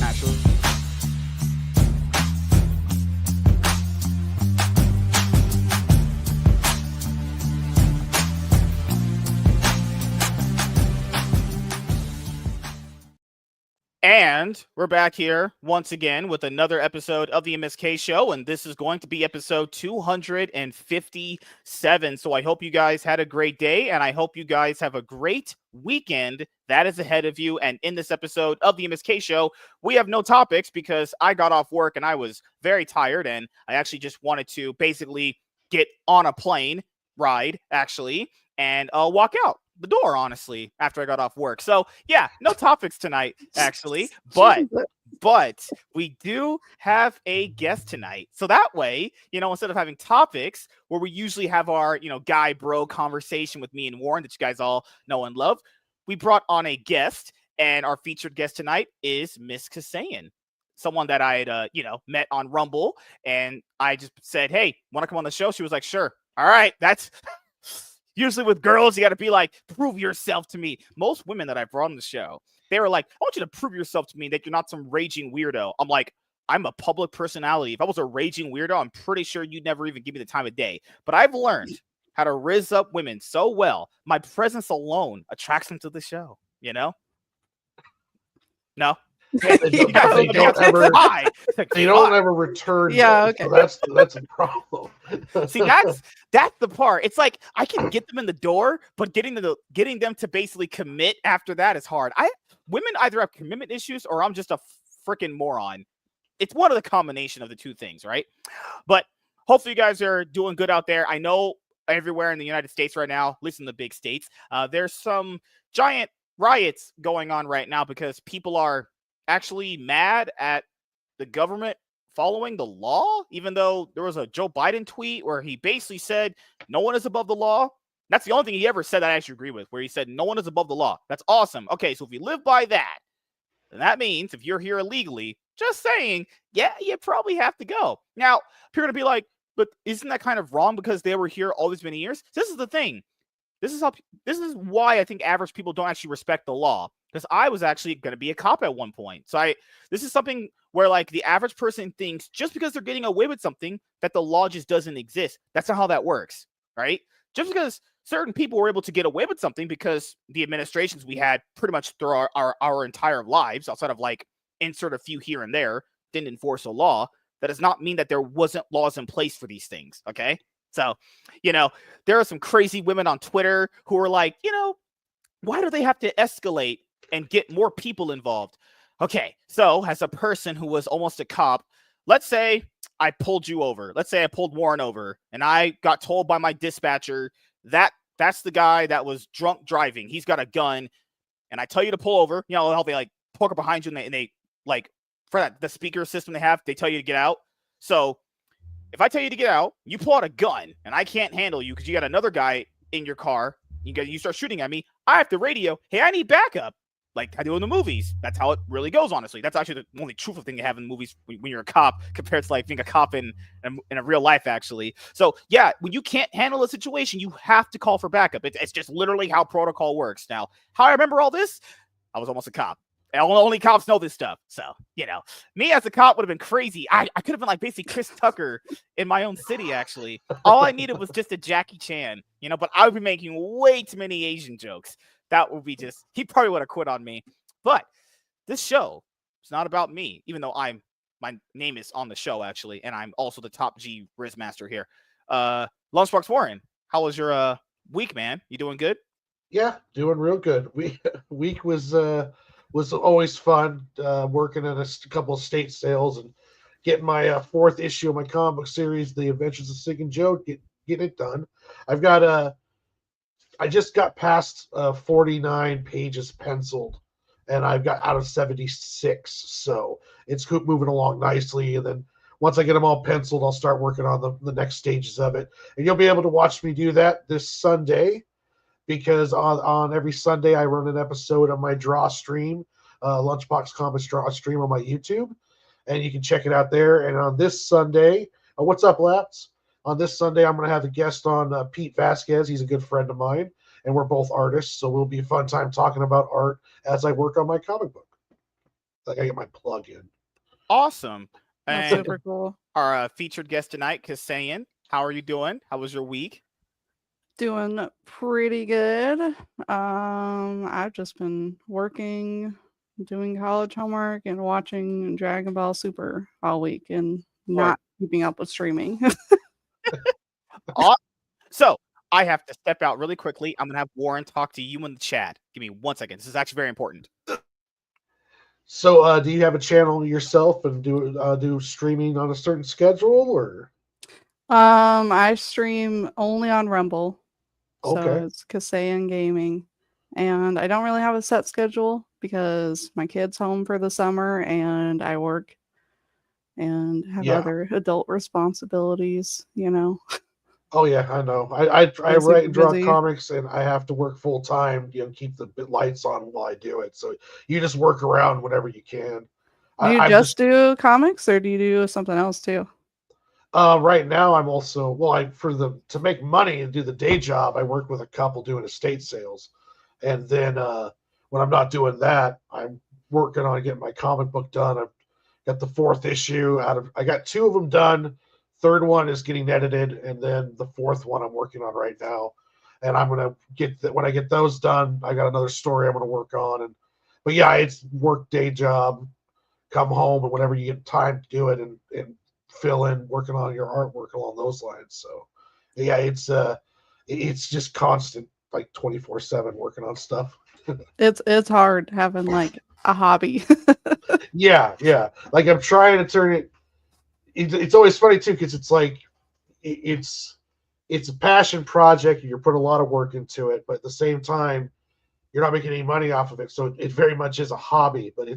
actually. And we're back here once again with another episode of the MSK show, and this is going to be episode 257. So I hope you guys had a great day, and I hope you guys have a great weekend that is ahead of you. And in this episode of the MSK show, we have no topics because I got off work and I was very tired, and I actually just wanted to basically get on a plane ride, actually, and walk out the door, honestly, after I got off work. So yeah, no topics tonight, actually, but we do have a guest tonight. So that way, instead of having topics where we usually have our, guy bro conversation with me and Warren that you guys all know and love, we brought on a guest, and our featured guest tonight is Miss Cassaiyan. Someone that I had, met on Rumble, and I just said, hey, want to come on the show? She was like, sure. All right, that's... Usually with girls, you got to be like, prove yourself to me. Most women that I've brought on the show, they were like, I want you to prove yourself to me that you're not some raging weirdo. I'm like, I'm a public personality. If I was a raging weirdo, I'm pretty sure you'd never even give me the time of day. But I've learned how to rizz up women so well. My presence alone attracts them to the show, No? They don't ever return. Yeah, okay. So that's a problem. See, that's the part. It's like I can get them in the door, but getting them to basically commit after that is hard. Women either have commitment issues or I'm just a freaking moron. It's one of the combination of the two things, right? But hopefully you guys are doing good out there. I know everywhere in the United States right now, at least in the big states, there's some giant riots going on right now because people are actually mad at the government following the law, even though there was a Joe Biden tweet where he basically said no one is above the law. That's the only thing he ever said that I actually agree with, where he said no one is above the law. That's awesome. Okay, so if you live by that, then that means if you're here illegally, just saying, yeah, you probably have to go. Now, people are going to be like, but isn't that kind of wrong because they were here all these many years? This is the thing. This is why I think average people don't actually respect the law. Because I was actually going to be a cop at one point. So this is something where like the average person thinks just because they're getting away with something that the law just doesn't exist. That's not how that works, right? Just because certain people were able to get away with something because the administrations we had pretty much through our entire lives, outside of like insert a few here and there, didn't enforce a law. That does not mean that there wasn't laws in place for these things, okay? So, there are some crazy women on Twitter who are like, why do they have to escalate and get more people involved? Okay, so as a person who was almost a cop, let's say I pulled you over. Let's say I pulled Warren over, and I got told by my dispatcher that that's the guy that was drunk driving. He's got a gun, and I tell you to pull over. How they like poke up behind you, and they like for the speaker system they have, they tell you to get out. So if I tell you to get out, you pull out a gun, and I can't handle you because you got another guy in your car. You start shooting at me. I have to radio, hey, I need backup. Like I do in the movies. That's how it really goes, honestly. That's actually the only truthful thing you have in movies when you're a cop compared to like being a cop in a real life, actually. So yeah, when you can't handle a situation, you have to call for backup. It's just literally how protocol works. Now, how I remember all this, I was almost a cop. And only cops know this stuff. So, me as a cop would have been crazy. I could have been like basically Chris Tucker in my own city, actually. All I needed was just a Jackie Chan, but I would be making way too many Asian jokes. That would be he probably would have quit on me. But this show is not about me, even though my name is on the show, actually. And I'm also the top G Riz Master here. Lunchbox Warren, how was your week, man? You doing good? Yeah, doing real good. Week was always fun, working at a couple of state sales and getting my fourth issue of my comic book series, The Adventures of Sig and Joe, getting it done. I just got past 49 pages penciled, and I've got out of 76, so it's moving along nicely. And then once I get them all penciled, I'll start working on the next stages of it. And you'll be able to watch me do that this Sunday, because on every Sunday I run an episode of my draw stream, Lunchbox Comics draw stream on my YouTube, and you can check it out there. And on this Sunday, what's up, Laps? On this Sunday, I'm going to have a guest on, Pete Vasquez. He's a good friend of mine, and we're both artists, so it'll be a fun time talking about art as I work on my comic book. like I get my plug in. Awesome. That's And super cool. our featured guest tonight, Cassaiyan, how are you doing? How was your week? Doing pretty good. I've just been working, doing college homework, and watching Dragon Ball Super all week, and not keeping up with streaming. So I have to step out really quickly. I'm gonna have Warren talk to you in the chat. Give me 1 second. This is actually very important. So, do you have a channel yourself and do streaming on a certain schedule, or? I stream only on Rumble, so Okay. it's Cassaiyan Gaming, and I don't really have a set schedule because my kid's home for the summer and I work and have Yeah. other adult responsibilities. Oh yeah, I know. I Been write and super draw busy. comics, and I have to work full time. Keep the lights on while I do it. So you just work around whenever you can. Do you I'm just do comics, or do you do something else too? right now. I'm also to make money and do the day job. I work with a couple doing estate sales, and then when I'm not doing that, I'm working on getting my comic book done. I've got the 4th issue out of. I got 2 of them done. Third one is getting edited, and then the 4th one I'm working on right now. And I'm gonna when I get those done, I got another story I'm gonna work on. But yeah, it's work day job. Come home and whenever you get time to do it, and fill in working on your artwork along those lines. So yeah, it's just constant, like 24/7 working on stuff. It's hard having like a hobby. Yeah. Like I'm trying to turn it. It's always funny too because it's like it's a passion project. You're putting a lot of work into it, but at the same time, you're not making any money off of it. So it very much is a hobby. But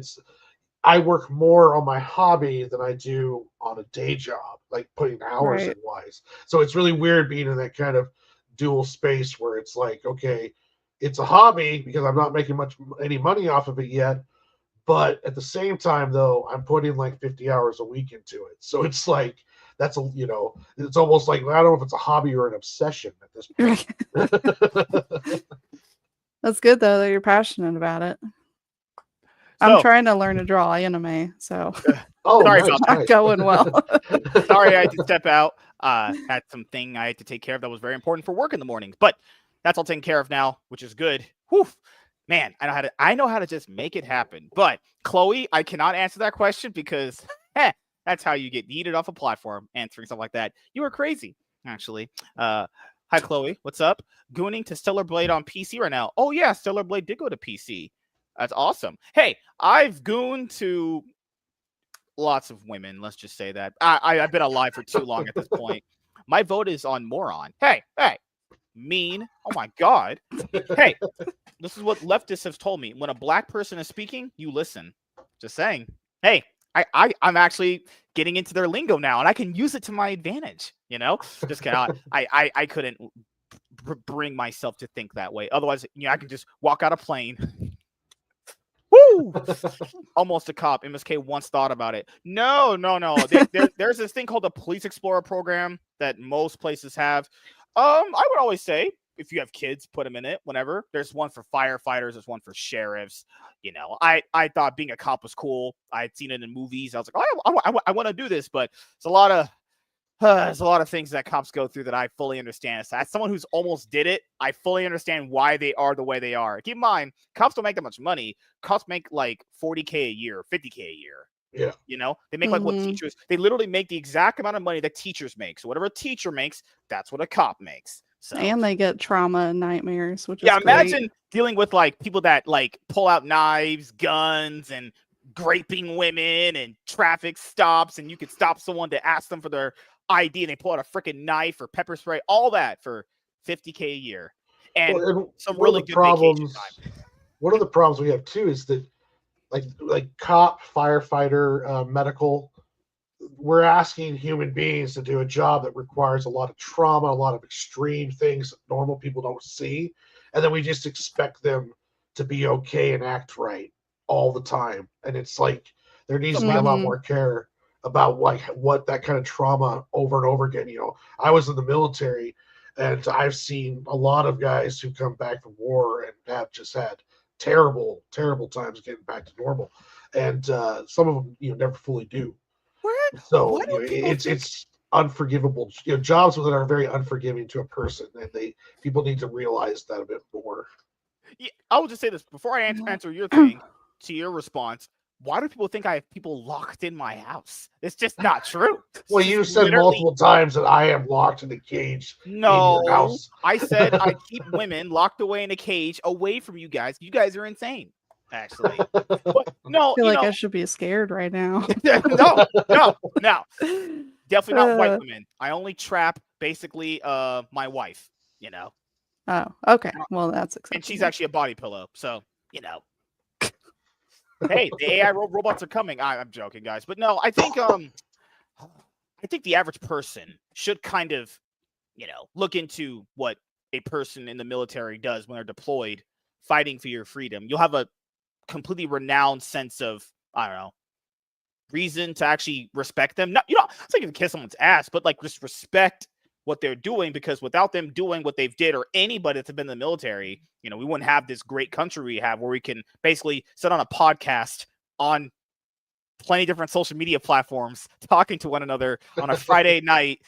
I work more on my hobby than I do on a day job, like putting hours in Right. wise. So it's really weird being in that kind of dual space where it's like, okay, it's a hobby because I'm not making any money off of it yet. But at the same time, though, I'm putting like 50 hours a week into it. So it's like, it's almost like, I don't know if it's a hobby or an obsession at this point. That's good though that you're passionate about it. I'm trying to learn to draw anime, so Sorry nice, about not going well. Sorry, I had to step out. Had something I had to take care of that was very important for work in the mornings, but that's all taken care of now, which is good. Whew. Man, I know how to just make it happen. But Chloe, I cannot answer that question because that's how you get yeeted off a platform answering stuff like that. You are crazy, actually. Hi, Chloe. What's up? Gooning to Stellar Blade on PC right now. Oh yeah, Stellar Blade did go to PC. That's awesome. Hey, I've gooned to lots of women. Let's just say that. I've been alive for too long at this point. My vote is on moron. Hey, mean. Oh my God. Hey, this is what leftists have told me. When a black person is speaking, you listen. Just saying. Hey, I'm actually getting into their lingo now, and I can use it to my advantage. Just cannot. I couldn't bring myself to think that way. Otherwise, I can just walk out a plane. Woo! Almost a cop. MSK once thought about it. No. There's this thing called the Police Explorer program that most places have. I would always say if you have kids, put them in it. Whenever there's one for firefighters, there's one for sheriffs. I thought being a cop was cool. I had seen it in movies. I was like, I want to do this, but it's a lot of. There's a lot of things that cops go through that I fully understand. So as someone who's almost did it, I fully understand why they are the way they are. Keep in mind, cops don't make that much money. Cops make like $40K a year, $50K a year. Yeah. They make like what teachers, they literally make the exact amount of money that teachers make. So whatever a teacher makes, that's what a cop makes. So and they get trauma and nightmares, which is great. Imagine dealing with like people that like pull out knives, guns, and graping women and traffic stops, and you could stop someone to ask them for their ID and they pull out a freaking knife or pepper spray, all that for $50K a year. And some really good vacation time. One of the problems we have too is that like cop, firefighter, medical, we're asking human beings to do a job that requires a lot of trauma, a lot of extreme things that normal people don't see. And then we just expect them to be okay and act right all the time. And it's like there needs to be a lot more care about what that kind of trauma over and over again. I was in the military and I've seen a lot of guys who come back from war and have just had terrible, terrible times getting back to normal. and some of them never fully do. What? So Why do people think? it's unforgivable. Jobs that are very unforgiving to a person, and people need to realize that a bit more. Yeah, I will just say this before I Yeah. answer your thing to your response. Why do people think I have people locked in my house? It's just not true. It's Well, just you said literally- multiple times that I am locked in a cage in your No, house. I said I keep women locked away in a cage away from you guys. You guys are insane, actually. But no, I feel like I should be scared right now. no, definitely not white Uh, women. I only trap basically my wife. Oh, okay. Well, that's And acceptable. she's actually a body pillow. So hey, the AI robots are coming. I'm joking, guys, but no, I think the average person should kind of look into what a person in the military does when they're deployed, fighting for your freedom. You'll have a completely renowned sense of, I don't know, reason to actually respect them. Not, it's like you can kiss someone's ass, but like just respect what they're doing, because without them doing what they've did, or anybody that's been in the military, we wouldn't have this great country we have, where we can basically sit on a podcast on plenty of different social media platforms, talking to one another on a Friday night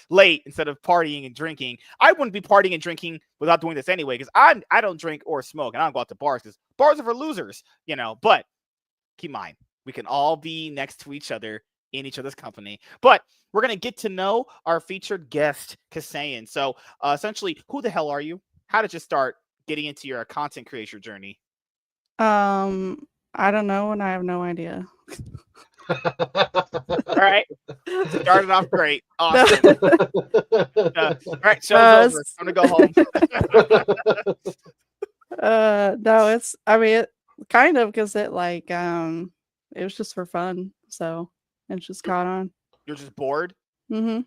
late instead of partying and drinking. I wouldn't be partying and drinking without doing this anyway, because I don't drink or smoke, and I don't go out to bars because bars are for losers, But keep in mind, we can all be next to each other in each other's company. But we're going to get to know our featured guest, Cassaiyan. So essentially, who the hell are you? How did you start getting into your content creation journey? I don't know, and I have no idea. All right. Started off great. Awesome. All right, show's over. I'm going to go home. No, it kind of, because it was just for fun, so it's just caught on. You're just bored? Mm-hmm.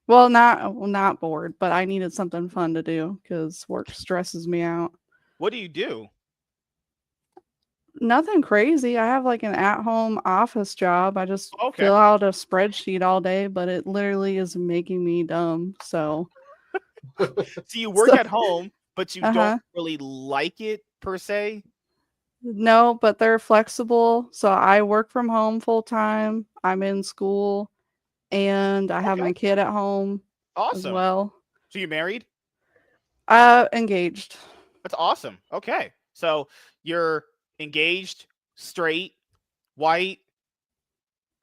Well, not bored, but I needed something fun to do because work stresses me out. What do you do? Nothing crazy. I have like an at-home office job. I just Okay. fill out a spreadsheet all day, but it literally is making me dumb. So So you work at home, but you Uh-huh. don't really like it per se? no, but they're flexible. So I work from home full time. I'm in school, and I have Okay. my kid at home as Awesome. well. So you married? Engaged. That's awesome. Okay. So you're engaged, straight, white,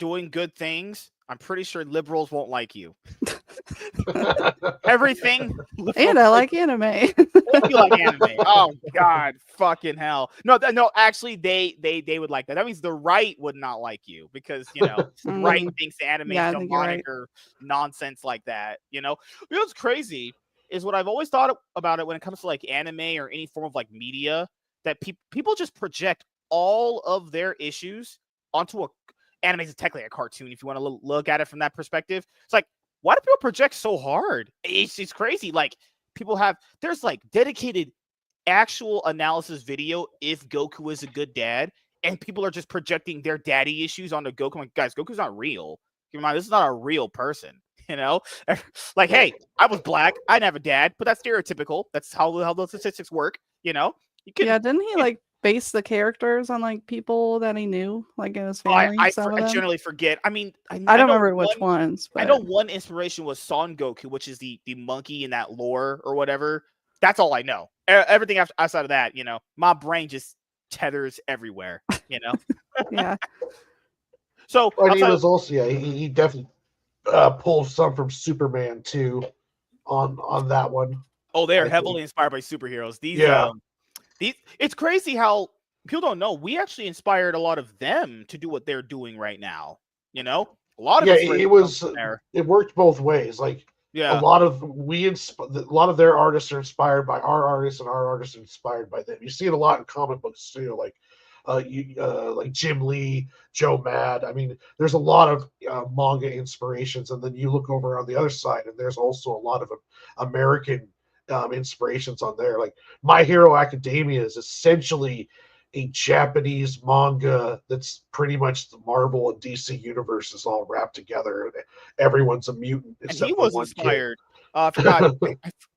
doing good things. I'm pretty sure liberals won't like you. Everything. And I like anime. You like anime. Oh God, fucking hell. No, actually, they would like that. That means the right would not like you, because the right thinks anime Yeah, I is think you're demonic right. or nonsense like that. What's crazy is what I've always thought about it when it comes to like anime or any form of like media, that people just project all of their issues onto anime is technically a cartoon if you want to look at it from that perspective. It's like, why do people project so hard? It's crazy. Like, there's like dedicated actual analysis video if Goku is a good dad, and people are just projecting their daddy issues onto Goku. I'm like, guys, Goku's not real. Keep in mind, this is not a real person. Like, hey, I was black, I didn't have a dad, but that's stereotypical. That's how the statistics work. You can, Yeah, didn't he like base the characters on like people that he knew, like in his Oh, I family? Some of them. generally forget. I mean, I don't know remember which ones, but I know one inspiration was Son Goku, which is the monkey in that lore or whatever. That's all I know. Everything outside of that, my brain just tethers everywhere. yeah. So I mean, there's also he definitely pulled some from Superman too on that one. they are I heavily think. inspired by superheroes. These Yeah. It's crazy how people don't know. We actually inspired a lot of them to do what they're doing right now. A lot of It was there. it worked both ways. Like Yeah. a lot of their artists are inspired by our artists, and our artists are inspired by them. You see it a lot in comic books too, like like Jim Lee, Joe Mad. I mean, there's a lot of manga inspirations, and then you look over on the other side, and there's also a lot of American inspirations on there. Like My Hero Academia is essentially a Japanese manga that's pretty much the Marvel and DC universes all wrapped together, and everyone's a mutant And except he for was one inspired. I forgot.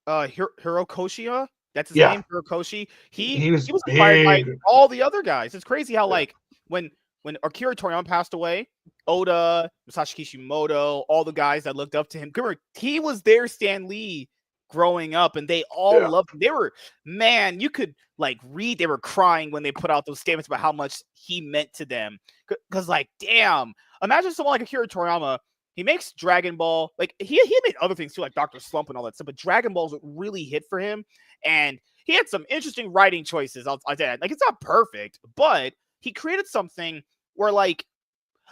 Hirokoshi. That's his name, Hirokoshi. He He was was inspired by big. all the other guys. It's crazy how like when when Akira Toriyama passed away, Oda, Masashi Kishimoto, all the guys that looked up to him, he was their Stan Lee growing up, and they all loved him. They were, man, you could like read, they were crying when they put out those statements about how much he meant to them. Because like, damn, imagine someone like Akira Toriyama. He makes Dragon Ball, like he made other things too, like Dr. Slump and all that stuff, but Dragon Ball's what really hit for him. And he had some interesting writing choices. I'll say, like, it's not perfect, but he created something where, like,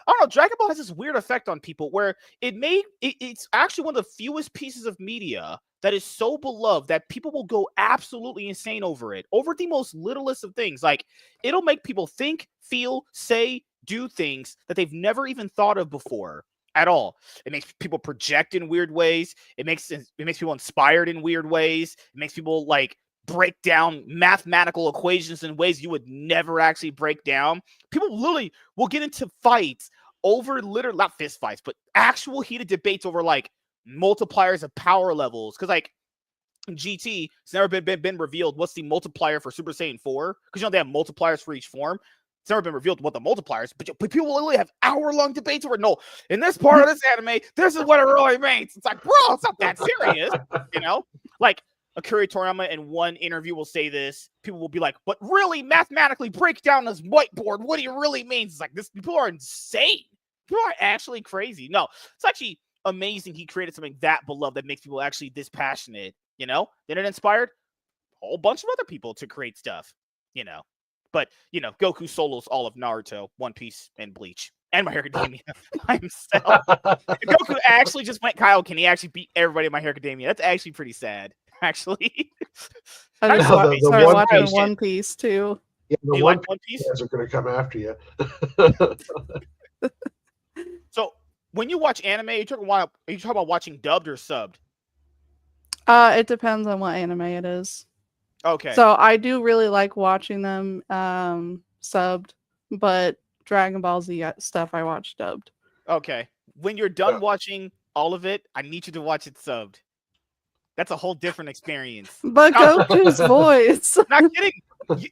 I don't know, Dragon Ball has this weird effect on people where it's actually one of the fewest pieces of media that is so beloved that people will go absolutely insane over it, over the most littlest of things. Like, it'll make people think, feel, say, do things that they've never even thought of before at all. It makes people project in weird ways. It makes people inspired in weird ways. It makes people like break down mathematical equations in ways you would never actually break down. People literally will get into fights over literally, not fist fights, but actual heated debates over like multipliers of power levels. Because like in GT, it's never been revealed what's the multiplier for Super Saiyan 4. Because you know they have multipliers for each form. It's never been revealed what the multipliers, but people literally have hour-long debates over, no, in this part of this anime, this is what it really means. It's like, bro, it's not that serious, you know? Like, Akira Toriyama in one interview will say this. People will be like, but really mathematically break down this whiteboard. What he really means? It's like, people are insane. People are actually crazy. No, it's actually amazing he created something that beloved that makes people actually this passionate, you know? Then it inspired a whole bunch of other people to create stuff, you know? But, you know, Goku solos all of Naruto, One Piece, and Bleach, and My Hero Academia by himself. Goku actually just went Kaioken. He actually beat everybody in My Hero Academia. That's actually pretty sad, actually. I just started watching One Piece, too. Yeah, the One Piece guys are going to come after you. So, when you watch anime, are you talking about watching dubbed or subbed? It depends on what anime it is. Okay. So I do really like watching them subbed, but Dragon Ball Z stuff I watch dubbed. Okay. When you're done watching all of it, I need you to watch it subbed. That's a whole different experience. But Goku's voice. Not kidding.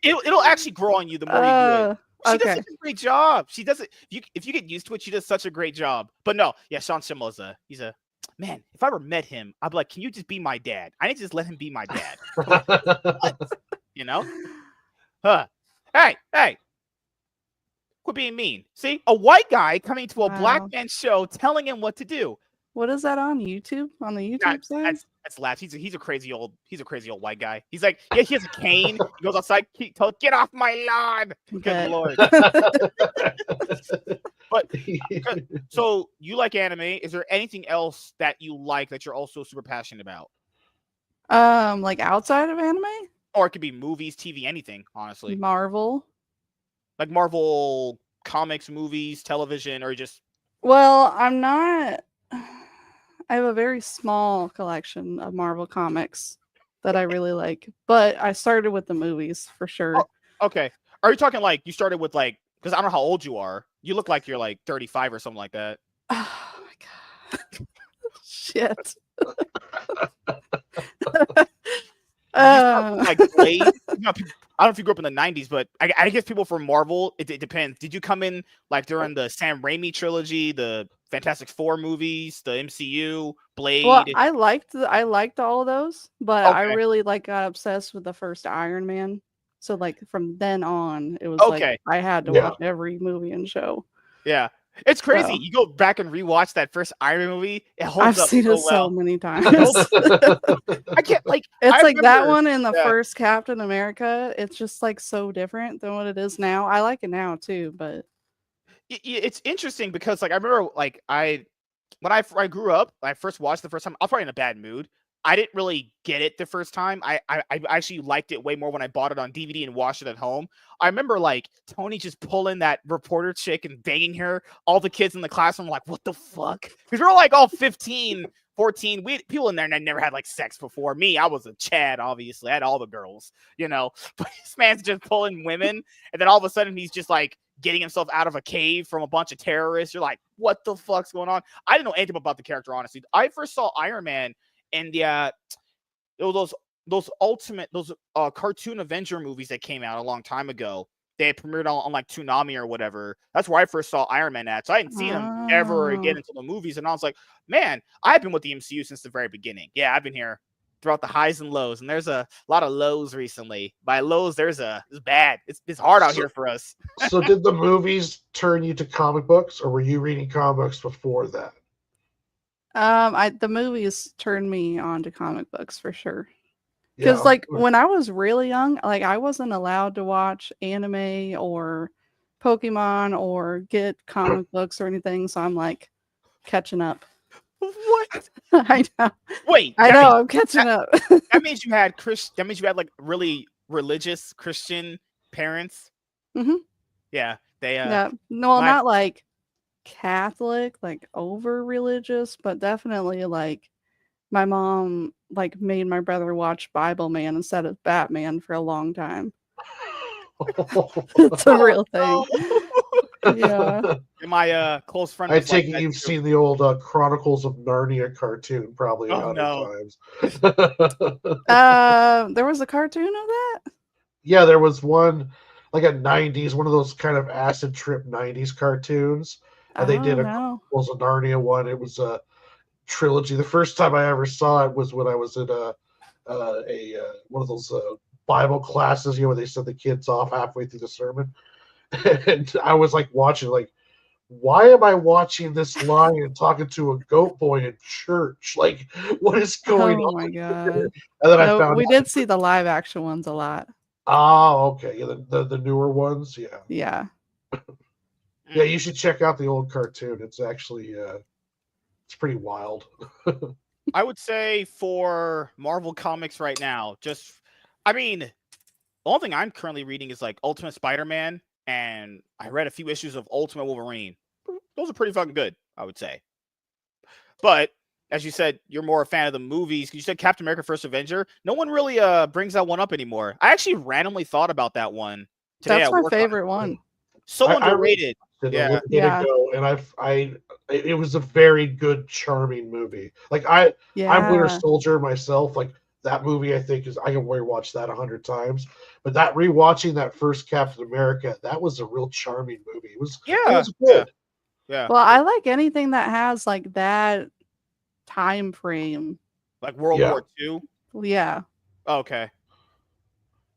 It'll actually grow on you the more you do it. She does such a great job. She does it. If you get used to it, she does such a great job. But no, yeah, Sean Schimmel's he's a man. If I ever met him, I'd be like, can you just be my dad? I need to just let him be my dad. You know? Hey. Quit being mean. See? A white guy coming to a black man's show telling him what to do. What is that on YouTube? On the YouTube side? That's laughs. He's a crazy old white guy. He's like, yeah, he has a cane. He goes outside, get off my lawn. Good Lord. But so you like anime. Is there anything else that you like that you're also super passionate about? Like outside of anime? Or it could be movies, TV, anything, honestly. Marvel. Like Marvel comics, movies, television, or just Well, I'm not I have a very small collection of Marvel comics that I really like, but I started with the movies for sure. Oh, okay. Are you talking like you started with like, because I don't know how old you are. You look like you're like 35 or something like that. Oh my God. Shit. Like Blade. You know, I don't know if you grew up in the 90s, but I guess people from Marvel, it depends. Did you come in like during the Sam Raimi trilogy, the Fantastic Four movies, the MCU, Blade? Well, I liked all of those, but I really got obsessed with the first Iron Man. So like from then on, it was like I had to watch every movie and show. Yeah. It's crazy. You go back and rewatch that first Iron Man movie. It holds up. I've seen it so many times. I can't like. It's like that one in the first Captain America. It's just like so different than what it is now. I like it now too, but it's interesting because like I remember like when I grew up, I first watched the first time. I was probably in a bad mood. I didn't really get it the first time. I actually liked it way more when I bought it on DVD and watched it at home. I remember like Tony just pulling that reporter chick and banging her. All the kids in the classroom were like, what the fuck? Because we're like all 15, 14. People in there that never had like sex before. Me, I was a Chad, obviously. I had all the girls, you know. But this man's just pulling women. And then all of a sudden he's just like getting himself out of a cave from a bunch of terrorists. You're like, what the fuck's going on? I didn't know anything about the character, honestly. I first saw Iron Man and those cartoon Avenger movies that came out a long time ago. they had premiered on like Toonami or whatever. That's where I first saw Iron Man at. So I hadn't seen him ever again until the movies. And I was like, man, I've been with the MCU since the very beginning. Yeah, I've been here throughout the highs and lows. And there's a lot of lows recently. By lows, it's bad. It's hard out here for us. So did the movies turn you to comic books, or were you reading comic books before that? The movies turned me on to comic books for sure. Yeah. Because like when I was really young, like I wasn't allowed to watch anime or Pokemon or get comic books or anything. So I'm like catching up. What? I know. Wait, I know. I'm catching up. That means you had That means you had like really religious Christian parents. Mm-hmm. Yeah, they. Yeah. No, not like Catholic, like over religious, but definitely like my mom like made my brother watch Bible Man instead of Batman for a long time. It's a real thing. Yeah. My close friend. I take it you've seen the old Chronicles of Narnia cartoon probably 100 times. There was a cartoon of that? Yeah, there was one like a 90s, one of those kind of acid trip 90s cartoons. And they did a Chronicles of Narnia one. It was a trilogy. The first time I ever saw it was when I was in one of those Bible classes, where they sent the kids off halfway through the sermon. And I was like watching, like, why am I watching this lion talking to a goat boy in church? Like, what is going on? Oh my god! And then I found we did see the live action ones a lot. Oh, okay. Yeah, the newer ones, yeah. Yeah. Yeah, you should check out the old cartoon. It's actually it's pretty wild. I would say for Marvel Comics right now, the only thing I'm currently reading is like Ultimate Spider-Man, and I read a few issues of Ultimate Wolverine. Those are pretty fucking good, I would say. But as you said, you're more a fan of the movies. You said Captain America: First Avenger. No one really brings that one up anymore. I actually randomly thought about that one today. That's my favorite one. So underrated. Yeah. And it was a very good, charming movie. Like I'm Winter Soldier myself. Like that movie, I think I can rewatch that 100 times. But that rewatching that first Captain America, that was a real charming movie. It was good. Yeah. Well, I like anything that has like that time frame, like World War II. Yeah. Okay.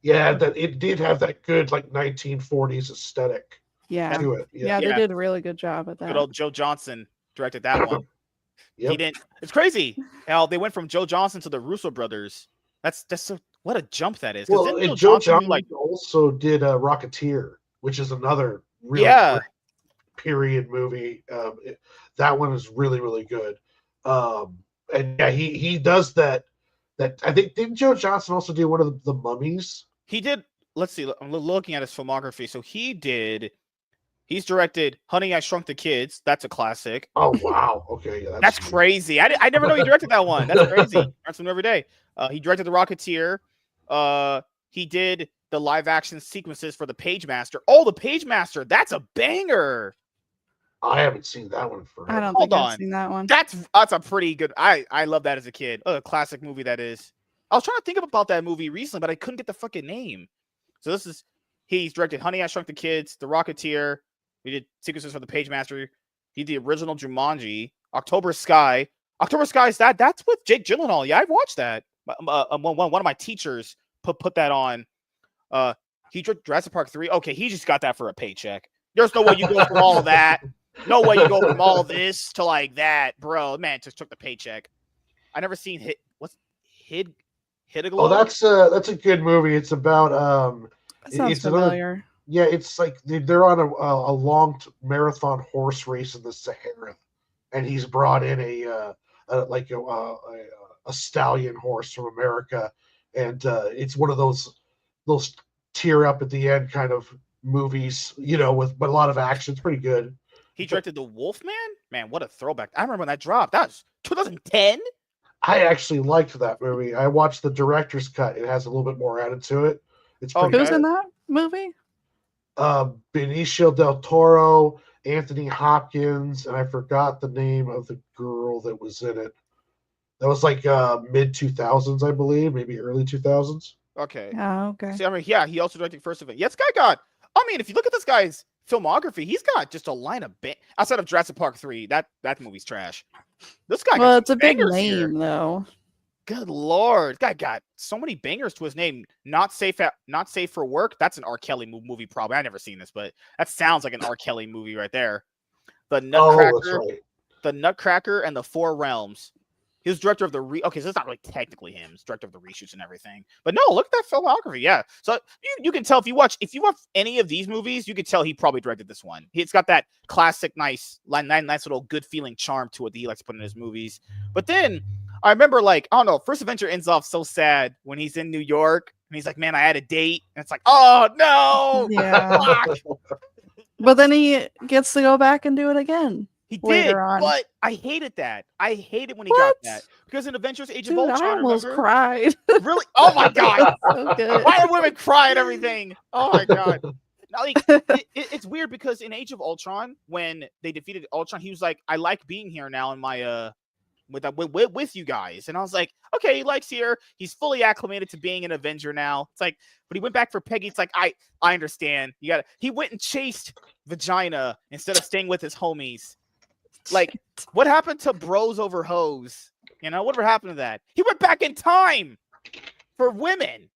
Yeah, that it did have that good like 1940s aesthetic. Yeah. To it. Yeah, they did a really good job at that. Good old Joe Johnson directed that one. Yep. He didn't. It's crazy how they went from Joe Johnson to the Russo brothers. That's so what a jump that is. Well, and Joe Johnson also did Rocketeer, which is another really great period movie. That one is really, really good. And yeah, he does that. That I think didn't Joe Johnson also do one of the Mummies? He did. Let's see. I'm looking at his filmography. So he's directed Honey, I Shrunk the Kids. That's a classic. Oh wow. Okay, yeah, that's crazy. I never know he directed that one. That's crazy. Learn something every day. He directed The Rocketeer. He did the live action sequences for The Pagemaster. Oh, The Pagemaster. That's a banger. I haven't seen that one forever. I don't think I've seen that one. That's a pretty good. I love that as a kid. A classic movie that is. I was trying to think about that movie recently, but I couldn't get the fucking name. So he's directed Honey, I Shrunk the Kids, The Rocketeer. We did sequences for The Pagemaster. He did the original Jumanji, October Sky. October Sky is that's with Jake Gyllenhaal. Yeah, I've watched that. One of my teachers put that on. He directed Jurassic Park 3. Okay, he just got that for a paycheck. There's no way you go from all of that. No way you go from all this to like that, bro. Man, just took the paycheck. I never seen Hit-a-Glow. Oh, that's a good movie. It's about that sounds familiar. Yeah, it's like they're on a long marathon horse race in the Sahara, and he's brought in a stallion horse from America, and it's one of those tear up at the end kind of movies, with a lot of action. It's pretty good. He directed The Wolfman? Man, what a throwback. I remember when that dropped. That was 2010? I actually liked that movie. I watched the director's cut. It has a little bit more added to it. It's pretty Who's in that movie? Benicio del Toro, Anthony Hopkins, and I forgot the name of the girl that was in it. That was like mid 2000s, I believe, maybe early 2000s. Okay. Oh, okay. See, he also directed First Event. Yes, guy got I mean, if you look at this guy's filmography, he's got just a line of outside of Jurassic Park 3. That movie's trash. This guy Well, got it's a some big bangers here. name though. Good lord, this guy got so many bangers to his name. Not safe for work. That's an R. Kelly movie, probably. I've never seen this, but that sounds like an R. Kelly movie right there. The Nutcracker, that's right. The Nutcracker, and the Four Realms. He was director of the okay, so it's not really technically him. He's director of the reshoots and everything. But no, look at that filmography. Yeah, so you can tell if you watch any of these movies, you can tell he probably directed this one. It's got that classic, nice little good feeling charm to it that he likes to put in his movies. But then I remember, like, I don't know, First Adventure ends off so sad when he's in New York and he's like, "Man, I had a date," and it's like, "Oh no!" Yeah. But then he gets to go back and do it again. He later did, on. but I hated that. I hated when he got that because in Avengers: Age of Ultron, I almost remember? cried. Really? Oh my god! So good. Why are women cry at everything? Oh my god! Now, like, it's weird because in Age of Ultron, when they defeated Ultron, he was like, "I like being here now in my with you guys," and I was like, "Okay, he likes here. He's fully acclimated to being an Avenger now." It's like, but he went back for Peggy. It's like, I understand. He went and chased Vagina instead of staying with his homies. Like, what happened to bros over hoes? You know, whatever happened to that? He went back in time for women.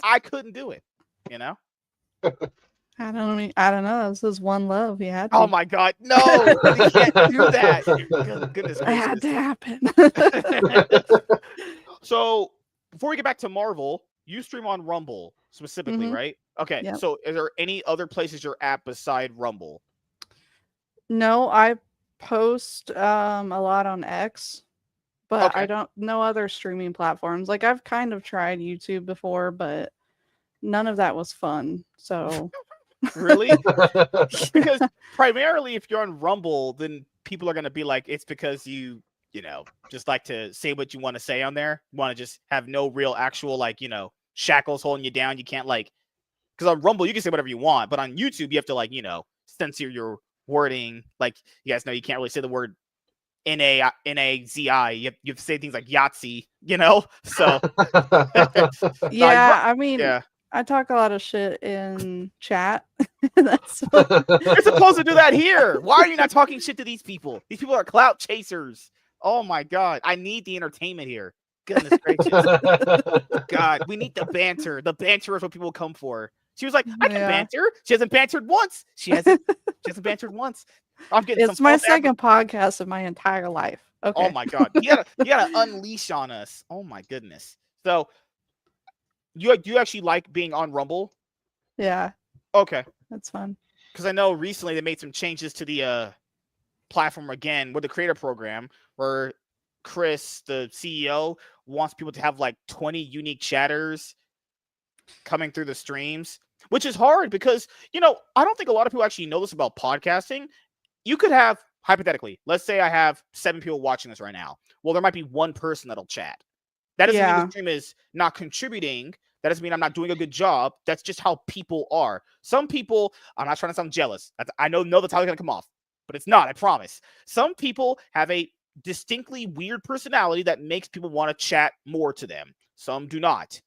I couldn't do it. You know. I don't know. This is one love. He had to. Oh my god, no! You can't do that. Goodness It had to gracious. happen. So before we get back to Marvel, you stream on Rumble specifically, right? Okay. Yep. So is there any other places you're at beside Rumble? No, I post a lot on X, but Okay. I don't know other streaming platforms. Like, I've kind of tried YouTube before, but none of that was fun. So Really? Because primarily if you're on Rumble, then people are going to be like, it's because you know, just like to say what you want to say on there. You want to just have no real actual, like, you know, shackles holding you down. You can't, like, because on Rumble you can say whatever you want, but on YouTube you have to, like, you know, censor your wording. Like, you guys know you can't really say the word Nazi. You have to say things like Yahtzee, you know. So yeah, I mean, yeah, I talk a lot of shit in chat. you're supposed to do that here. Why are you not talking shit to these people? These people are clout chasers. Oh my god, I need the entertainment here. Goodness gracious. God, we need the banter. The banter is what people come for. She was like, I can banter. She hasn't bantered once. She hasn't bantered once. I'm getting it's my second podcast of my entire life. Okay. Oh my god. You gotta unleash on us. Oh my goodness. So you actually like being on Rumble? Yeah. Okay. That's fun. Because I know recently they made some changes to the platform again with the creator program, where Chris, the CEO, wants people to have like 20 unique chatters coming through the streams, which is hard because, you know, I don't think a lot of people actually know this about podcasting. You could have, hypothetically, let's say I have 7 people watching this right now. Well, there might be one person that'll chat. That doesn't mean the stream is not contributing. That doesn't mean I'm not doing a good job. That's just how people are. Some people, I'm not trying to sound jealous. I know that's how it's going to come off, but it's not, I promise. Some people have a distinctly weird personality that makes people want to chat more to them. Some do not.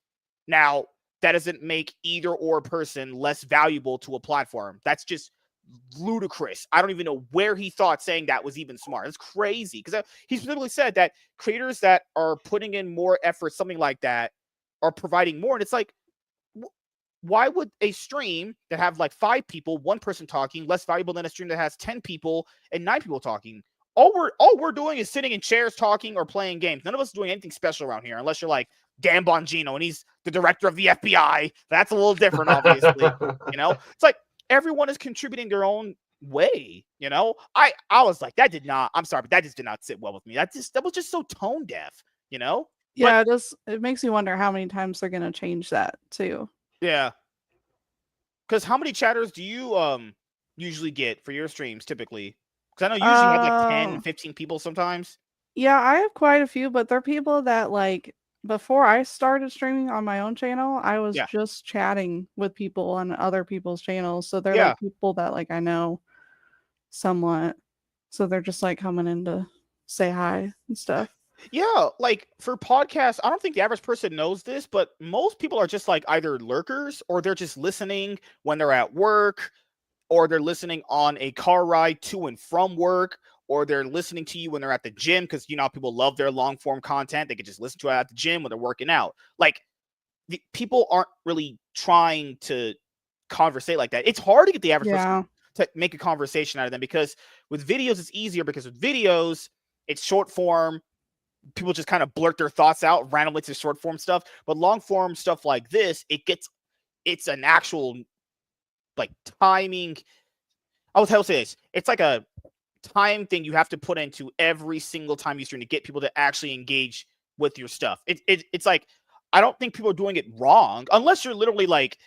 Now, that doesn't make either or person less valuable to a platform. That's just ludicrous. I don't even know where he thought saying that was even smart. It's crazy because he specifically said that creators that are putting in more effort, something like that, are providing more. And it's like, why would a stream that have like 5 people, 1 person talking, less valuable than a stream that has 10 people and 9 people talking? All we're doing is sitting in chairs talking or playing games. None of us are doing anything special around here, unless you're like Dan Bongino and he's the director of the FBI. That's a little different, obviously. You know, it's like everyone is contributing their own way. You know, I was like, I'm sorry, but that just did not sit well with me. That was just so tone deaf. You know? Yeah, it makes me wonder how many times they're gonna change that too. Yeah. Because how many chatters do you usually get for your streams typically? Because I know you usually have like 10, 15 people sometimes. Yeah, I have quite a few, but they're people that, like, before I started streaming on my own channel, I was just chatting with people on other people's channels. So they're like people that, like, I know somewhat. So they're just like coming in to say hi and stuff. Yeah, like for podcasts, I don't think the average person knows this, but most people are just like either lurkers or they're just listening when they're at work, or they're listening on a car ride to and from work, or they're listening to you when they're at the gym because you know how people love their long form content. They can just listen to it at the gym when they're working out. Like people aren't really trying to conversate like that. It's hard to get the average person Yeah. to make a conversation out of them because with videos it's easier because with videos it's short form. People just kind of blurt their thoughts out randomly to short form stuff, but long form stuff like this, it's an actual like timing. I would say this. It's like a time thing you have to put into every single time you stream to get people to actually engage with your stuff. It's like I don't think people are doing it wrong unless you're literally like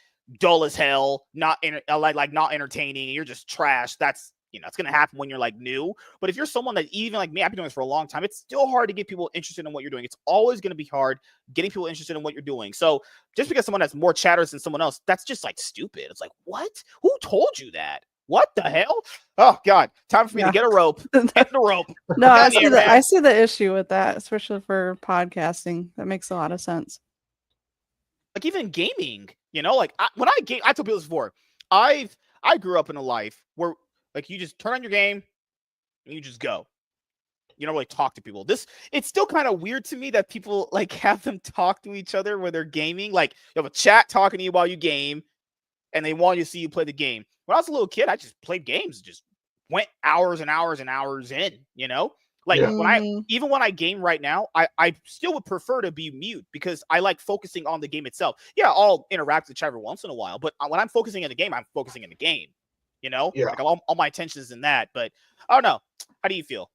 dull as hell, not like not entertaining, and you're just trash. That's it's gonna happen when you're like new. But if you're someone that even like me, I've been doing this for a long time. It's still hard to get people interested in what you're doing. It's always gonna be hard getting people interested in what you're doing. So just because someone has more chatters than someone else, that's just like stupid. It's like, what? Who told you that? What the hell? Oh God! Time for me to get a rope. Get the rope. No, I Get in see here, I man. see the issue with that, especially for podcasting. That makes a lot of sense. Like even gaming, like when I game, I told people this before. I grew up in a life where like you just turn on your game and you just go. You don't really talk to people. It's still kind of weird to me that people like have them talk to each other when they're gaming. Like you have a chat talking to you while you game, and they want you to see you play the game. When I was a little kid, I just played games, just went hours and hours and hours in. Like Mhm. when I game right now, I still would prefer to be mute because I like focusing on the game itself. Yeah, I'll interact with the chat every once in a while, but when I'm focusing in the game, I'm focusing in the game. Yeah. Like all my attention is in that. But I don't know. How do you feel?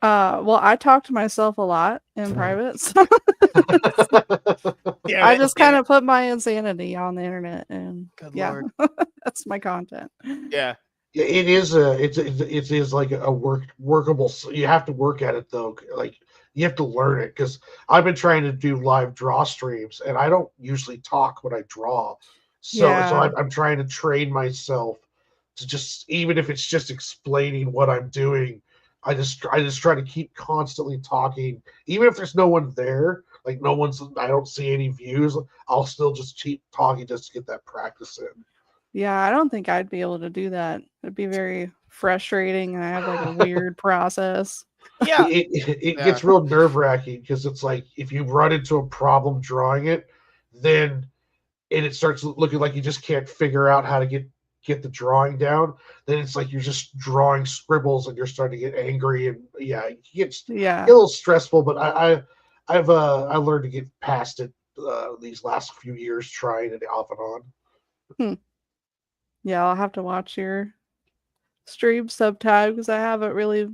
Well, I talk to myself a lot in private, so Damn I it, just damn kind it. of put my insanity on the internet, and Good yeah, Lord. that's my content. Yeah. Yeah, it is like a workable. You have to work at it though. Like you have to learn it because I've been trying to do live draw streams and I don't usually talk when I draw. So Yeah, I'm trying to train myself to just even if it's just explaining what I'm doing. I just try to keep constantly talking, even if there's no one there. Like no one's, I don't see any views. I'll still just keep talking just to get that practice in. yeah. I don't think I'd be able to do that. It'd be very frustrating, and I have like a weird process. Yeah. It Yeah. gets real nerve wracking because it's like if you run into a problem drawing it, then and it starts looking like you just can't figure out how to get the drawing down, then it's like you're just drawing scribbles and you're starting to get angry and yeah, it gets Yeah. a little stressful. But I learned to get past it these last few years trying it off and on. Hmm. Yeah, I'll have to watch your stream sometime because I haven't really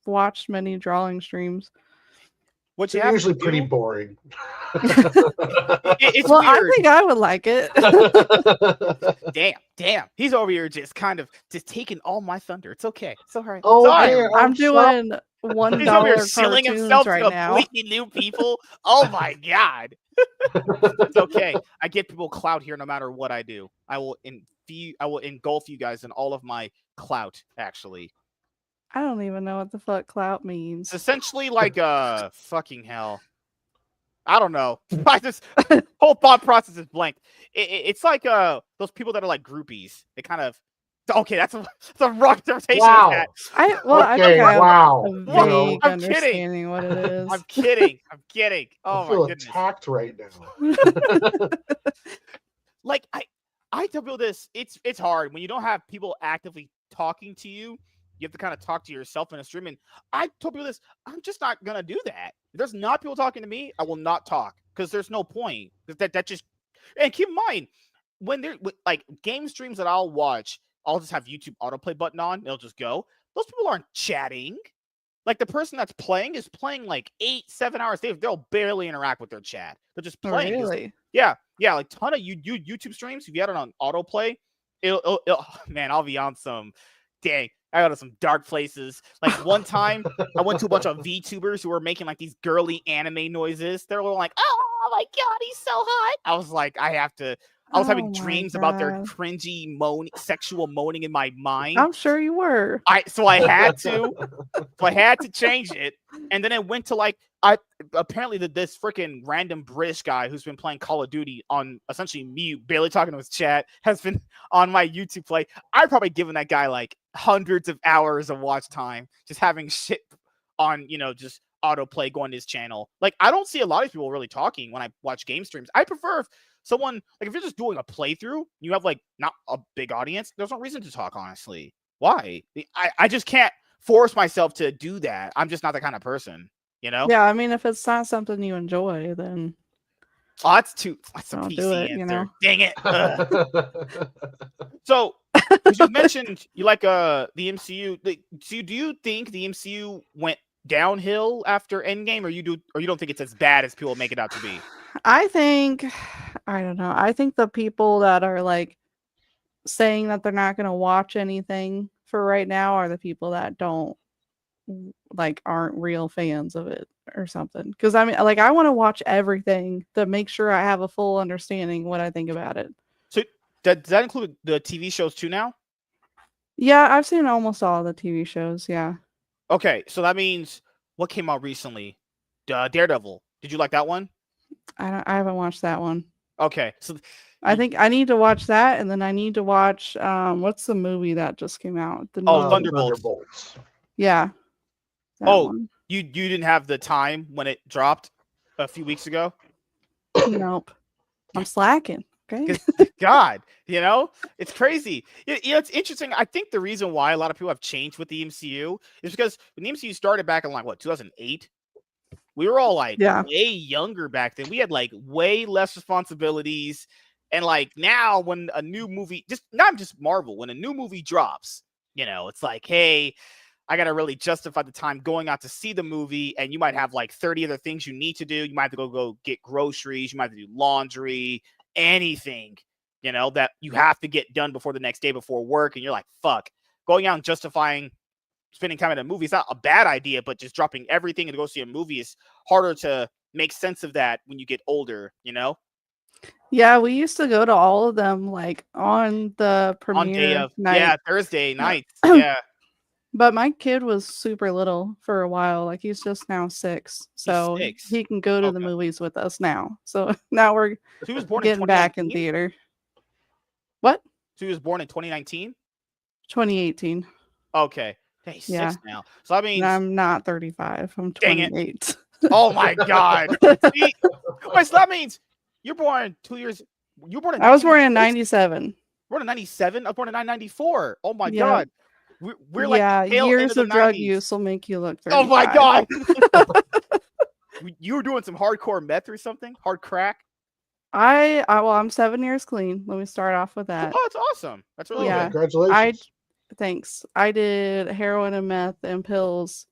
watched many drawing streams. What you They're have to usually pretty do, boring. it's Well, I weird. think I would like it. Damn. He's over here just kind of just taking all my thunder. It's okay. It's all right. It's Oh all right. man, I'm I'm sorry. doing $1 He's over here shilling cartoons himself to right now. completely new people. Oh my God. It's okay. I get people clout here no matter what I do. I will engulf you guys in all of my clout, actually. I don't even know what the fuck clout It's means. essentially like fucking hell. I don't know. I just whole thought process is blank. It's like those people that are like groupies. They kind of okay. That's a wrong interpretation Wow. of that. I think Okay, I have wow. a You What? know, vague I'm kidding. understanding what it is. I'm kidding. I'm kidding. I Oh my feel goodness. attacked right now. Like I tell people this. It's hard when you don't have people actively talking to you. You have to kind of talk to yourself in a stream. And I told people this. I'm just not gonna do that. If there's not people talking to me, I will not talk because there's no point. That just and keep in mind when they're like game streams that I'll watch, I'll just have YouTube autoplay button on. It'll just go. Those people aren't chatting. Like the person that's playing is playing like 8-7 hours. They'll barely interact with their chat. They're just playing. Really? Yeah, like ton of YouTube streams. If you had it on autoplay, it'll man, I'll be on some. Dang, I got to some dark places. Like one time, I went to a bunch of VTubers who were making like these girly anime noises. They're all like, "Oh my God, he's so hot!" I was like, I was having dreams about their cringy sexual moaning in my mind. I'm sure you were. So I had to change it. And then it went to like I apparently this freaking random British guy who's been playing Call of Duty on essentially mute, barely talking to his chat, has been on my YouTube play. I've probably given that guy like hundreds of hours of watch time, just having shit on, just autoplay going to his channel. Like I don't see a lot of people really talking when I watch game streams. I prefer if someone like if you're just doing a playthrough, you have like not a big audience. There's no reason to talk, honestly. Why? I just can't force myself to do that. I'm just not that kind of person, Yeah, I mean, if it's not something you enjoy, then that's a don't PC do it, answer. Dang it. So, as you mentioned, you like the MCU. So do you think the MCU went downhill after Endgame, or you don't think it's as bad as people make it out to be? I don't know. I think the people that are like saying that they're not going to watch anything for right now are the people that aren't real fans of it or something. Because I mean, like, I want to watch everything to make sure I have a full understanding what I think about it. So does that include the TV shows too now? Yeah, I've seen almost all the TV shows. Yeah. Okay, so that means what came out recently? Daredevil. Did you like that one? I haven't watched that one. Okay, so I think I need to watch that, and then I need to watch what's the movie that just came out? Thunderbolts. Yeah. One. You didn't have the time when it dropped a few weeks ago? Nope. I'm slacking. Okay. God, it's crazy. It's interesting. I think the reason why a lot of people have changed with the MCU is because when the MCU started back in 2008, we were all like way younger back then. We had like way less responsibilities. And like now when a new movie, not just Marvel, when a new movie drops, it's like, hey, I got to really justify the time going out to see the movie. And you might have like 30 other things you need to do. You might have to go get groceries. You might have to do laundry, anything, that you have to get done before the next day before work. And you're like, fuck, going out and justifying spending time at a movie is not a bad idea, but just dropping everything to go see a movie is harder to make sense of that when you get older, Yeah, we used to go to all of them like on the premiere night. Thursday nights. Yeah. But my kid was super little for a while. Like he's just now 6. So he can go to the movies with us now. So now we're he was born getting back in theater. What? So he was born in 2019? 2018. Okay. Hey, 6 now. So I mean, I'm not 35. I'm 28. Dang it. Oh my God. See? Wait, so that means you're born 2 years. You were born in I was born in 97. Born in 97? I was born in 1994. Oh my God. We're like years of drug use will make you look 35. Oh my God. You were doing some hardcore meth or something? Hard crack? I'm 7 years clean. Let me start off with that. Oh, that's awesome. That's really good. Congratulations. Thanks. I did heroin and meth and pills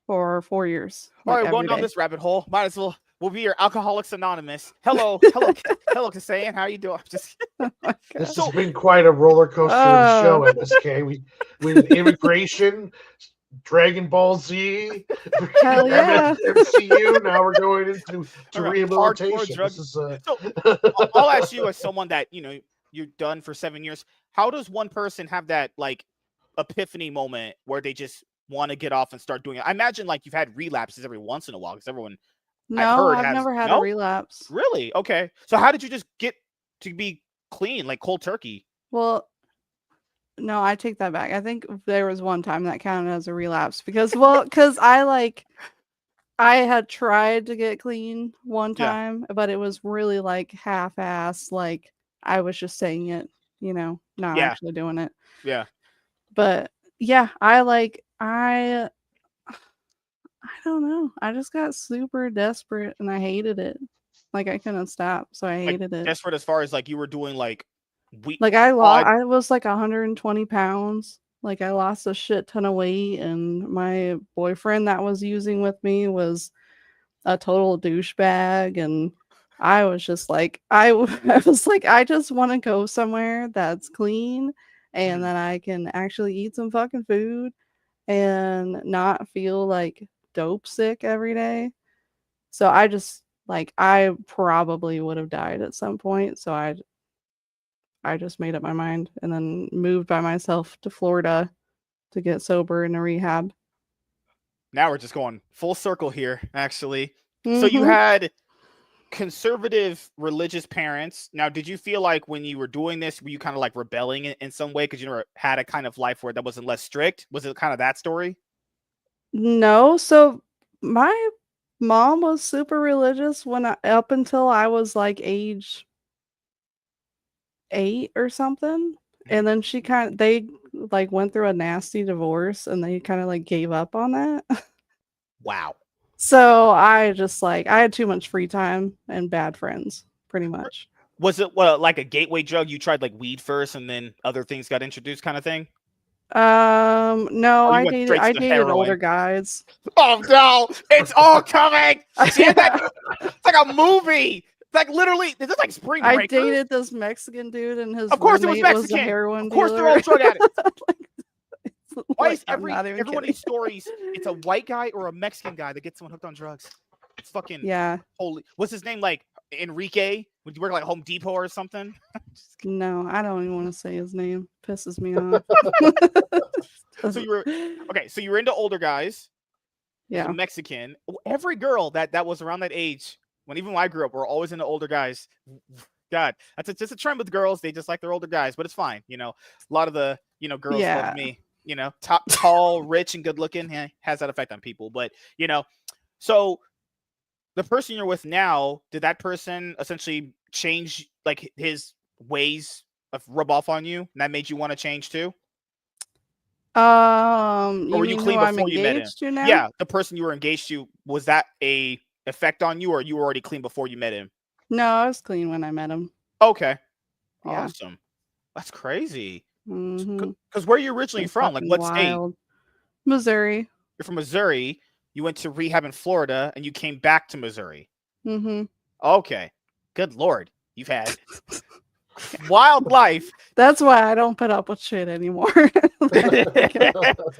for 4 years. All right, going down this rabbit hole. Might as well. We'll be your Alcoholics Anonymous. Hello, Cassaiyan. How are you doing? This has been quite a roller coaster show, MSK. We did immigration, Dragon Ball Z, hell yeah. MCU. Now we're going into rehabilitation. So, I'll ask you as someone that you're done for 7 years. How does one person have that like epiphany moment where they just want to get off and start doing it? I imagine like you've had relapses every once in a while because everyone. No, I've never had a relapse. Really? Okay. So how did you just get to be clean, like cold turkey? Well, no, I take that back. I think there was one time that counted as a relapse because I had tried to get clean one time, but it was really like half-assed. Like I was just saying it, not actually doing it. Yeah. But yeah, I don't know. I just got super desperate and I hated it. Like I couldn't stop, so I hated it. Desperate as far as like you were doing like I was like 120 pounds. Like I lost a shit ton of weight, and my boyfriend that was using with me was a total douchebag, and I was just like, I was like, I just want to go somewhere that's clean and that I can actually eat some fucking food and not feel like dope sick every day. So I just I probably would have died at some point. So I just made up my mind and then moved by myself to Florida to get sober in a rehab. Now we're just going full circle here, actually. So you Mhm. had conservative religious parents. Now, did you feel like when you were doing this, were you kind of like rebelling in some way because you never had a kind of life where that wasn't less strict? Was it kind of that story? No, so my mom was super religious when up until I was like age 8 or something. Mhm. And then they like went through a nasty divorce and they kind of like gave up on that. Wow. So I just like I had too much free time and bad friends, pretty much. Was it like a gateway drug? You tried like weed first and then other things got introduced kind of thing? No, Or you went straight I to the dated older heroin? guys. Oh no, it's all coming. See, it's like a movie. It's like literally, is this like Spring I Breakers? dated this Mexican dude and his Of course it was roommate was a Mexican. heroin Of course they're dealer. all drug addicts. Why Like, is I'm not even every one of kidding. these stories, it's a white guy or a Mexican guy that gets someone hooked on drugs? It's fucking Yeah. holy. What's his name? Like Enrique? Would you work like Home Depot or something? No, I don't even want to say his name. Pisses me off. So you were okay. So you were into older guys. Yeah. A Mexican. Every girl that was around that age, even when I grew up, were always into older guys. God, just a trend with girls. They just like their older guys, but it's fine. A lot of the girls Yeah. love me. Tall, rich, and good looking. Has that effect on people. But so the person you're with now, did that person essentially change like his ways of rub off on you, and that made you want to change too? Or You were you mean who clean I'm before you met him? engaged to now? Yeah, the person you were engaged to, was that a effect on you, or you were already clean before you met him? No, I was clean when I met him. Okay. Yeah. Awesome. That's crazy. Mm-hmm. Because where are you originally from? Like Fucking what state? wild. Missouri. You're from Missouri. You went to rehab in Florida and you came back to Missouri. Mm-hmm. Okay. Good Lord. You've had wild life. That's why I don't put up with shit anymore.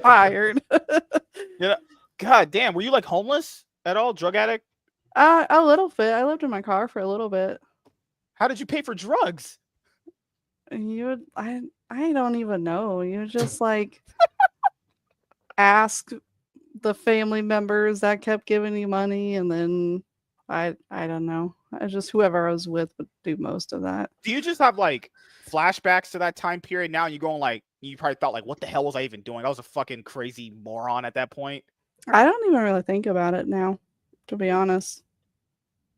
Tired. God damn. Were you like homeless at all? Drug addict? A little bit. I lived in my car for a little bit. How did you pay for drugs? I don't even know. You just like ask the family members that kept giving you money, and then I don't know. I just whoever I was with would do most of that. Do you just have like flashbacks to that time period now? And you going like, you probably thought like, what the hell was I even doing? I was a fucking crazy moron at that point. I don't even really think about it now, to be honest.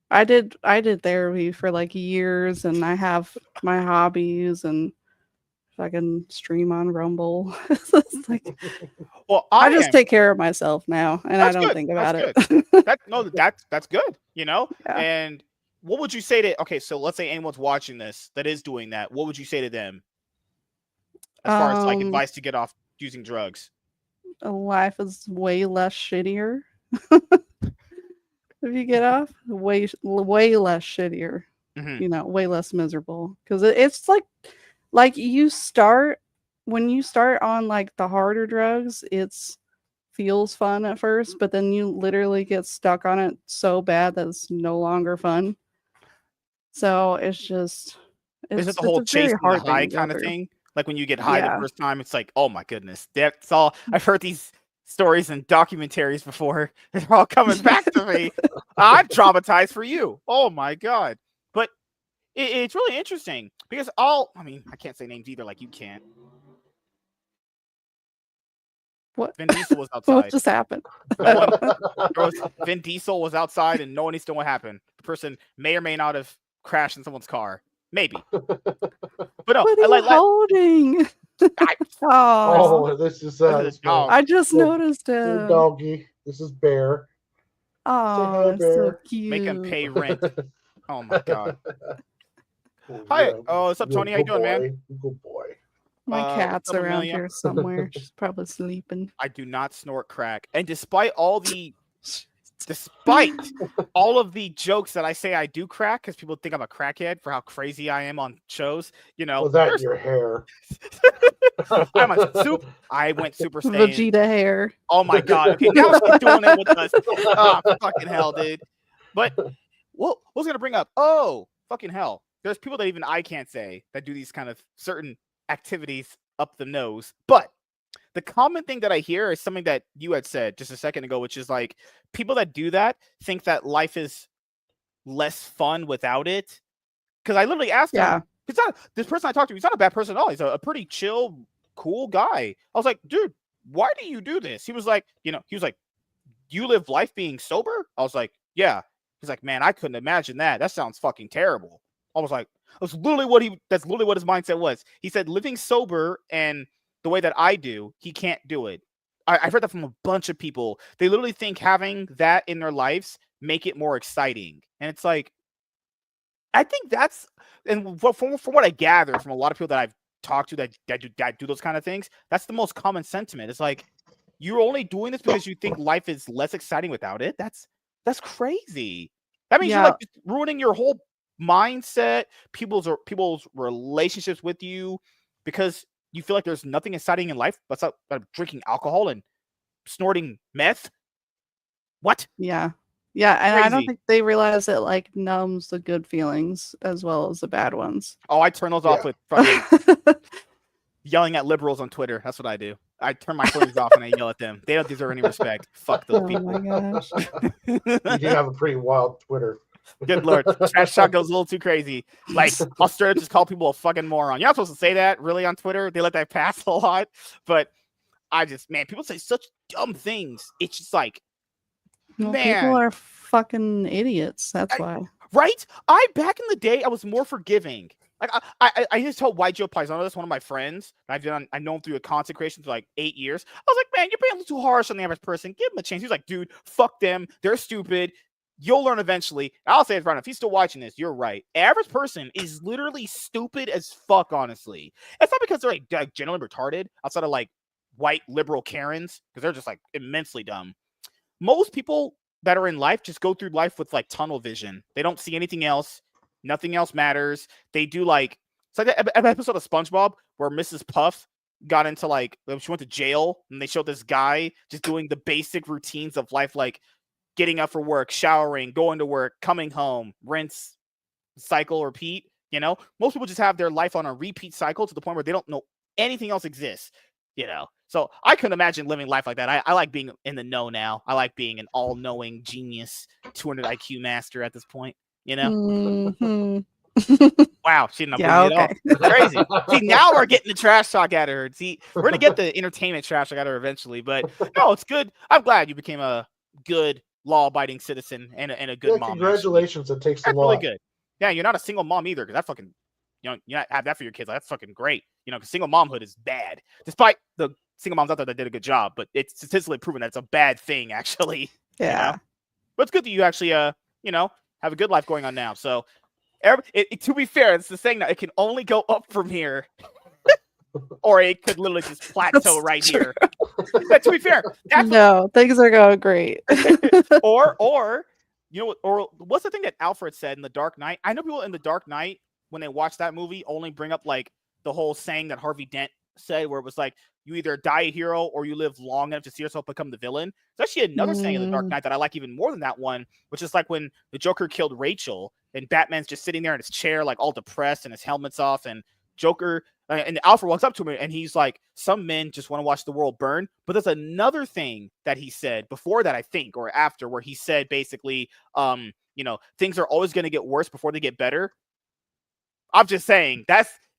I did therapy for like years, and I have my hobbies and fucking stream on Rumble. It's like, Well, I just take care of myself now, and I don't think about it. That's good, Yeah. And what would you say to? Okay, so let's say anyone's watching this that is doing that. What would you say to them as far as like advice to get off using drugs? Life is way less shittier. If you get off, way less shittier. Mm-hmm. Way less miserable, because it's like you start when you start on like the harder drugs, it's feels fun at first, but then you literally get stuck on it so bad that it's no longer fun. So it's just Is it the whole a very chasing the hard thing high to go kind of through. thing? Like when you get high the Yeah. first time, it's like, oh my goodness, that's all. I've heard these stories and documentaries before. They're all coming back to me. I'm traumatized for you. Oh my god! But it's really interesting because I can't say names either. Like you can't. What? Vin Diesel was What outside. just happened? Vin Diesel was outside, and no one needs to know what happened. The person may or may not have crashed in someone's car. Maybe. But no, What are you holding? Oh, this is dog. I just noticed little him. doggy. This is Bear. Oh, Bear. so cute. Make him pay rent. Oh my god. Oh, Hi. yeah. Oh, what's up, Tony? How you doing, man? Good boy. My cat's what's up, around Amelia? here somewhere. She's probably sleeping. I do not snort crack, and despite all the jokes that I say I do crack, because people think I'm a crackhead for how crazy I am on shows, Was that in your hair? I went Super Saiyan. Vegeta hair. Oh my god. Okay, now she's doing it with us. Oh, fucking hell, dude. But what was I gonna bring up? Oh, fucking hell. There's people that even I can't say that do these kind of certain activities up the nose. But the common thing that I hear is something that you had said just a second ago, which is like people that do that think that life is less fun without it. Because I literally asked him, it's not this person I talked to. He's not a bad person at all. He's a pretty chill, cool guy. I was like, dude, why do you do this? He was like, you live life being sober? I was like, yeah. He's like, man, I couldn't imagine that. That sounds fucking terrible. I was like, that's literally what his mindset was. He said living sober and the way that I do, he can't do it. I've heard that from a bunch of people. They literally think having that in their lives make it more exciting. And it's like, I think that's, and from what I gather from a lot of people that I've talked to that do those kind of things, that's the most common sentiment. It's like, you're only doing this because you think life is less exciting without it. That's crazy. That means you're like just ruining your whole mindset, people's relationships with you, because you feel like there's nothing exciting in life but drinking alcohol and snorting meth. What? Yeah, and I don't think they realize it like numbs the good feelings as well as the bad ones. Oh, I turn those off with fucking yelling at liberals on Twitter. That's what I do. I turn my feelings off and I yell at them. They don't deserve any respect. Fuck those people. Oh my gosh. You do have a pretty wild Twitter. Good Lord. Trash talk goes a little too crazy. Like, I'll straight up just call people a fucking moron. You're not supposed to say that really on Twitter. They let that pass a lot. But people say such dumb things. It's just like, people are fucking idiots. That's why. Right? Back in the day, I was more forgiving. Like I just told White Joe Paisano, that's one of my friends. I've known him through a content creation for like 8 years. I was like, man, you're being a little too harsh on the average person. Give him a chance. He's like, dude, fuck them. They're stupid. You'll learn eventually. I'll say it right now. If he's still watching this, you're right. Average person is literally stupid as fuck, honestly. It's not because they're like generally retarded outside of like white liberal Karens, because they're just like immensely dumb. Most people that are in life just go through life with like tunnel vision. They don't see anything else. Nothing else matters. They do like, it's like that episode of SpongeBob where Mrs. Puff got into like, she went to jail and they showed this guy just doing the basic routines of life, like getting up for work, showering, going to work, coming home, rinse, cycle, repeat. Most people just have their life on a repeat cycle to the point where they don't know anything else exists. So I couldn't imagine living life like that. I like being in the know now. I like being an all-knowing genius, 200 IQ master at this point. Mm-hmm. Wow, she didn't believe it at all. Crazy. See, now we're getting the trash talk at her. See, we're gonna get the entertainment trash talk at her eventually. But no, it's good. I'm glad you became a good law-abiding citizen and a good mom. Congratulations! It takes a lot. Really good. Yeah, you're not a single mom either, because that fucking, you not have that for your kids. Like, that's fucking great. Because single momhood is bad, despite the single moms out there that did a good job. But it's statistically proven that it's a bad thing, actually. Yeah. But it's good that you actually, have a good life going on now. So, to be fair, it's the saying that it can only go up from here, or it could literally just plateau right here. But to be fair, things are going great. or what's the thing that Alfred said in The Dark Knight? I know people in The Dark Knight, when they watch that movie, only bring up like the whole saying that Harvey Dent said, where it was like, you either die a hero or you live long enough to see yourself become the villain. There's actually another saying in The Dark Knight that I like even more than that one, which is like when the Joker killed Rachel and Batman's just sitting there in his chair, like all depressed and his helmet's off, and Joker and Alfred walks up to him and he's like, some men just want to watch the world burn. But there's another thing that he said before that, I think, or after, where he said basically, things are always going to get worse before they get better. I'm just saying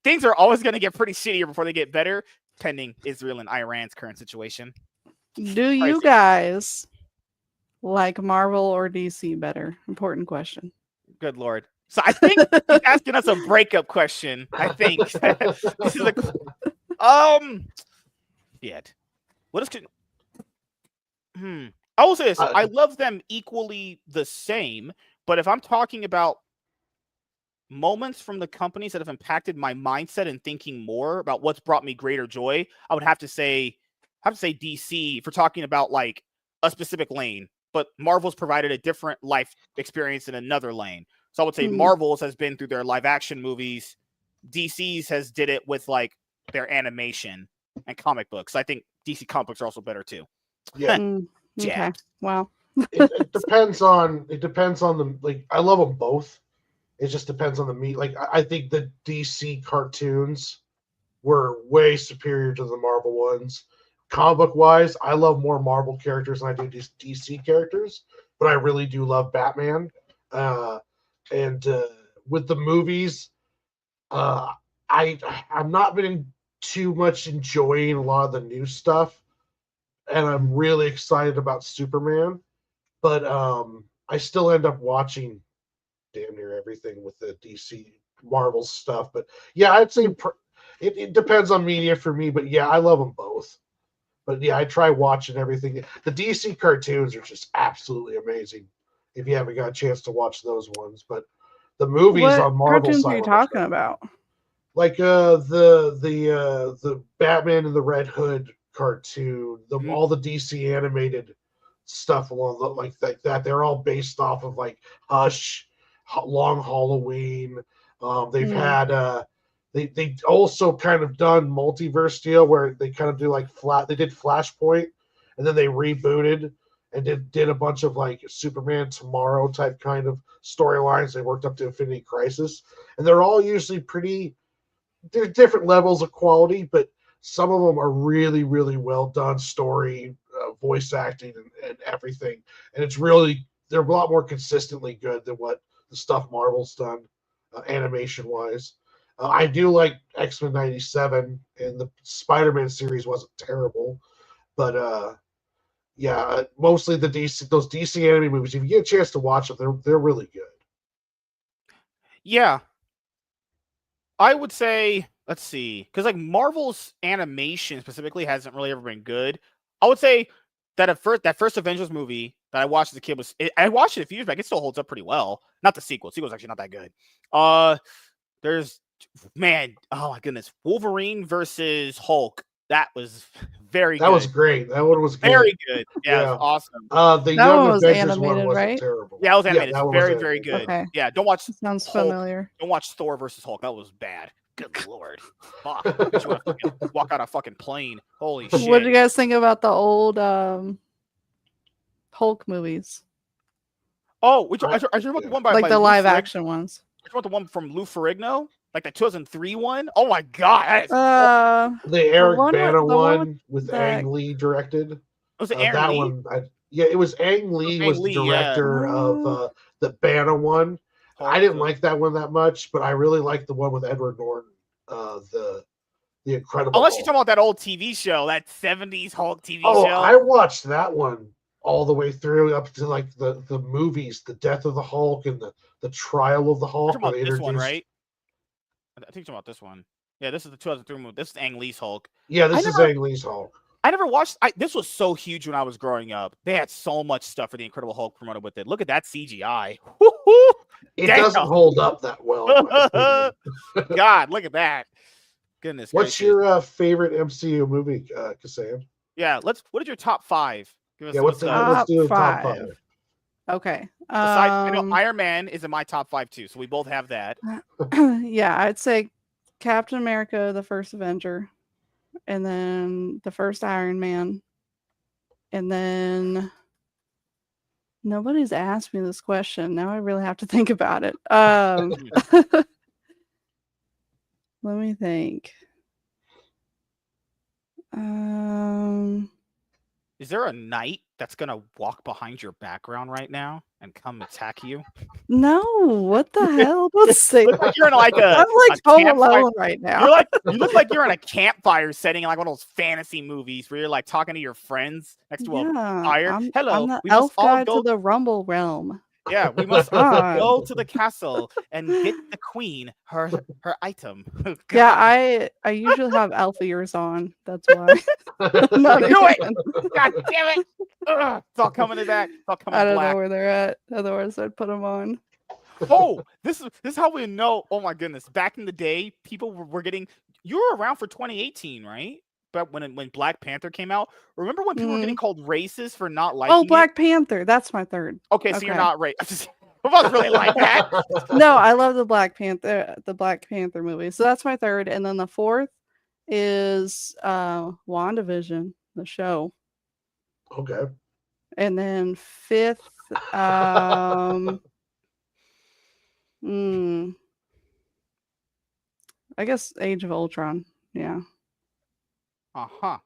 things are always going to get pretty shittier before they get better, pending Israel and Iran's current situation. Do you guys like Marvel or DC better? Important question. Good Lord. So I think he's asking us a breakup question. I think this is what is I will say this. I love them equally the same, but if I'm talking about moments from the companies that have impacted my mindset and thinking more about what's brought me greater joy, I would have to say DC for talking about like a specific lane, but Marvel's provided a different life experience in another lane. So I would say Marvel's has been through their live action movies. DC's has did it with like their animation and comic books. I think DC comic books are also better too. Yeah. Okay. Wow. it depends on the, like, I love them both. It just depends on the meat. Like, I think the DC cartoons were way superior to the Marvel ones. comic book wise, I love more Marvel characters than I do DC characters, but I really do love Batman. And with the movies, I'm not been too much enjoying a lot of the new stuff, and I'm really excited about Superman. But I still end up watching damn near everything with the DC Marvel stuff. But yeah, I'd say it depends on media for me. But yeah, I love them both. But yeah, I try watching everything. The DC cartoons are just absolutely amazing. If you haven't got a chance to watch those ones, but the movies What on Marvel cartoons side are you were much talking better. about? Like the Batman and the Red Hood cartoon, all the DC animated stuff along like that. They're all based off of like Hush, Long Halloween. They've had they also kind of done multiverse deal where they kind of do like they did Flashpoint and then they rebooted and did a bunch of like Superman Tomorrow type kind of storylines. They worked up to Infinity Crisis, and they're all usually pretty. There's different levels of quality, but some of them are really, really well done story, voice acting, and everything. And it's really, they're a lot more consistently good than what the stuff Marvel's done, animation wise. I do like X-Men 97, and the Spider-Man series wasn't terrible, but yeah, mostly those DC anime movies. If you get a chance to watch them, they're really good. Yeah, I would say, let's see, because like Marvel's animation specifically hasn't really ever been good. I would say that that first Avengers movie that I watched as a kid I watched it a few years back. It still holds up pretty well. Not the sequel. The sequel's actually not that good. There's oh my goodness, Wolverine versus Hulk. That was very That good. was great. That one was good. Very good. Yeah, it was awesome. The That Young one was Avengers one animated, wasn't right? terrible. Yeah, it was animated. that one Very, was very animated. good. Okay. Yeah, don't watch Sounds Hulk. familiar. Don't watch Thor versus Hulk. That was bad. Good lord. Fuck. Makes you want to fucking walk out a fucking plane. Holy shit. What do you guys think about the old Hulk movies? Oh, which I heard about the one by Like by the Lou live Ferrigno. action ones. You want the one from Lou Ferrigno? Like the 2003 one? Oh my god. That is the Eric one Bana with- the one one with Ang Lee directed. Was it Aaron that Lee? one, it was Ang Lee was the director of the Bana one. Hulk, I didn't like that one that much, but I really liked the one with Edward Norton, the Incredible Unless Hulk. you're talking about that old TV show, that 70s Hulk TV show. Oh, I watched that one all the way through up to like the movies, The Death of the Hulk and the Trial of the Hulk. You're talking about this one, right? I think you're talking about this one. Yeah, this is the 2003 movie. This is Ang Lee's Hulk. Yeah, this is Ang Lee's Hulk. I never watched. This was so huge when I was growing up. They had so much stuff for the Incredible Hulk promoted with it. Look at that CGI. It doesn't hold up that well. God, look at that. Goodness. What's your favorite MCU movie, Cassaiyan? Yeah, what is your top 5? Give us let's do top 5. Okay. I know Iron Man is in my top 5 too, so we both have that. Yeah, I'd say Captain America, the first Avenger, and then the first Iron Man, and then nobody's asked me this question. Now I really have to think about it. Let me think. Is there a knight that's gonna walk behind your background right now and come attack you? No, what the hell? Let's see. Like you're in like I'm like home alone right now. You look like you're in a campfire setting in like one of those fantasy movies where you're like talking to your friends next to a fire. Hello, I'm the we elf must all guide go to the Rumble realm. Yeah, we must go to the castle and get the queen her item. Yeah, I usually have elf ears on. That's why. Do it! God damn it! Ugh, it's all coming to that. It's all coming I don't black. know where they're at. Otherwise, I'd put them on. Oh, this is how we know. Oh my goodness! Back in the day, people were getting. You were around for 2018, right? But when Black Panther came out, remember when people were getting called racist for not liking it? Oh, Black Panther. That's my third. Okay, so you're not racist. I wasn't really like that. No, I love the Black Panther movie. So that's my third, and then the fourth is WandaVision, the show. Okay. And then fifth, I guess Age of Ultron. Yeah. Uh-huh.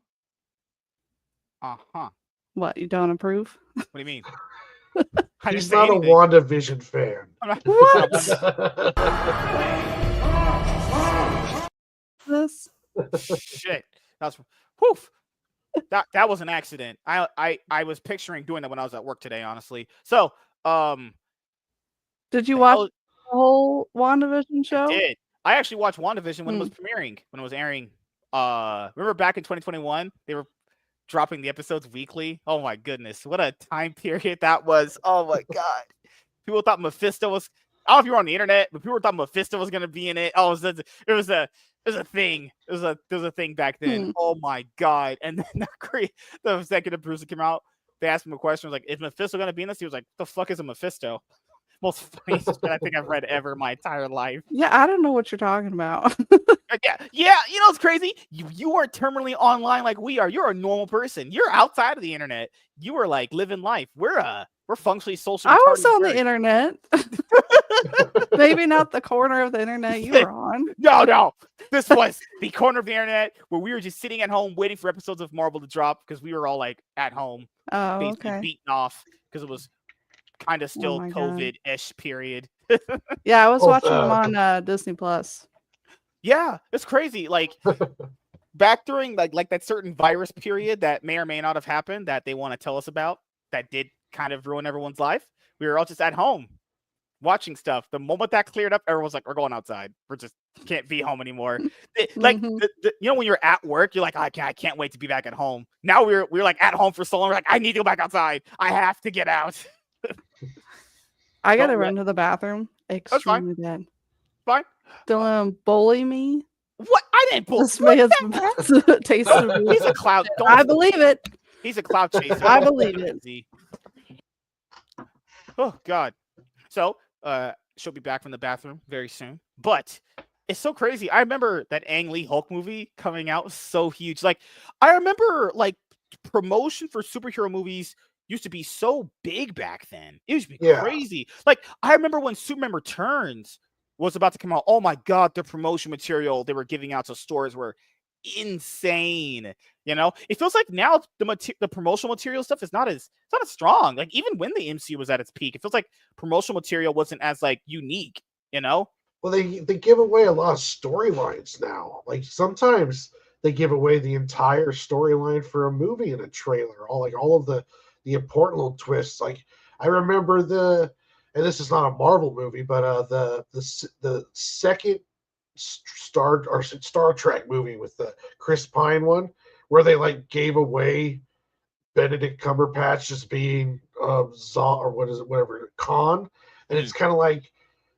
Uh-huh. What, you don't approve? What do you mean? I didn't He's say not anything. a WandaVision fan. I'm not- What? This? Shit. That's woof. That was an accident. I was picturing doing that when I was at work today, honestly. So, Did you the watch hell- the whole WandaVision show? I did. I actually watched WandaVision when it was premiering, when it was airing. Remember back in 2021, they were dropping the episodes weekly. Oh my goodness, what a time period that was! Oh my god, people thought Mephisto was. I don't know if you were on the internet, but people thought Mephisto was gonna be in it. Oh, it was a thing. It was a thing back then. Oh my god! And then the executive producer came out. They asked him a question. Was like, "Is Mephisto gonna be in this?" He was like, "The fuck is a Mephisto?" Most funniest shit I think I've read ever in my entire life. Yeah, I don't know what you're talking about. Yeah. You know, it's crazy. You are terminally online like we are. You're a normal person. You're outside of the internet. You are like living life. We're functionally social. I was on the internet. Maybe not the corner of the internet you were on. No. This was the corner of the internet where we were just sitting at home waiting for episodes of Marvel to drop because we were all like at home, basically beaten off because it was kind of still COVID-ish period. Yeah, I was watching them on Disney Plus. Yeah, it's crazy. Like back during like that certain virus period that may or may not have happened that they want to tell us about that did kind of ruin everyone's life. We were all just at home watching stuff. The moment that cleared up, everyone's like, we're going outside. We're just can't be home anymore. Like you know, when you're at work, you're like, I can't wait to be back at home. Now we're like at home for so long. We're like, I need to go back outside. I have to get out. I gotta run to the bathroom. Extremely bad. Fine. Don't bully me. What? I didn't bully. This man's taste of me. He's a cloud. I believe it. He's a cloud chaser. I believe it. Oh God. So she'll be back from the bathroom very soon. But it's so crazy. I remember that Ang Lee Hulk movie coming out was so huge. Like I remember like promotion for superhero movies used to be so big back then. It used to be crazy. Like I remember when Superman Returns was about to come out. Oh my God, the promotion material they were giving out to stores were insane. You know, it feels like now the promotional material stuff is not as strong. Like even when the MCU was at its peak, it feels like promotional material wasn't as like unique. You know. Well, they give away a lot of storylines now. Like sometimes they give away the entire storyline for a movie in a trailer. All of the important little twists. Like I remember and this is not a Marvel movie, but the second Star Trek movie with the Chris Pine one, where they like gave away Benedict Cumberbatch just being Khan, and it's kind of like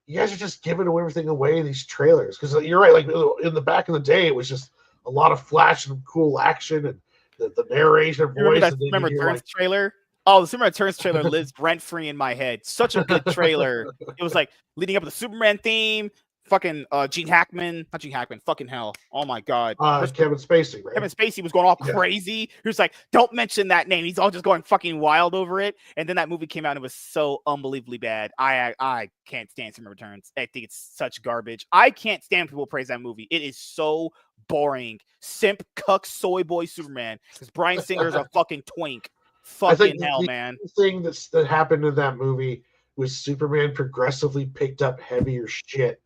you guys are just giving everything away in these trailers because you're right. Like in the back in the day, it was just a lot of flash and cool action and the narration voice. Remember that Superman Returns trailer? Oh, the Superman Returns trailer lives rent free in my head. Such a good trailer. It was like leading up to the Superman theme. Fucking not Gene Hackman. Fucking hell. Oh my God. Kevin Spacey, right? Kevin Spacey was going all crazy. He was like, don't mention that name. He's all just going fucking wild over it. And then that movie came out and it was so unbelievably bad. I can't stand Superman Returns. I think it's such garbage. I can't stand people praise that movie. It is so boring. Simp, cuck, soy boy Superman. Because Bryan Singer's a fucking twink. Fucking hell, man. The thing that happened in that movie was Superman progressively picked up heavier shit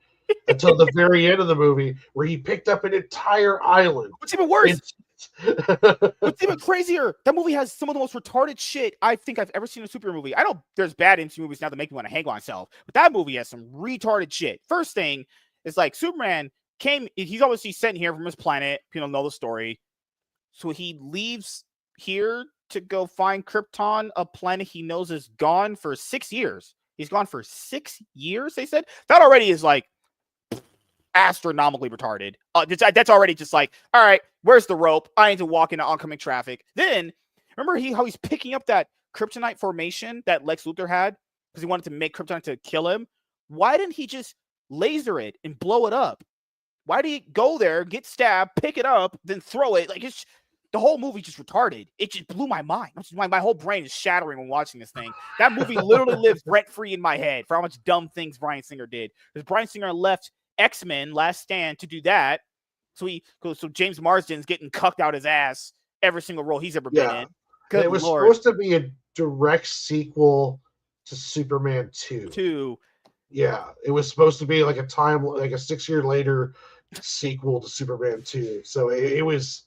until the very end of the movie, where he picked up an entire island. What's even worse? What's even crazier? That movie has some of the most retarded shit I think I've ever seen in a superhero movie. I know there's bad MCU movies now that make me want to hang myself, but that movie has some retarded shit. First thing is like Superman he's obviously sent here from his planet. People know the story. So he leaves here to go find Krypton, a planet he knows is gone for 6 years. He's gone for 6 years, they said. That already is like astronomically retarded. That's already just like, all right, where's the rope? I need to walk into oncoming traffic. Then, remember how he's picking up that kryptonite formation that Lex Luthor had? Because he wanted to make kryptonite to kill him. Why didn't he just laser it and blow it up? Why did he go there, get stabbed, pick it up, then throw it? Like, the whole movie just retarded. It just blew my mind. My whole brain is shattering when watching this thing. That movie literally lives rent-free in my head for how much dumb things Bryan Singer did. Because Bryan Singer left X-Men Last Stand to do that. So James Marsden's getting cucked out his ass every single role he's ever been in. Good it was Lord. supposed to be a direct sequel to Superman 2. 2. Yeah, it was supposed to be like a 6 year later sequel to Superman 2. So it was,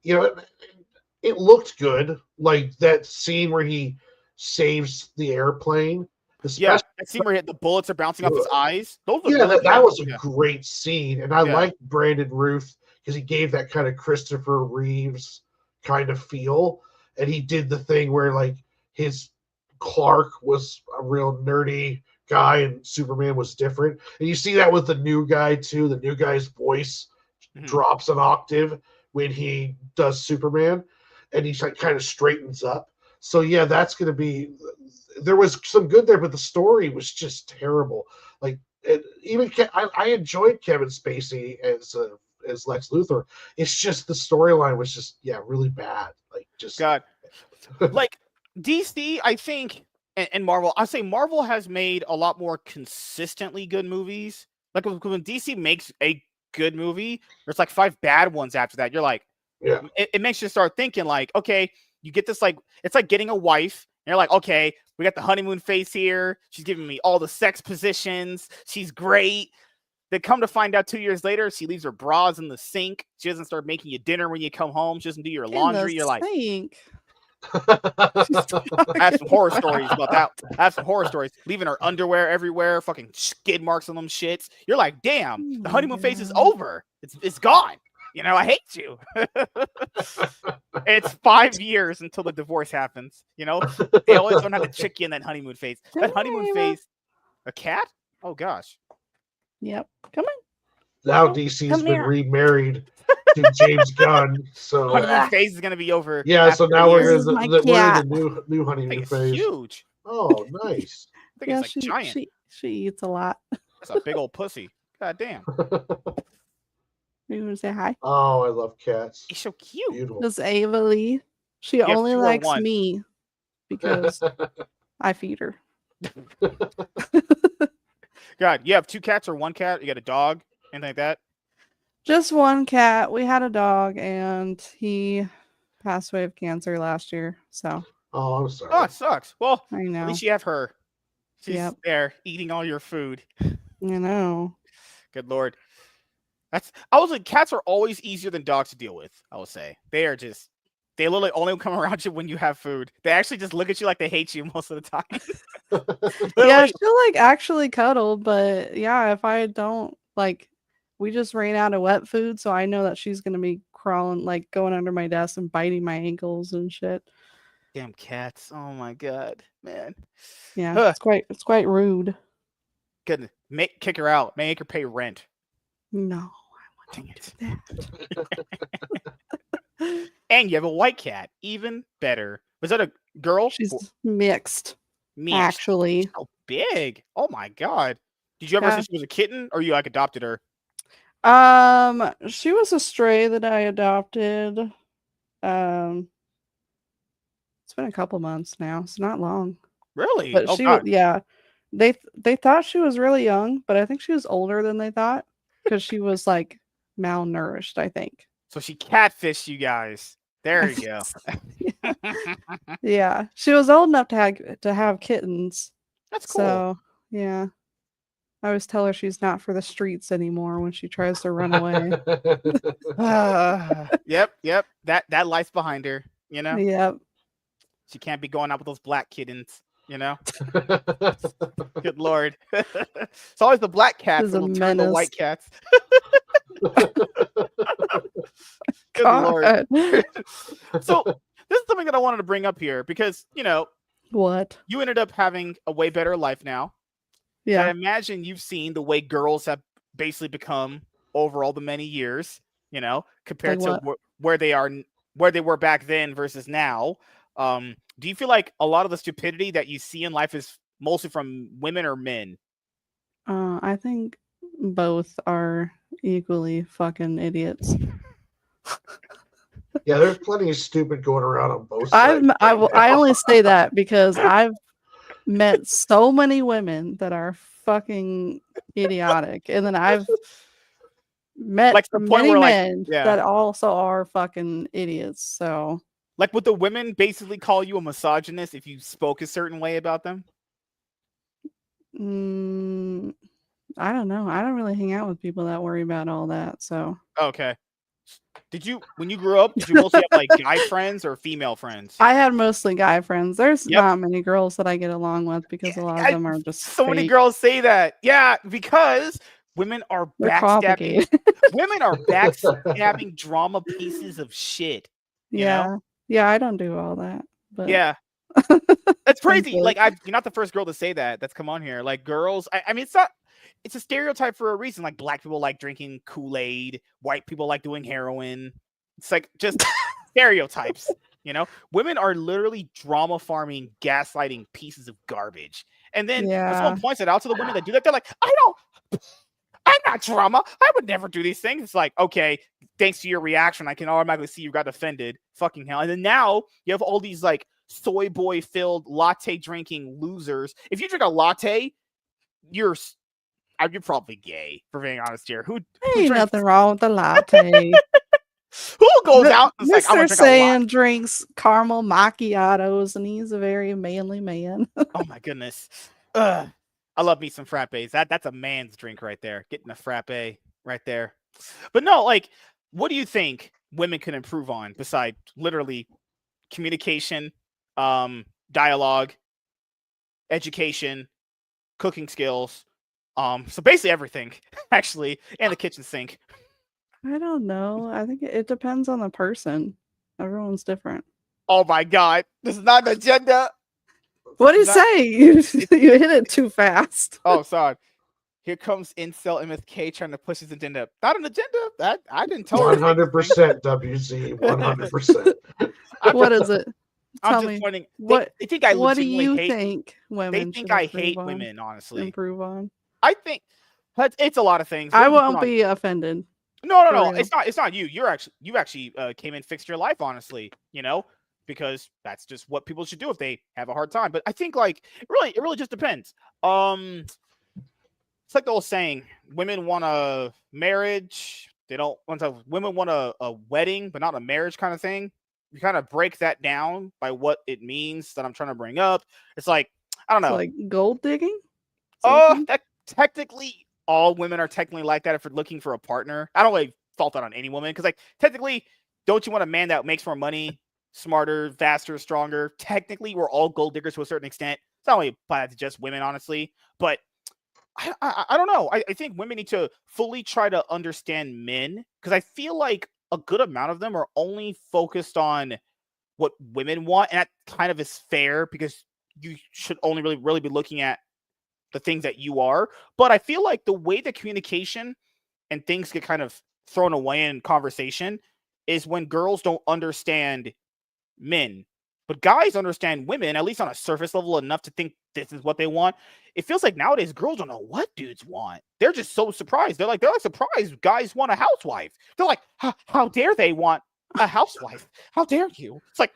it looked good. Like that scene where he saves the airplane, Yeah, especially. that scene where the bullets are bouncing off his eyes. Those look Yeah, really that good. was a Yeah. great scene. And I Yeah. liked Brandon Ruth because he gave that kind of Christopher Reeves kind of feel. And he did the thing where like his Clark was a real nerdy guy and Superman was different. And you see that with the new guy too. The new guy's voice drops an octave when he does Superman, and he's like kind of straightens up. So yeah, that's going to be. There was some good there, but the story was just terrible. Like I enjoyed Kevin Spacey as Lex Luthor. It's just the storyline was just really bad. Like just God, like DC, I think, and Marvel. I say Marvel has made a lot more consistently good movies. Like when DC makes a good movie, there's like 5 bad ones after that. You're like, yeah. It makes you start thinking like, okay, you get this like it's like getting a wife. And you're like, okay, we got the honeymoon phase here. She's giving me all the sex positions. She's great. They come to find out 2 years later, she leaves her bras in the sink. She doesn't start making you dinner when you come home. She doesn't do your laundry. You're like, sink. I have some horror stories about that. I have some horror stories. Leaving her underwear everywhere, fucking skid marks on them shits. You're like, damn, the honeymoon phase is over. It's gone. I hate you. It's 5 years until the divorce happens. They always don't have to trick you in that honeymoon phase. That honeymoon phase. A cat? Oh gosh. Yep. Come on. Now DC's been remarried to James Gunn, so honeymoon phase is gonna be over. Yeah, so now we're in cat. the new honeymoon phase. Huge. Oh, nice. I think it's like giant. She eats a lot. That's a big old pussy. God damn. You want to say hi? Oh, I love cats. He's so cute. Beautiful. Does Ava Lee? She only likes me because I feed her. God, you have 2 cats or 1 cat? You got a dog? Anything like that? Just 1 cat. We had a dog and he passed away of cancer last year. So. Oh, I'm sorry. Oh, it sucks. Well, I know. At least you have her. She's there eating all your food. You know. Good Lord. I was like, cats are always easier than dogs to deal with, I will say. They literally only come around you when you have food. They actually just look at you like they hate you most of the time. Yeah, she'll like actually cuddle, but yeah, if I don't, like, we just ran out of wet food, so I know that she's gonna be crawling, like going under my desk and biting my ankles and shit. Damn cats. Oh my god, man. Yeah, it's quite rude. Goodness. Kick her out. Make her pay rent. No, I want to do that. And you have a white cat. Even better. Was that a girl? She's mixed. Actually. So big. Oh my god. Did you ever say she was a kitten or you like adopted her? She was a stray that I adopted. It's been a couple months now. It's not long. Really? But they thought she was really young, but I think she was older than they thought because she was like malnourished, I think. So she catfished you guys. There you go. Yeah, she was old enough to have kittens. That's cool. So yeah, I always tell her she's not for the streets anymore when she tries to run away. Yep. That life's behind her. Yep. She can't be going out with those black kittens. Good Lord. It's always the black cats that will turn the white cats. Good Lord. So this is something that I wanted to bring up here because, what? You ended up having a way better life now. Yeah. I imagine you've seen the way girls have basically become over all the many years, compared to where they were back then versus now. Do you feel like a lot of the stupidity that you see in life is mostly from women or men? I think both are equally fucking idiots. Yeah, there's plenty of stupid going around on both sides. I only say that because I've met so many women that are fucking idiotic, and then I've met many men that also are fucking idiots. So Like, would the women basically call you a misogynist if you spoke a certain way about them? I don't know. I don't really hang out with people that worry about all that. So Okay. Did you, when you grew up, did you mostly have like guy friends or female friends? I had mostly guy friends. There's Yep. not many girls that I get along with because a lot of them are just So many fake. girls say that. Yeah, because women are They're backstabbing. complicated. Women are backstabbing drama pieces of shit. You know? Yeah, I don't do all that. But Yeah. That's crazy. Thankfully. Like, you're not the first girl to say that. That's come on here. Like, girls, I mean, it's a stereotype for a reason. Like, black people like drinking Kool-Aid, white people like doing heroin. It's like just stereotypes. You know, women are literally drama farming, gaslighting pieces of garbage. And then when someone points it out to the women that do that, they're like, I'm not drama. I would never do these things. It's like, okay, thanks to your reaction, I can automatically see you got offended. Fucking hell. And then now you have all these like soy boy filled latte drinking losers. If you drink a latte, you're probably gay, for being honest here. Who ain't drinks, nothing wrong with the latte. who goes out and is like, I'm Mr. gonna drink a latte? Cassaiyan drinks caramel macchiatos, and he's a very manly man. Oh my goodness. I love me some frappes. That's a man's drink right there. Getting a frappe right there. But no, like, what do you think women can improve on besides literally communication, dialogue, education, cooking skills? So basically everything, actually, and the kitchen sink. I don't know. I think it depends on the person. Everyone's different. Oh my god, this is not an agenda. What do you say? You hit it too fast. Oh, sorry. Here comes incel MSK trying to push his agenda. Not an agenda. That I didn't tell her. 100% WC. 100%. What is it? I'm Tell just me. pointing. What? They think I What do legitimately you hate. think women? They think should I improve hate on? women. Honestly, Improve on. I think it's a lot of things. I Women put won't on- be offended. No. for real. It's not you. You actually came and fixed your life. Honestly, you know, because that's just what people should do if they have a hard time. But I think like it really just depends. It's like the old saying: women want a marriage. They don't want to. Women want a wedding, but not a marriage kind of thing. You kind of break that down by what it means that I'm trying to bring up. It's like I don't It's know. like gold digging. That technically all women are technically like that if you're looking for a partner. I don't really fault that on any woman because like technically, don't you want a man that makes more money, smarter, faster, stronger? Technically, we're all gold diggers to a certain extent. It's not only applied to just women, honestly, but I don't know. I think women need to fully try to understand men because I feel like a good amount of them are only focused on what women want, and that kind of is fair because you should only really be looking at the things that you are. But I feel like the way that communication and things get kind of thrown away in conversation is when girls don't understand men, but guys understand women, at least on a surface level enough to think this is what they want. It feels like nowadays girls don't know what dudes want. They're just so surprised. They're like surprised guys want a housewife. They're like, how dare they want a housewife? How dare you? It's like,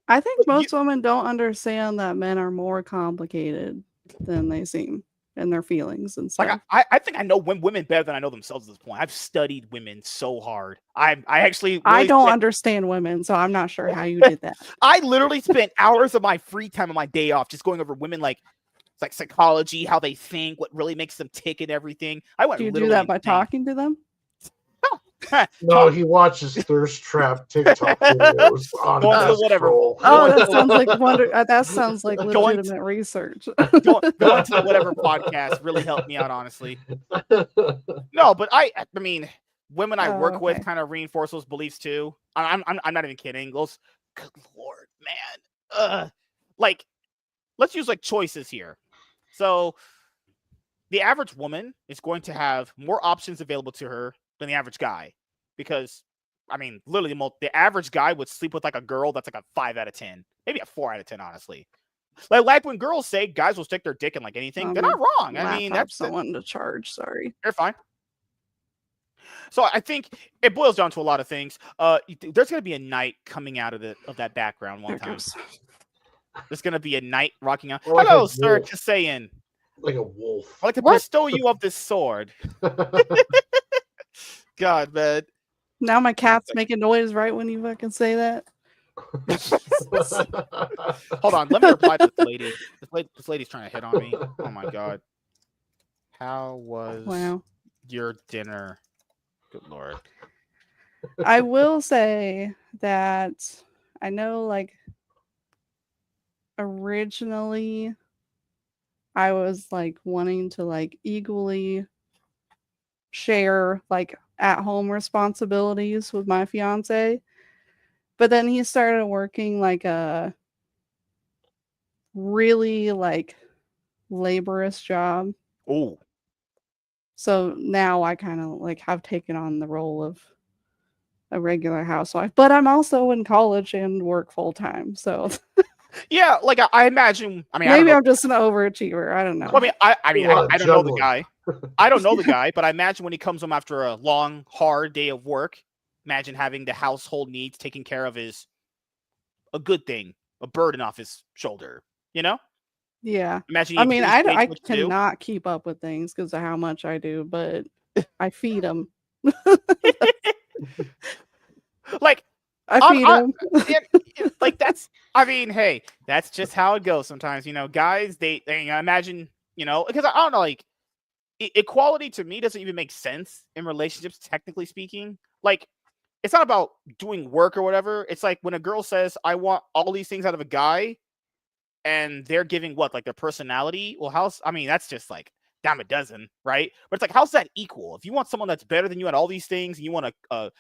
I think most women don't understand that men are more complicated than they seem in their feelings and stuff. like I think I know women better than I know themselves at this point. I've studied women so hard. I actually I really don't understand women, so I'm not sure how you did that. I literally spent hours of my free time on my day off just going over women like psychology, how they think, what really makes them tick and everything. I went Do you do literally that by insane. talking to them? No, he watches thirst trap TikTok videos on Go on to his whatever. scroll. Oh, that sounds like that sounds like Going to- legitimate research. Going to the whatever podcast really helped me out, honestly. No, but I mean, women I work with okay. kind of reinforce those beliefs too. I'm not even kidding. Those, good lord, man. Like, let's use like choices here. So, the average woman is going to have more options available to her than the average guy, because I mean, literally, the average guy would sleep with like a girl that's like a 5 out of 10, maybe a 4 out of 10, honestly. Like when girls say guys will stick their dick in like anything, they're not wrong. I mean, that's someone to charge. Sorry, you're fine. So I think it boils down to a lot of things. There's gonna be a knight coming out of that background one time. There's gonna be a knight rocking out. Like Hello, a sir, wolf. Cassaiyan. Like a wolf. I'd like to bestow you of this sword. God, man. now my cat's making noise right when you fucking say that. Hold on, let me reply to this lady. This lady's trying to hit on me. Oh my god. How was your dinner? Good lord. I will say that I know, like, originally I was like wanting to like equally share like at home responsibilities with my fiance, but then he started working like a really like laborious job. Oh, So now I kind of like have taken on the role of a regular housewife, but I'm also in college and work full time. So yeah. Like I imagine. I mean, I don't maybe know. I'm just an overachiever. I don't know. Well, I mean, I don't know the Juggling. guy. I don't know the guy, but I imagine when he comes home after a long, hard day of work, imagine having the household needs taken care of is a good thing, a burden off his shoulder. You know? Yeah. Imagine I he mean, appreciates I what you do. cannot keep up with things because of how much I do, but I feed them. Like I feed I, them. like that's. I mean, hey, that's just how it goes. Sometimes, guys, they imagine, because I don't know, like equality to me doesn't even make sense in relationships, technically speaking. Like, it's not about doing work or whatever. It's like when a girl says, "I want all these things out of a guy," and they're giving what, like their personality. Well, I mean, that's just like dime a dozen, right? But it's like, how's that equal? If you want someone that's better than you at all these things, and you want a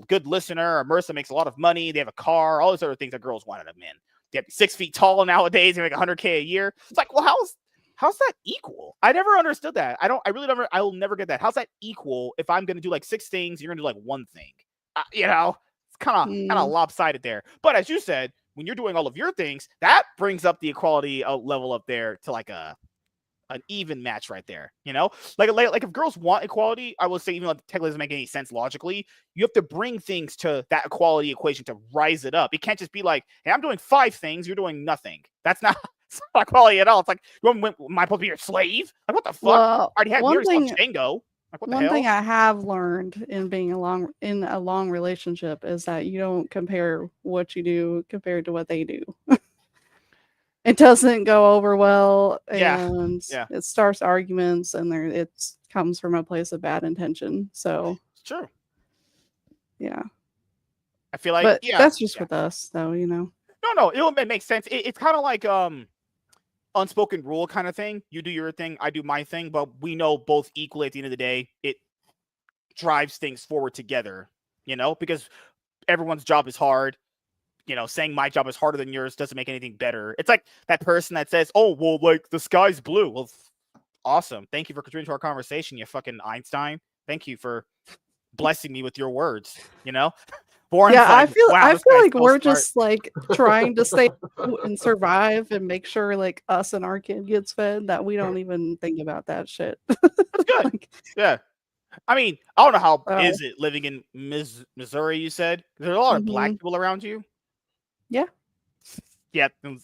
good listener, a Marissa makes a lot of money, they have a car, all those other things that girls want out of men. They have 6 feet tall nowadays, they make $100K a year. It's like, well, how's that equal? I never understood that. I will never get that. How's that equal if I'm going to do like 6 things, you're going to do like 1 thing? It's kind of lopsided there. But as you said, when you're doing all of your things, that brings up the equality level up there to like an even match right there. Like if girls want equality, I will say, even though it technically doesn't make any sense logically, you have to bring things to that equality equation to rise it up. It can't just be like, hey, I'm doing 5 things, you're doing nothing. That's not equality at all. It's like, am I supposed to be your slave? Like, what the fuck? Well, I already had yours on Django. Like, what the hell? One thing I have learned in being in a long relationship is that you don't compare what you do compared to what they do. It doesn't go over well, and it starts arguments, and it comes from a place of bad intention. So it's true. Yeah, I feel like, but that's just with us, though. No, it makes sense. It's kind of like unspoken rule kind of thing. You do your thing, I do my thing, but we know both equally at the end of the day, it drives things forward together, because everyone's job is hard. Saying my job is harder than yours doesn't make anything better. It's like that person that says, "Oh, well, like the sky's blue." Well, awesome. Thank you for contributing to our conversation, you fucking Einstein. Thank you for blessing me with your words, Born I feel like we're smart. just like trying to stay and survive and make sure like us and our kid gets fed, that we don't even think about that shit. That's good. Yeah. I mean, I don't know how is it living in Missouri, you said? There's a lot of black people around you? Yeah. Yeah. A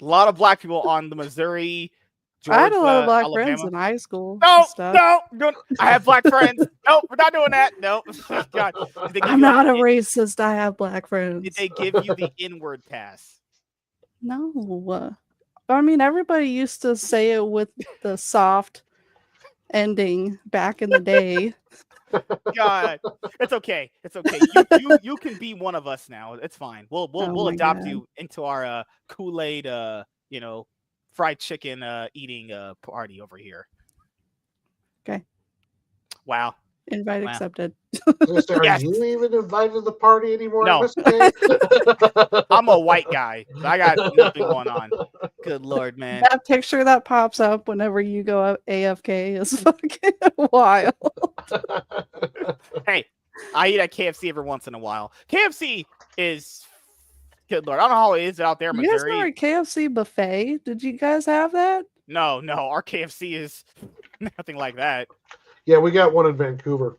lot of black people on the Missouri, Georgia, I had a lot of black Alabama. friends in high school. No, I have black friends. Nope, we're not doing that. Nope. God. I'm not a racist. I have black friends. Did they give you the inward pass? No. I mean, everybody used to say it with the soft ending back in the day. God, it's okay. It's okay. You can be one of us now. It's fine. We'll adopt you into our Kool-Aid, fried chicken eating party over here. Okay. Wow. Invite accepted. Are you even invited to the party anymore? No. I'm a white guy. So I got nothing going on. Good Lord, man. That picture that pops up whenever you go up AFK is fucking wild. Hey, I eat at KFC every once in a while. KFC is, good Lord, I don't know how it is out there in Missouri. You guys are a KFC buffet? Did you guys have that? No, our KFC is nothing like that. Yeah, we got one in Vancouver.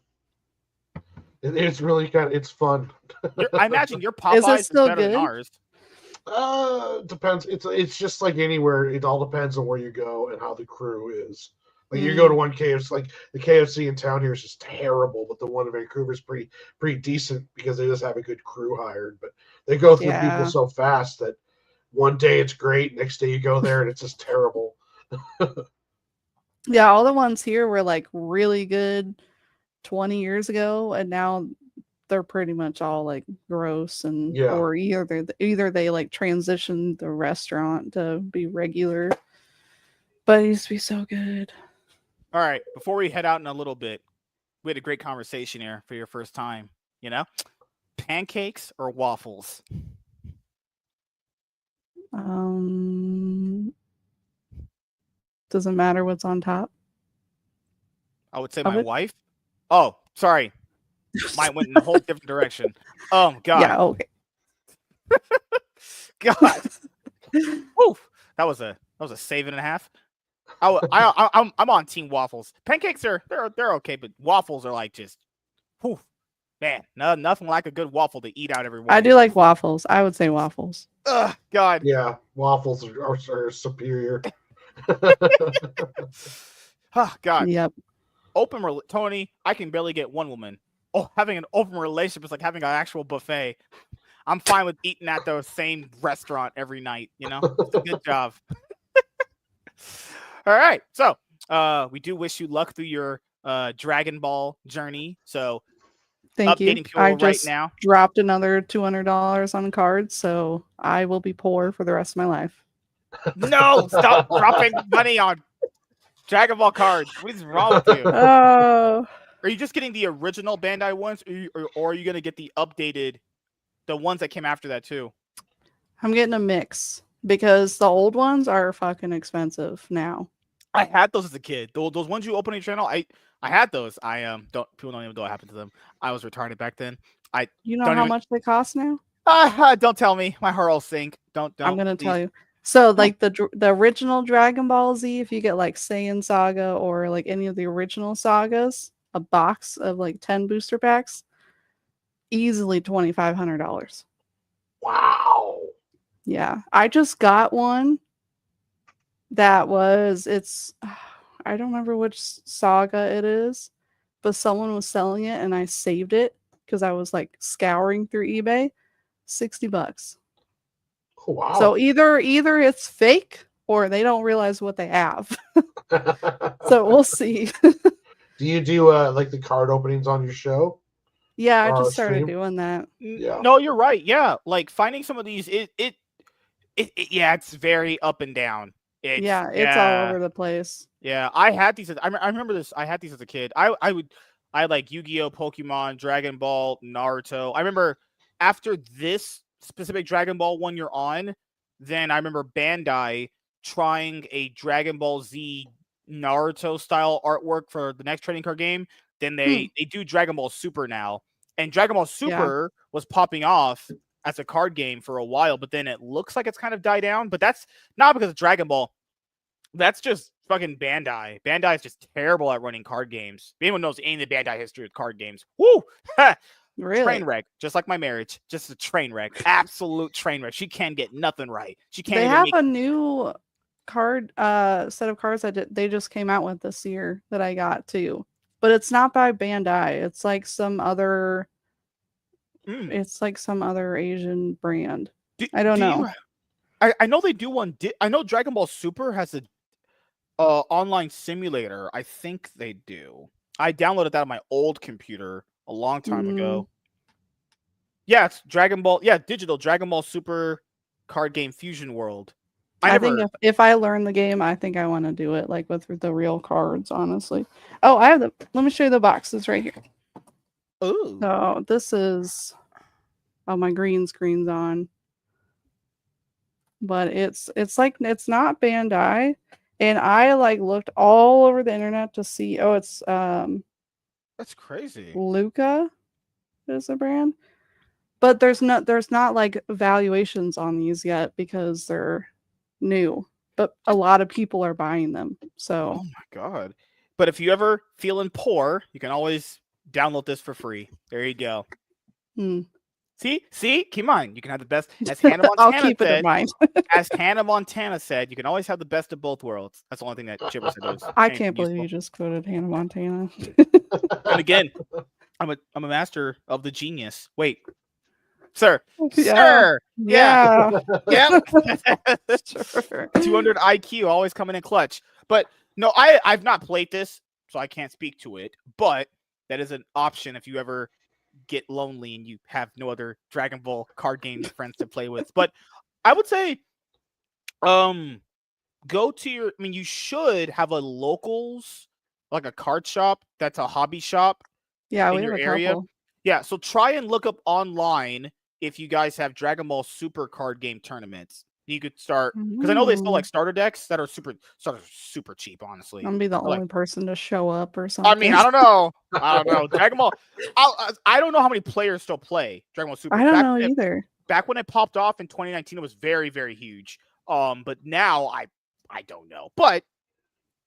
It's really it's fun. I imagine your Popeyes is better than ours. Depends. It's just like anywhere. It all depends on where you go and how the crew is. Like you go to one KFC, like the KFC in town here is just terrible, but the one in Vancouver is pretty decent because they just have a good crew hired. But they go through people so fast that one day it's great, next day you go there and it's just terrible. Yeah, all the ones here were like really good 20 years ago, and now they're pretty much all like gross and or either they like transitioned the restaurant to be regular, but it used to be so good. All right, before we head out in a little bit, we had a great conversation here for your first time. You know, pancakes or waffles? Doesn't matter what's on top. I would say my wife. Oh, sorry. Mine went in a whole different direction. Oh God. Yeah. Okay. God. Oof. That was a save and a half. I'm on team waffles. Pancakes they're okay, but waffles are like just, whew, man, nothing like a good waffle to eat out every morning. I do like waffles. I would say waffles. Ugh, God. Yeah, waffles are superior. Oh, God. Yep. Tony, I can barely get one woman. Oh, having an open relationship is like having an actual buffet. I'm fine with eating at the same restaurant every night. You know, it's a good job. All right, so we do wish you luck through your Dragon Ball journey. So thank you. I just now dropped another $200 on cards, so I will be poor for the rest of my life. No, stop dropping money on Dragon Ball cards. What is wrong with you? Oh. Are you just getting the original Bandai ones, or are you going to get the updated, the ones that came after that too? I'm getting a mix because the old ones are fucking expensive now. I had those as a kid. Those ones you open on your channel, I had those. People don't even know what happened to them. I was retarded back then. You know how much they cost now? Don't tell me. My heart will sink. Don't. I'm gonna tell you. So like the original Dragon Ball Z, if you get like Saiyan Saga or like any of the original sagas, a box of like 10 booster packs, easily $2,500. Wow. Yeah, I just got one that was I don't remember which saga it is, but someone was selling it and I saved it because I was like scouring through eBay. $60. Oh, wow. So either it's fake or they don't realize what they have. So we'll see. Do you do like the card openings on your show? Yeah, I just started doing that. Yeah. No, you're right. Yeah, like finding some of these, it's very up and down. It's all over the place. Yeah, I had these. I remember this. I had these as a kid. I had like Yu-Gi-Oh, Pokemon, Dragon Ball, Naruto. I remember after this specific Dragon Ball one you're on, then I remember Bandai trying a Dragon Ball Z Naruto style artwork for the next trading card game. Then they do Dragon Ball Super now, and Dragon Ball Super was popping off as a card game for a while, but then it looks like it's kind of died down. But that's not because of Dragon Ball. That's just fucking Bandai. Bandai is just terrible at running card games. If anyone knows any of the Bandai history with card games, woo! Really? Train wreck, just like my marriage, just a train wreck, absolute train wreck. She can't get nothing right. She can't. They have a new card set of cards that they just came out with this year that I got too, but it's not by Bandai. It's like some other. It's like some other Asian brand. I don't know. I know they do one. I know Dragon Ball Super has a online simulator. I think they do. I downloaded that on my old computer a long time ago. Yeah, it's Dragon Ball. Yeah, digital Dragon Ball Super card game Fusion World. I think if I learn the game, I think I want to do it like with the real cards, honestly. Oh, I have let me show you the boxes right here. Ooh. So this is my green screen's on. But it's like it's not Bandai. And I like looked all over the internet to see it's that's crazy. Luca is the brand. But there's not like valuations on these yet because they're new. But a lot of people are buying them. So oh my God. But if you ever feeling poor, you can always download this for free. There you go. See, keep in mind, you can have the best. As Hannah I'll Montana keep it in said, mind. as Hannah Montana said, you can always have the best of both worlds. That's the only thing that she ever said. That was I anything can't believe useful. you just quoted Hannah Montana. And again, I'm a master of the genius. Wait, sir, Yeah. sir, yeah, Yeah. yep. Sure. 200 IQ, always coming in clutch. But no, I've not played this, so I can't speak to it. But that is an option if you ever get lonely and you have no other Dragon Ball card game friends to play with. But I would say, go to your. I mean, you should have a locals, like a card shop that's a hobby shop Yeah, in we have your a area. couple. Yeah, so try and look up online if you guys have Dragon Ball Super card game tournaments. You could start because I know they sell like starter decks that are super cheap. Honestly, I'm gonna be the They're like, only person to show up or I something. mean, I don't know. Dragon Ball. I don't know how many players still play Dragon Ball Super. I don't know either. Back when it popped off in 2019, it was very, very huge. But now I don't know. But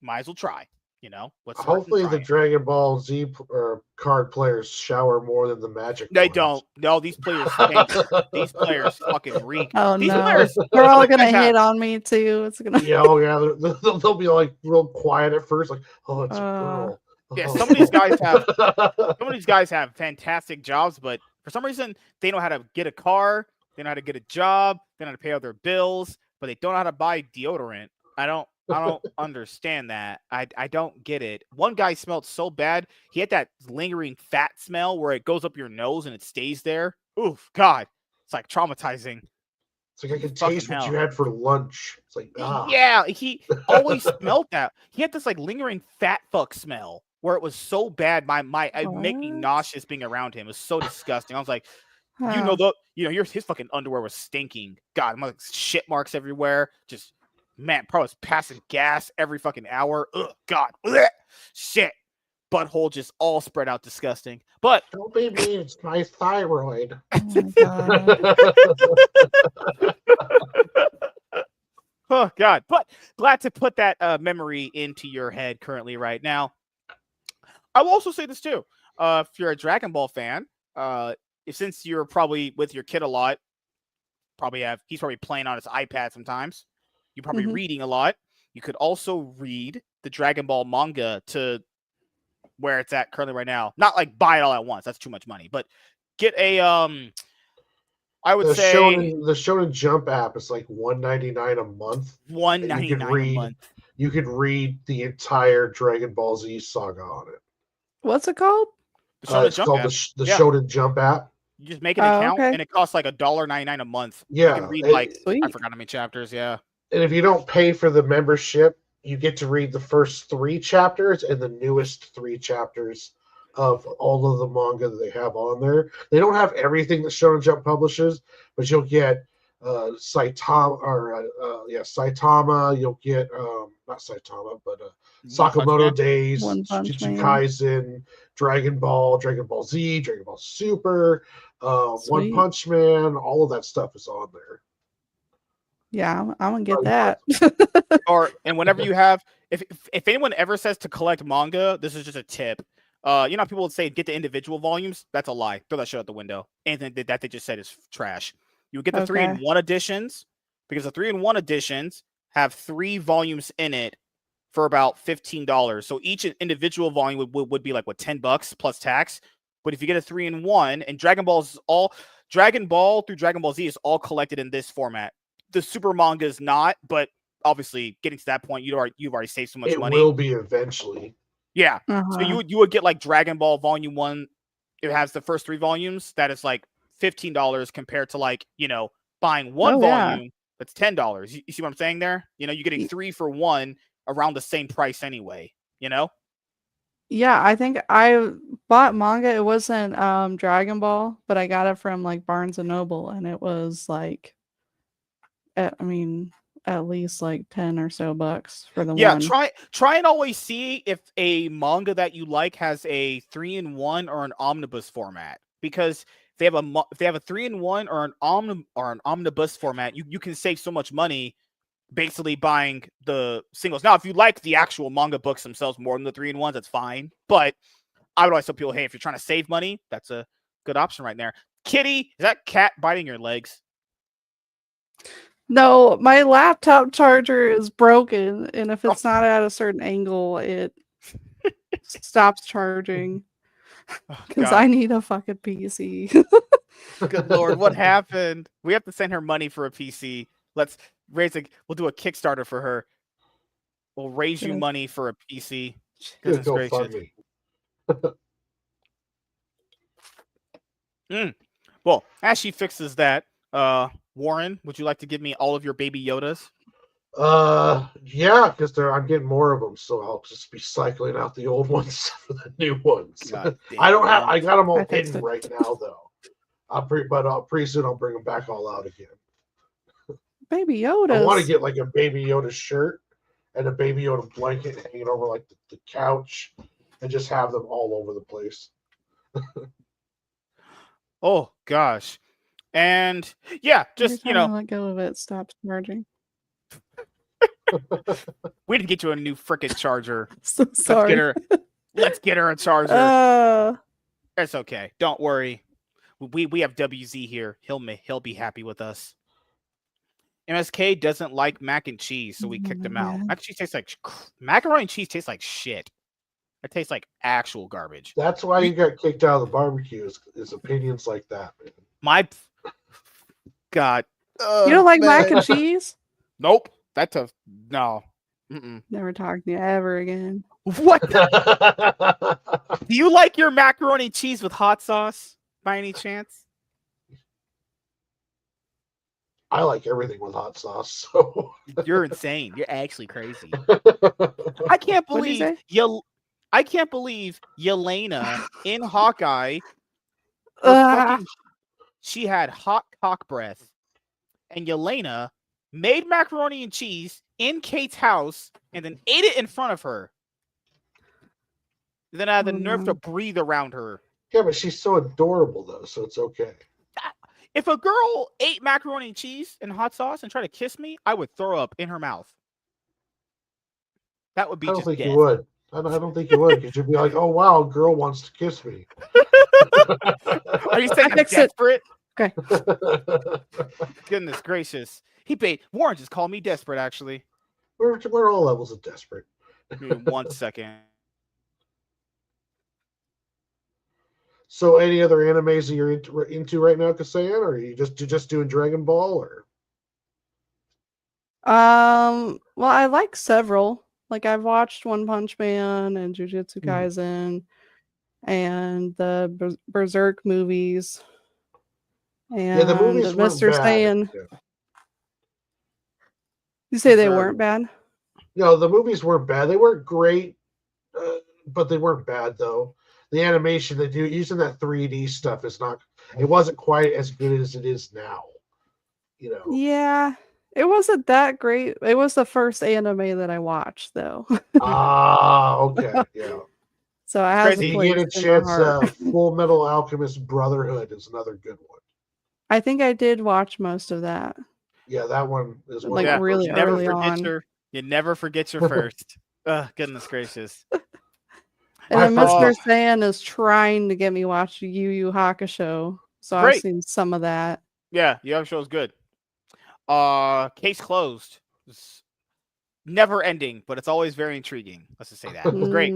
might as well try. You know, Hopefully the Dragon Ball Z card players shower more than the Magic. They ones. don't. No, these players stink. These players fucking reek. Oh These no, players, they're all these gonna guys have- hit on me too. It's gonna. Yeah, oh yeah, they'll be like real quiet at first, like, oh, it's a girl. Yeah, Oh. some of these guys have fantastic jobs, but for some reason they know how to get a car, they know how to get a job, they know how to pay all their bills, but they don't know how to buy deodorant. I don't understand that. I don't get it. One guy smelled so bad. He had that lingering fat smell where it goes up your nose and it stays there. Oof, God. It's like traumatizing. It's like I can Fucking taste what hell. you had for lunch. It's like, ah. Yeah, he always smelled that. He had this like lingering fat fuck smell where it was so bad. It made me What? nauseous being around him. It was so disgusting. I was like, Huh. his fucking underwear was stinking. God, like shit marks everywhere. Just man, probably was passing gas every fucking hour. Ugh, God, blech, shit. Butthole just all spread out, disgusting. But Don't be mean. It's my thyroid. Oh my god. oh God, but glad to put that memory into your head currently right now. I will also say this too. If you're a Dragon Ball fan, since you're probably with your kid a lot, he's probably playing on his iPad sometimes. You're probably reading a lot. You could also read the Dragon Ball manga to where it's at currently right now. Not like buy it all at once. That's too much money. But get a I would say the Shonen Jump app is like $1.99 a month. $1.99 a month. You could read the entire Dragon Ball Z saga on it. What's it called? It's called the Shonen Jump app. You just make an account, okay. and it costs like $1.99 a month. Yeah, you can read like sweet. I forgot how many chapters. Yeah, and if you don't pay for the membership, you get to read the first 3 chapters and the newest 3 chapters of all of the manga that they have on there. They don't have everything that Shonen Jump publishes, but you'll get Saitama. You'll get not Saitama, but Sakamoto Days, Jujutsu Kaisen, Dragon Ball Z, Dragon Ball Super, One Punch Man. All of that stuff is on there. Yeah, I'm gonna get that. And whenever you have, if anyone ever says to collect manga, this is just a tip. You know, people would say get the individual volumes. That's a lie. Throw that shit out the window. Anything that they just said is trash. You would get the 3-in-1 editions because the 3-in-1 editions have 3 volumes in it for about $15. So each individual volume would be like what, $10 plus tax. But if you get a 3-in-1, and Dragon Ball through Dragon Ball Z is all collected in this format. The Super manga is not, but obviously getting to that point, you've already saved so much money. It will be eventually. Yeah. So you would get like Dragon Ball Volume 1. It has the first 3 volumes. That is like $15 compared to like, you know, buying one volume. That's $10. You see what I'm saying there? You know, you're getting 3 for 1 around the same price anyway, you know? Yeah, I think I bought manga. It wasn't Dragon Ball, but I got it from like Barnes and Noble, and it was like, at least like 10 or so bucks for the one. Yeah, try and always see if a manga that you like has a 3-in-1 or an omnibus format, because if they have a 3-in-1 or an omnibus format, you can save so much money basically buying the singles. Now, if you like the actual manga books themselves more than the 3-in-1s, that's fine. But I would always tell people, hey, if you're trying to save money, that's a good option right there. Kitty, is that cat biting your legs? No, my laptop charger is broken, and if it's not at a certain angle, it stops charging Oh, because God. I need a fucking PC. Good Lord, what happened? We have to send her money for a PC. Let's we'll do a Kickstarter for her. We'll raise you Good. money for a PC. Good Goodness go gracious. me. Well, as she fixes that, Warren, would you like to give me all of your baby Yodas? Yeah, because I'm getting more of them, so I'll just be cycling out the old ones for the new ones. God damn, I don't have. man. I got them all I think hidden so. right now, though. Pretty soon I'll bring them back all out again. Baby I want to Yodas. get like a Baby Yoda shirt and a Baby Yoda blanket hanging over like the couch, and just have them all over the place. Oh gosh. And yeah, just Every time I let go of it, it stops charging. we didn't get you a new freaking charger. So sorry. Let's get her a charger. Uh, It's okay. Don't worry. We have WZ here. He'll be happy with us. MSK doesn't like mac and cheese, so we kicked him out. man. Mac and cheese tastes like macaroni and cheese tastes like shit. It tastes like actual garbage. That's why you got kicked out of the barbecue. Is opinions like that, man. My God. you don't like mac and cheese? Nope. That's a no. Mm-mm. Never talk to you ever again. What? Do you like your macaroni and cheese with hot sauce by any chance? I like everything with hot sauce. So You're insane. You're actually crazy. I can't What'd you believe say? I can't believe Yelena in Hawkeye. She had hot cock breath, and Yelena made macaroni and cheese in Kate's house and then ate it in front of her. Then I had the nerve to breathe around her. Yeah, but she's so adorable though, so it's okay. If a girl ate macaroni and cheese and hot sauce and tried to kiss me, I would throw up in her mouth. That would be I don't just think death. you would. I don't think you would, because you'd be like, "Oh wow, a girl wants to kiss me." Are you saying I'm fix it. desperate? Okay. Goodness gracious. Warren just called me desperate, actually. We're all levels of desperate. Give me 1 second. So, any other animes that you're into right now, Cassaiyan, or are you just doing Dragon Ball, or? Well, I like several. Like I've watched One Punch Man and Jujutsu Kaisen and the Berserk movies. And Yeah, the movies weren't Mr. bad. Saiyan. Yeah. You say they Berserk. weren't bad? No, the movies weren't bad. They weren't great, but they weren't bad though. The animation they do using that 3D stuff is not. It wasn't quite as good as it is now. You know. Yeah. It wasn't that great. It was the first anime that I watched, though. Okay, yeah. So I have You a place get a in my chance. heart. Full Metal Alchemist Brotherhood is another good one. I think I did watch most of that. Yeah, that one is one. Like, of the really first early ones. on. You never forget your first. Goodness gracious. And then I Mr. thought- Saiyan is trying to get me watch Yu Yu Hakusho. So Great. I've seen some of that. Yeah, the other show is good. Case closed. It's never ending, but it's always very intriguing. Let's just say that. It's great.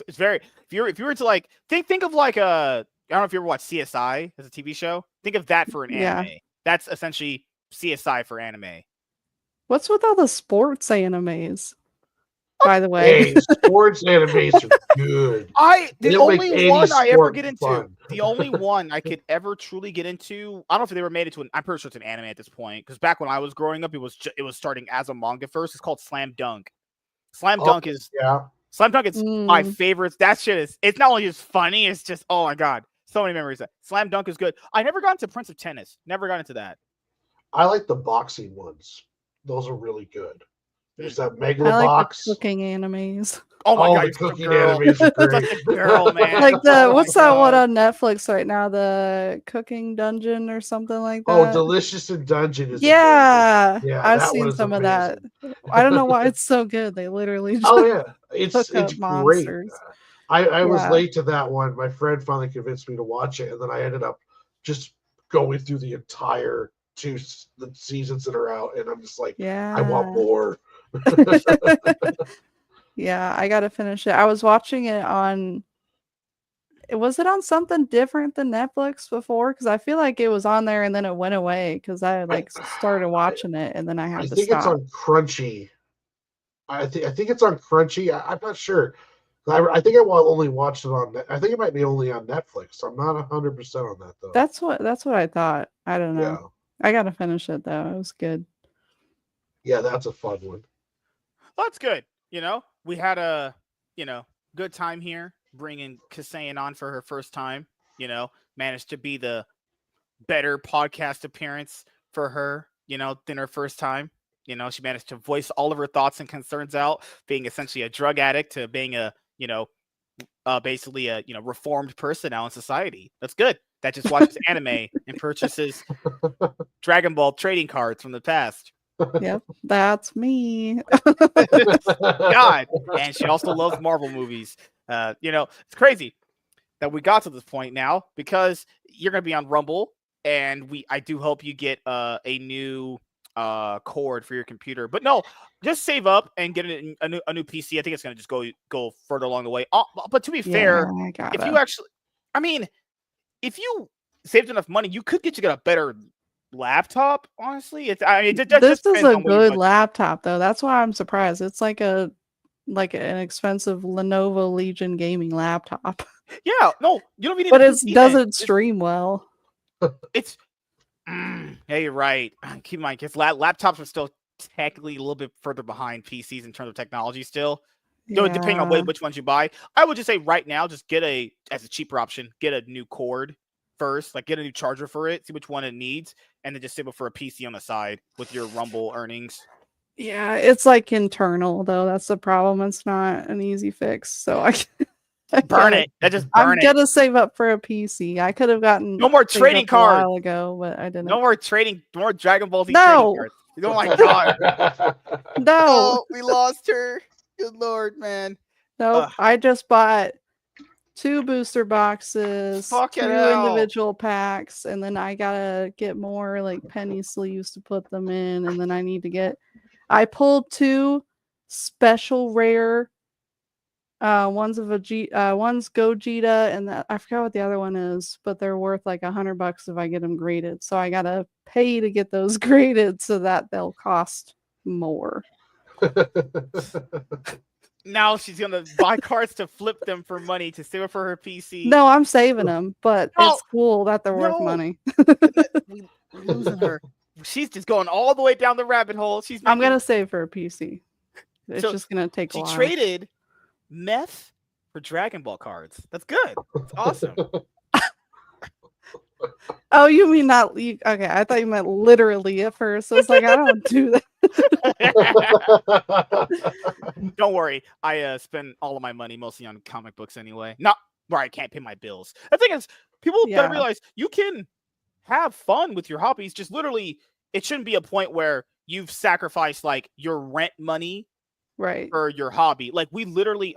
It's very if you were to like think of like I don't know if you ever watched CSI as a TV show. Think of that for an anime. Yeah. That's essentially CSI for anime. What's with all the sports animes? By the way, Hey, sports animes are good. The They'll make only any one I ever sport get into, fun. the only one I could ever truly get into. I don't know if they were made into I'm pretty sure it's an anime at this point. Because back when I was growing up, it was starting as a manga first. It's called Slam Dunk. Slam Dunk is my favorite. That shit is. It's not only just funny. It's just oh my god, so many memories. Slam Dunk is good. I never got into Prince of Tennis. Never got into that. I like the boxing ones. Those are really good. There's that I Megalobox. like the cooking animes. Oh my god, the cooking animes are great. Such a girl, man. Like Oh what's my that one God. on Netflix right now? The Cooking Dungeon or something like that. Oh, Delicious in Dungeon is yeah. amazing. Yeah, I've that one seen is some of amazing. that. I don't know why it's so good. They literally just Oh yeah, it's cook up great. monsters. I was Yeah. late to that one. My friend finally convinced me to watch it, and then I ended up just going through the entire the seasons that are out, and I'm just like, I want Yeah. more. Yeah, I gotta finish it. I was watching it on. Was it on something different than Netflix before? Because I feel like it was on there and then it went away because I like started watching it and then I I had to think it's stop. on Crunchy. I think it's on Crunchy. I'm not sure. I think I only watched it on. I think it might be only on Netflix. I'm not 100% on that though. That's what I thought. I don't know. Yeah, I gotta finish it though. It was good. yeah, that's a fun one. Well, that's good. We had a good time here bringing Cassaiyan on for her first time. Managed to be the better podcast appearance for her. Than her first time. She managed to voice all of her thoughts and concerns out, being essentially a drug addict to being a basically a reformed person now in society. That's good. That just watches anime and purchases Dragon Ball trading cards from the past. Yep, that's me. God, and she also loves Marvel movies. It's crazy that we got to this point now because you're gonna be on Rumble, and I do hope you get a new cord for your computer. But no, just save up and get a new PC. I think it's gonna just go further along the way. But to be fair, I gotta. if you actually, if you saved enough money, you could get a better laptop. Honestly, this is a good laptop though. That's why I'm surprised. It's like an expensive Lenovo Legion gaming laptop. Yeah, no, you don't need. But it doesn't stream well. It's. Yeah, you're right. Keep in mind, because laptops are still technically a little bit further behind PCs in terms of technology still. Yeah. Depending on which ones you buy. I would just say right now, just get as a cheaper option, get a new cord first. Like, get a new charger for it, see which one it needs, and then just save it for a PC on the side with your Rumble earnings. Yeah, it's like internal, though. That's the problem. It's not an easy fix. So burn it. I'm gonna save up for a PC. I could have gotten no more trading cards a while ago, but I didn't. No more Dragon Ball Z trading cards. Oh my god. No. Oh, we lost her. Good lord, man. Nope. I just bought 2 booster boxes, 2 individual packs, and then I gotta get more like penny sleeves to put them in, and then I pulled 2 special rare. One's Gogeta, and I forgot what the other one is, but they're worth like $100 if I get them graded. So I gotta pay to get those graded, so that they'll cost more. Now she's gonna buy cards to flip them for money to save it for her PC. No, I'm saving them, but it's cool that they're worth money. We're losing her. She's just going all the way down the rabbit hole. I'm gonna save for a PC. It's just gonna take a while. She traded meth for Dragon Ball cards. That's good. That's awesome. Oh, you mean not? Okay, I thought you meant literally at first. I was like, I don't do that. Don't worry. I spend all of my money mostly on comic books anyway. Not where I can't pay my bills. The thing is, people gotta realize you can have fun with your hobbies. Just literally, it shouldn't be a point where you've sacrificed like your rent money for your hobby. Like, we literally,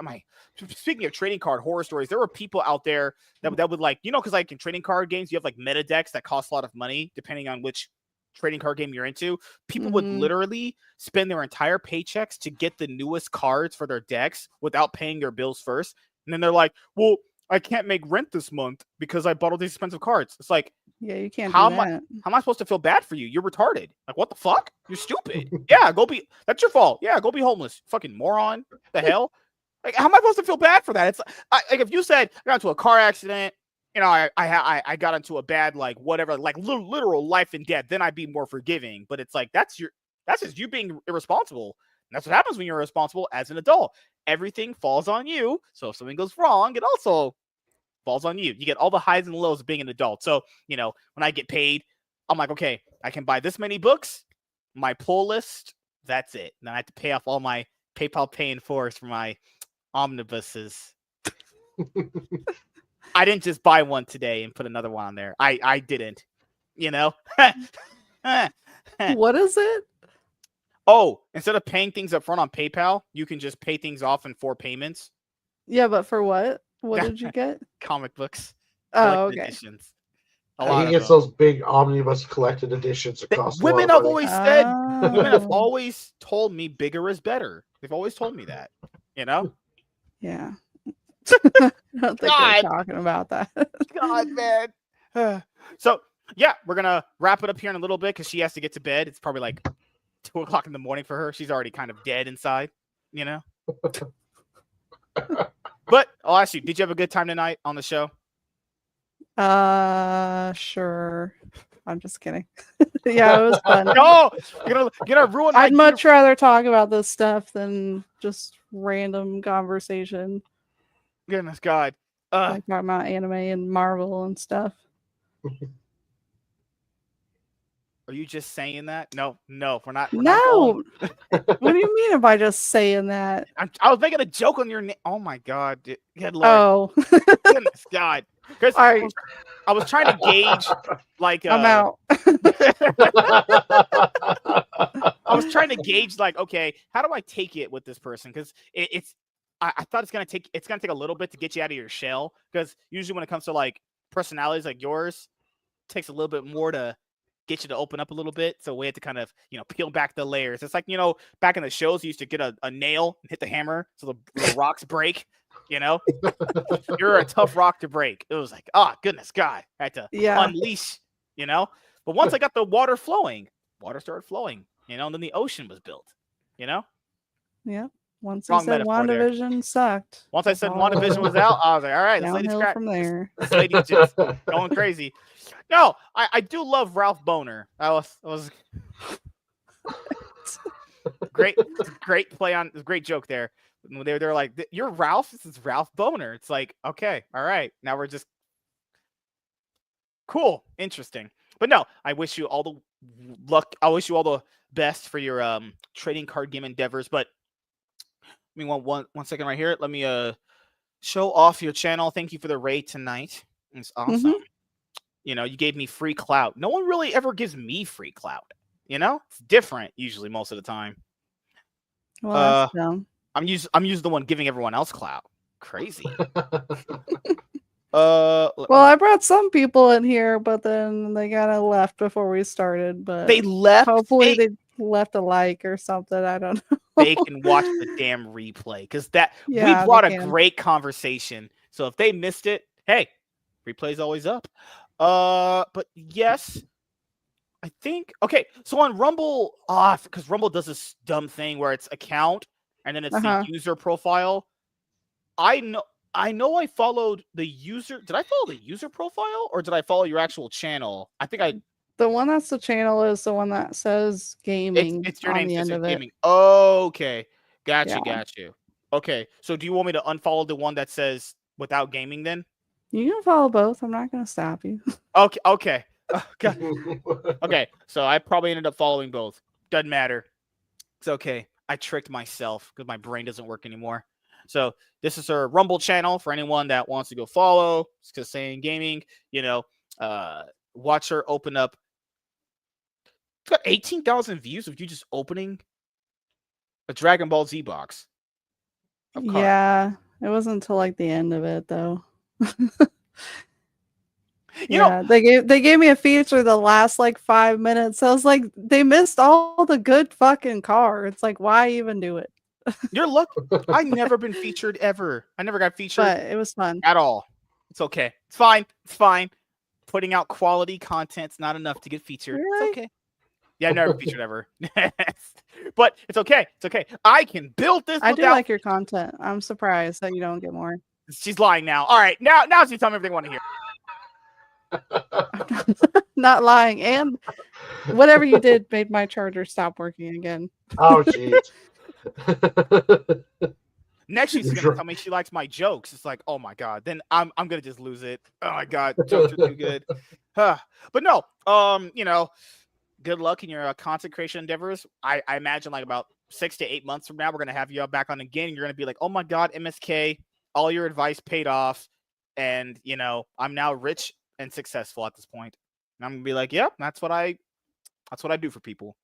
speaking of trading card horror stories, there were people out there that would like, because like in trading card games, you have like meta decks that cost a lot of money depending on which trading card game you're into. People would literally spend their entire paychecks to get the newest cards for their decks without paying their bills first. And then they're like, well, I can't make rent this month because I bought all these expensive cards. It's like, yeah, you can't how do that. How am I supposed to feel bad for you? You're retarded. Like, what the fuck? You're stupid. Yeah, that's your fault. Yeah, go be homeless. Fucking moron. The hell? Like, how am I supposed to feel bad for that? It's like if you said I got into a car accident, I got into a bad, like, whatever, like literal life and death, then I'd be more forgiving. But it's like, that's just you being irresponsible. And that's what happens when you're irresponsible as an adult. Everything falls on you. So if something goes wrong, it also falls on you. You get all the highs and lows of being an adult. So, when I get paid, I'm like, okay, I can buy this many books, my pull list, that's it. And then I have to pay off all my PayPal Pay in Force for my omnibuses. I didn't just buy one today and put another one on there. I didn't, What is it? Oh, instead of paying things up front on PayPal, you can just pay things off in 4 payments. Yeah, but for what? What did you get? Comic books. Oh, okay. Editions. A lot He of gets them. those big omnibus collected editions that cost a lot Women of have money. always said, women have Oh, always told me bigger is better. They've always told me that. You know? yeah. I don't think they're God, talking about that. God, man. So yeah, we're gonna wrap it up here in a little bit because she has to get to bed. It's probably like 2 o'clock in the morning for her. She's already kind of dead inside, you know. But I'll ask you, did you have a good time tonight on the show? Sure. I'm just kidding. Yeah, it was fun. No, you're gonna ruin my I'd much rather talk about this stuff than just random conversation, goodness God. like talking about anime and Marvel and stuff. Are you just saying that? No, we're not. We're not No. going. What do you mean by just saying that? I was making a joke on your name. Oh my God, good Lord, Oh, goodness God. Because all right, I was trying to gauge, like, I'm out. I was trying to gauge, like, okay, how do I take it with this person? Because it's, I thought it's gonna take a little bit to get you out of your shell. Because usually when it comes to like personalities like yours, it takes a little bit more to get you to open up a little bit. So we had to kind of, peel back the layers. It's like, back in the shows, you used to get a nail and hit the hammer so the rocks break. You're a tough rock to break. It was like, oh goodness God, I had to unleash. But once I got the water flowing, water started flowing. And then the ocean was built. Yeah. Once Wrong you said metaphor there. WandaVision sucked. Once I said WandaVision was out, I was like, all right, this lady's downhill from there. This lady's just going crazy. No, I do love Ralph Boner. I was great play on, great joke there. They're like, you're Ralph? This is Ralph Boner. It's like, okay, all right. Now we're just cool, interesting. But no, I wish you all the luck. I wish you all the best for your trading card game endeavors. But I mean, one second right here. Let me show off your channel. Thank you for the raid tonight. It's awesome. You gave me free clout. No one really ever gives me free clout. It's different usually most of the time. Well, that's dumb. I'm usually the one giving everyone else clout. Crazy. Well, I brought some people in here, but then they kind of left before we started. But they left. Hopefully, they left a like or something. I don't know. They can watch the damn replay because we brought a great conversation. So if they missed it, hey, replay's always up. But yes, I think okay. So on Rumble, because Rumble does this dumb thing where it's account and then it's the user profile. I know I followed the user. Did I follow the user profile or did I follow your actual channel? I think the one that's the channel is the one that says gaming. It's your on name the says end of gaming. it. Okay. Got you. Okay. So do you want me to unfollow the one that says without gaming then? You can follow both. I'm not going to stop you. Okay. Okay. So I probably ended up following both. Doesn't matter. It's okay. I tricked myself because my brain doesn't work anymore. So this is our Rumble channel for anyone that wants to go follow. It's Cassaiyan Gaming. Watch her open up. It's got 18,000 views of you just opening a Dragon Ball Z box. Yeah, it wasn't until like the end of it though. They gave me a feature the last like 5 minutes. I was like, they missed all the good fucking cards. Like, why even do it? You're lucky. I've never been featured ever. I never got featured. But it was fun at all. It's okay. It's fine. It's fine. Putting out quality content's not enough to get featured. Really? It's okay. Yeah, I've never featured ever. But it's okay. It's okay. I can build this. I do like your content. I'm surprised that you don't get more. She's lying now. All right. Now she's telling me everything I want to hear. Not lying. And whatever you did made my charger stop working again. Oh, jeez. Next, she's gonna tell me she likes my jokes. It's like, oh my God. Then I'm gonna just lose it. Oh my God, jokes are too good. But no, good luck in your content creation endeavors. I imagine like about 6 to 8 months from now, we're gonna have you back on again, and you're gonna be like, oh my God, MSK, all your advice paid off, and I'm now rich and successful at this point. And I'm gonna be like, yep, that's what I do for people.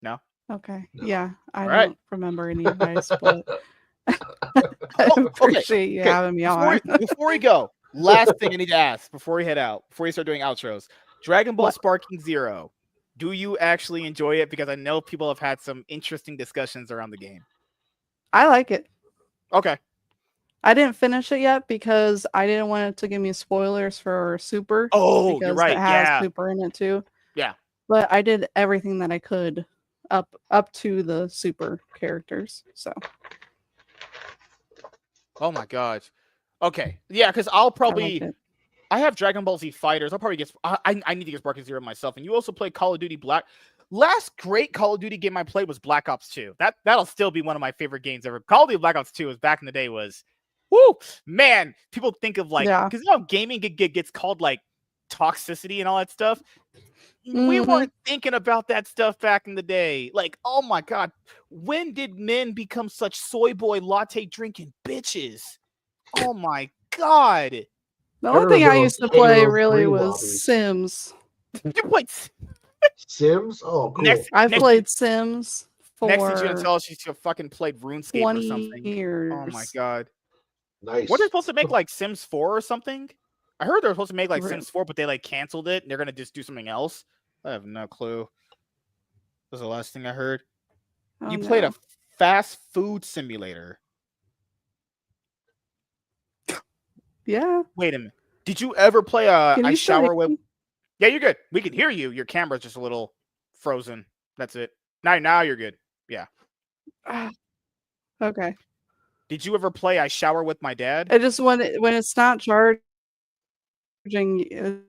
No. Okay. Yeah, I don't remember any advice, but I appreciate you having me on. Before we go, Last thing I need to ask before we head out, before we start doing outros. Dragon Ball What? Sparking Zero. Do you actually enjoy it? Because I know people have had some interesting discussions around the game. I like it. Okay. I didn't finish it yet because I didn't want it to give me spoilers for Super. Oh, you're because right. it has Yeah. Super in it too. Yeah. But I did everything that I could up to the Super characters. So Oh my gosh. Okay. Yeah, because I'll I liked probably it. I have Dragon Ball Z Fighters. I'll probably get I need to get Sparking Zero myself. And you also play Call of Duty Black. Last great Call of Duty game I played was Black Ops 2. That'll still be one of my favorite games ever. Call of Duty Black Ops 2 was back in the day was whoo man. People think of like Yeah. because you know how gaming gets called like toxicity and all that stuff. We Mhm. weren't thinking about that stuff back in the day. Like, oh my god, when did men become such soy boy latte drinking bitches? Oh my god. The I only thing remember I those used to play Halo really 3 was lobbies. Sims. You played Sims? Oh, cool. next I've next, played Sims next thing you're gonna for tell us she's fucking played RuneScape or 20 something. Oh my years. god. Nice. What are they supposed to make like Sims 4 or something? I heard they were supposed to make like Re- Sims 4, but they like canceled it and they're gonna just do something else. I have no clue. That was the last thing I heard. Oh, You played no. a fast food simulator. Yeah. Wait a minute. Did you ever play Can I you still hear shower with? me? Yeah, you're good. We can hear you. Your camera's just a little frozen. That's it. Now you're good. Yeah. Ah, okay. Did you ever play I shower with my dad? I just when it's not charging, it's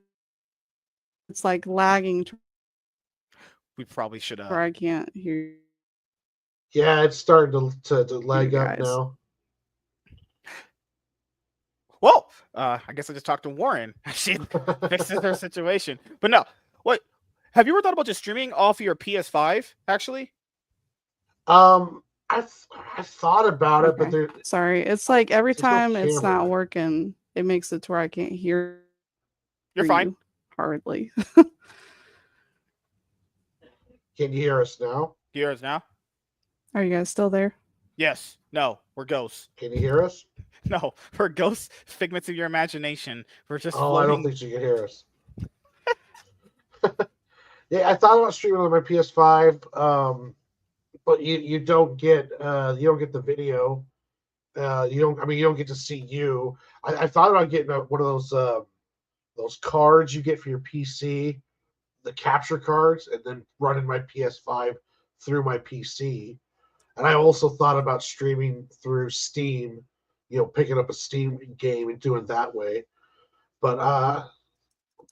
like lagging to We probably should where I can't hear Yeah, it's starting to you leg up guys. now. Well, I guess I just talked to Warren. She fixes her situation. But no, what? Have you ever thought about just streaming off your PS5? Actually, I thought about it, but Okay. there, Sorry. It's like every there's no time it's not camera. working, it makes it to where I can't hear you're fine. you hardly. Can you hear us now? Do you hear us now? Are you guys still there? Yes. No, we're ghosts. Can you hear us? No, we're ghosts, figments of your imagination. We're just Oh, I don't floating. think she can hear us. Yeah, I thought about streaming on my PS5, but you don't get the video. You don't get to see you. I thought about getting one of those cards you get for your PC, the capture cards, and then running my PS5 through my PC. And I also thought about streaming through Steam, picking up a Steam game and doing it that way. But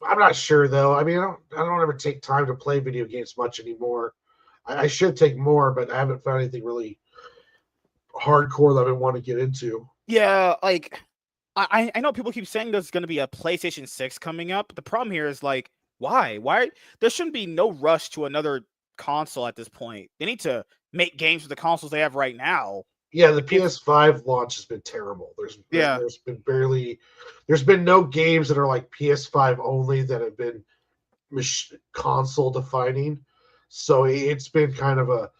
I'm not sure though. I mean, I don't ever take time to play video games much anymore. I should take more, but I haven't found anything really hardcore that I want to get into. Yeah, like I know people keep saying there's going to be a PlayStation 6 coming up. The problem here is like, why? Why? There shouldn't be no rush to another console at this point. They need to make games with the consoles they have right now. Yeah, the PS5 launch has been terrible. Yeah. There's been no games that are like PS5 only that have been console defining. So it's been kind of a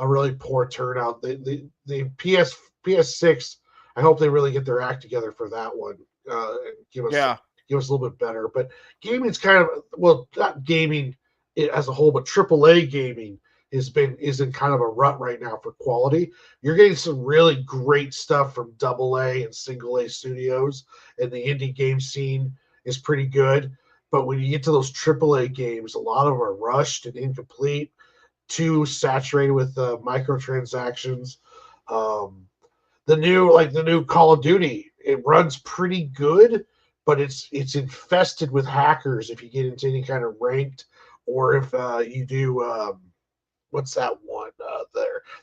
really poor turnout. The PS6, I hope they really get their act together for that one. And give us a little bit better. But gaming's kind of, well, not gaming as a whole, but AAA gaming is in kind of a rut right now for quality. You're getting some really great stuff from AA and single A studios, and the indie game scene is pretty good. But when you get to those AAA games, a lot of them are rushed and incomplete, too saturated with microtransactions. The new Call of Duty, it runs pretty good, but it's infested with hackers if you get into any kind of ranked, or if you do what's that one?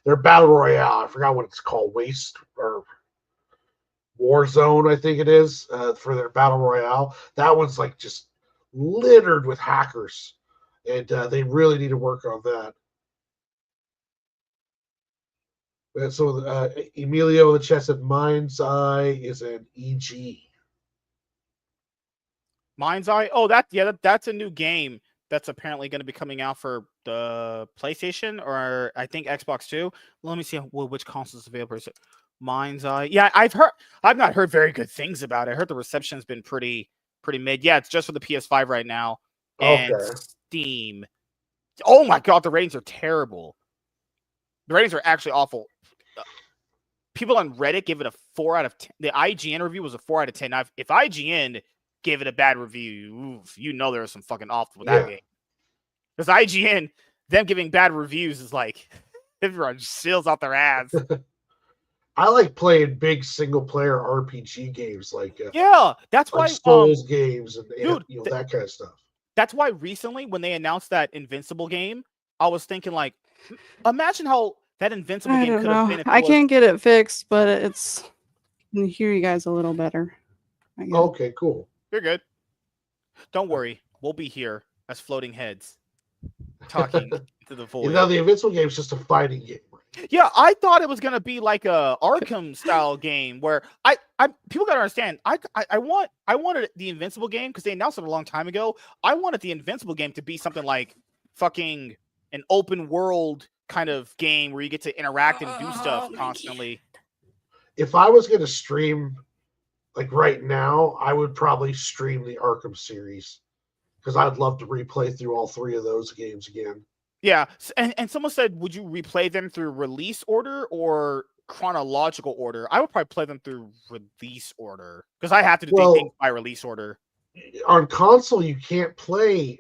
Their battle royale. I forgot what it's called. Waste or Warzone, I think it is, for their battle royale. That one's like just littered with hackers, and they really need to work on that. And so Emilio in the chat said Mind's Eye is an EG. Mind's Eye. Oh, that's a new game that's apparently going to be coming out for the PlayStation or I think Xbox too. Let me see which consoles available. Mind's Eye. Yeah, I've not heard very good things about it. I heard the reception's been pretty mid. Yeah, it's just for the PS5 right now and Okay. Steam. Oh my god, the ratings are terrible. The ratings are actually awful. People on Reddit give it a 4 out of 10. The IGN review was a 4 out of 10. Now, if IGN gave it a bad review, you know there was some fucking awful with that game. Because IGN, them giving bad reviews is like everyone seals out their ass. I like playing big single player RPG games like that's why Souls games and dude, that kind of stuff. That's why recently when they announced that Invincible game, I was thinking like, imagine how that Invincible game could have been. I can't get it fixed, but I can hear you guys a little better. Okay, cool. You're good. Don't worry, we'll be here as floating heads talking to the void. You know, the Invincible game is just a fighting game. Yeah, I thought it was gonna be like a Arkham style game where I people gotta understand. I wanted the Invincible game because they announced it a long time ago. I wanted the Invincible game to be something like fucking an open world kind of game where you get to interact and do stuff constantly. If I was gonna stream like right now, I would probably stream the Arkham series because I'd love to replay through all 3 of those games again. Yeah, and someone said, would you replay them through release order or chronological order? I would probably play them through release order because I have to do things by release order. On console, you can't play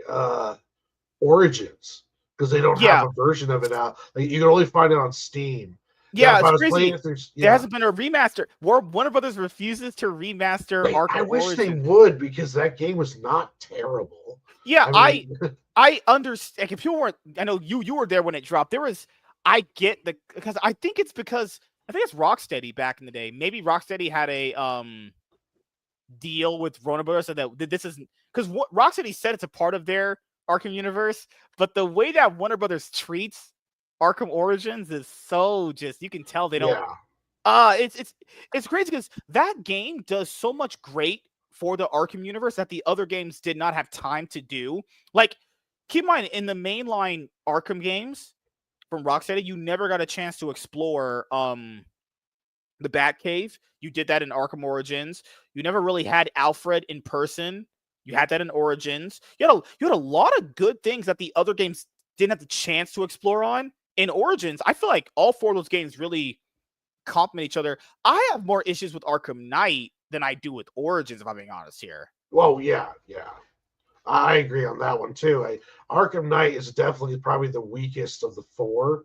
Origins because they don't have a version of it out. Like, you can only find it on Steam. Yeah, it's crazy. There hasn't been a remaster. Warner Brothers refuses to remaster Arkham I wish Origins. they would because that game was not terrible. Yeah, I understand. If people weren't, I know you were there when it dropped. I get because I think it's Rocksteady back in the day. Maybe Rocksteady had a deal with Warner Brothers so that this is because Rocksteady said it's a part of their Arkham universe, but the way that Warner Brothers treats Arkham Origins is so just you can tell they don't. It's crazy because that game does so much great for the Arkham universe that the other games did not have time to do. Like, keep in mind, in the mainline Arkham games from Rocksteady, you never got a chance to explore the Batcave. You did that in Arkham Origins. You never really had Alfred in person. You had that in Origins. You had a lot of good things that the other games didn't have the chance to explore on. In Origins, I feel like all 4 of those games really complement each other. I have more issues with Arkham Knight than I do with Origins, if I'm being honest here. Well, yeah. I agree on that one too. Arkham Knight is definitely probably the weakest of the 4,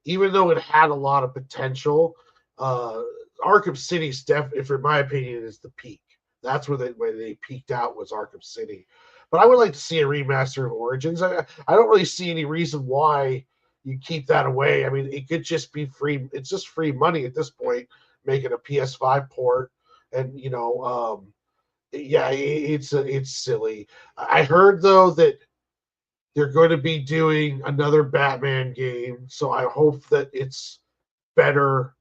even though it had a lot of potential. Arkham City's if in my opinion, is the peak. That's where they peaked out was Arkham City. But I would like to see a remaster of Origins. I don't really see any reason why you keep that away. I mean, it could just be free. It's just free money at this point, making a PS5 port, and it's silly. I heard though that they're going to be doing another Batman game, so I hope that it's better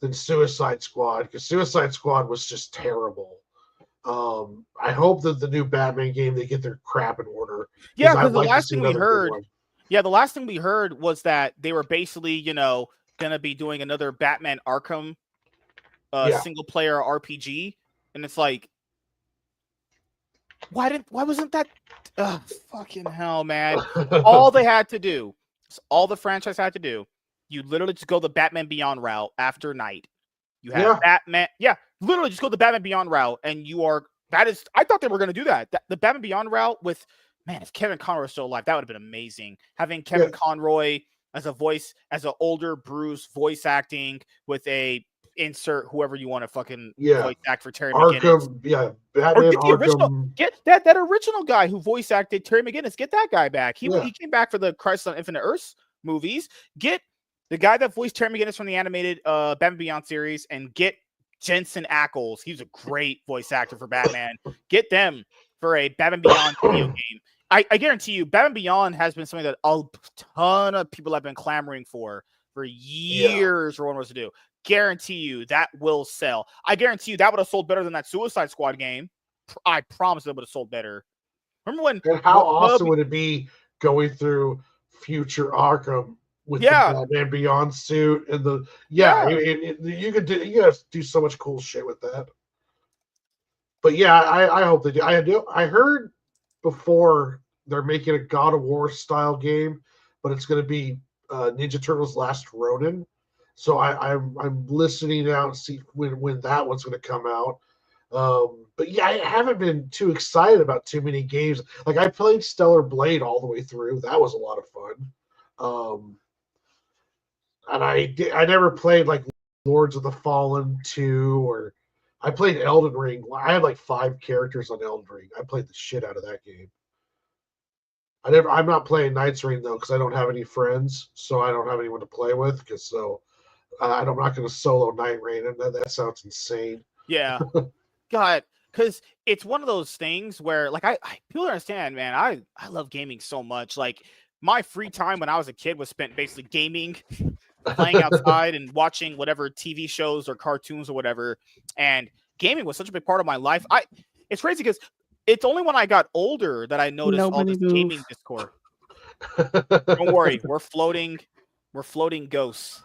than Suicide Squad because Suicide Squad was just terrible. I hope that the new Batman game they get their crap in order. Yeah, because the last thing we heard was that they were basically, gonna be doing another Batman Arkham single player RPG, and it's like, why wasn't that? Fucking hell, man! All they had to do, all the franchise had to do, you literally just go the Batman Beyond route after Night. You have Batman, literally just go the Batman Beyond route, and you are. I thought they were gonna do that. The Batman Beyond route with. Man, if Kevin Conroy was still alive, that would have been amazing. Having Kevin Conroy as a voice, as an older Bruce voice acting with a insert whoever you want to fucking voice act for Terry McGinnis. Batman Arkham. Get that original guy who voice acted Terry McGinnis. Get that guy back. He came back for the Crisis on Infinite Earths movies. Get the guy that voiced Terry McGinnis from the animated Batman Beyond series, and get Jensen Ackles. He's a great voice actor for Batman. Get them for a Batman Beyond video game. I guarantee you, Batman Beyond has been something that a ton of people have been clamoring for years for one was to do. Guarantee you that will sell. I guarantee you that would have sold better than that Suicide Squad game. I promise it would have sold better. Remember when? And how awesome would it be going through future Arkham with Yeah. the Batman Beyond suit and the Yeah. you guys do so much cool shit with that. But yeah, I hope they do. I heard before they're making a God of War style game, but it's going to be Ninja Turtles Last Ronin. So I'm listening out and see when that one's going to come out. But yeah, I haven't been too excited about too many games. Like I played Stellar Blade all the way through. That was a lot of fun. And I never played like Lords of the Fallen 2 or I played Elden Ring. I had like 5 characters on Elden Ring. I played the shit out of that game. I'm not playing Knights Ring though because I don't have any friends, so I don't have anyone to play with. I'm not going to solo Night Rain, and that sounds insane. Yeah. God, because it's one of those things where, like, I people understand, man. I love gaming so much. Like, my free time when I was a kid was spent basically gaming, playing outside, and watching whatever TV shows or cartoons or whatever. And gaming was such a big part of my life. It's crazy because it's only when I got older that I noticed all Nobody this move. gaming discord. Don't worry, we're floating ghosts,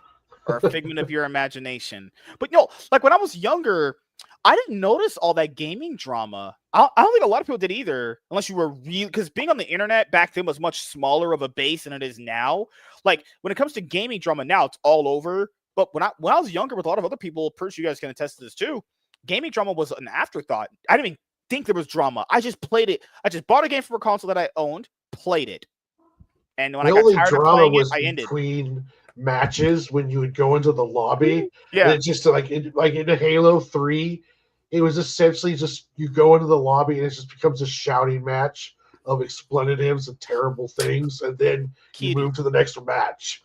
or a figment of your imagination. But like when I was younger, I didn't notice all that gaming drama. I don't think a lot of people did either, unless you were real. Because being on the internet back then was much smaller of a base than it is now. Like when it comes to gaming drama now, it's all over. But when I was younger with a lot of other people, pretty sure you guys can attest to this too. Gaming drama was an afterthought. I didn't even think there was drama. I just played it. I just bought a game for a console that I owned, played it, and when I got tired of playing it, I ended. Between matches when you would go into the lobby. Yeah, and it's just like in Halo 3, it was essentially just you go into the lobby and it just becomes a shouting match of expletives and terrible things, and then you move to the next match.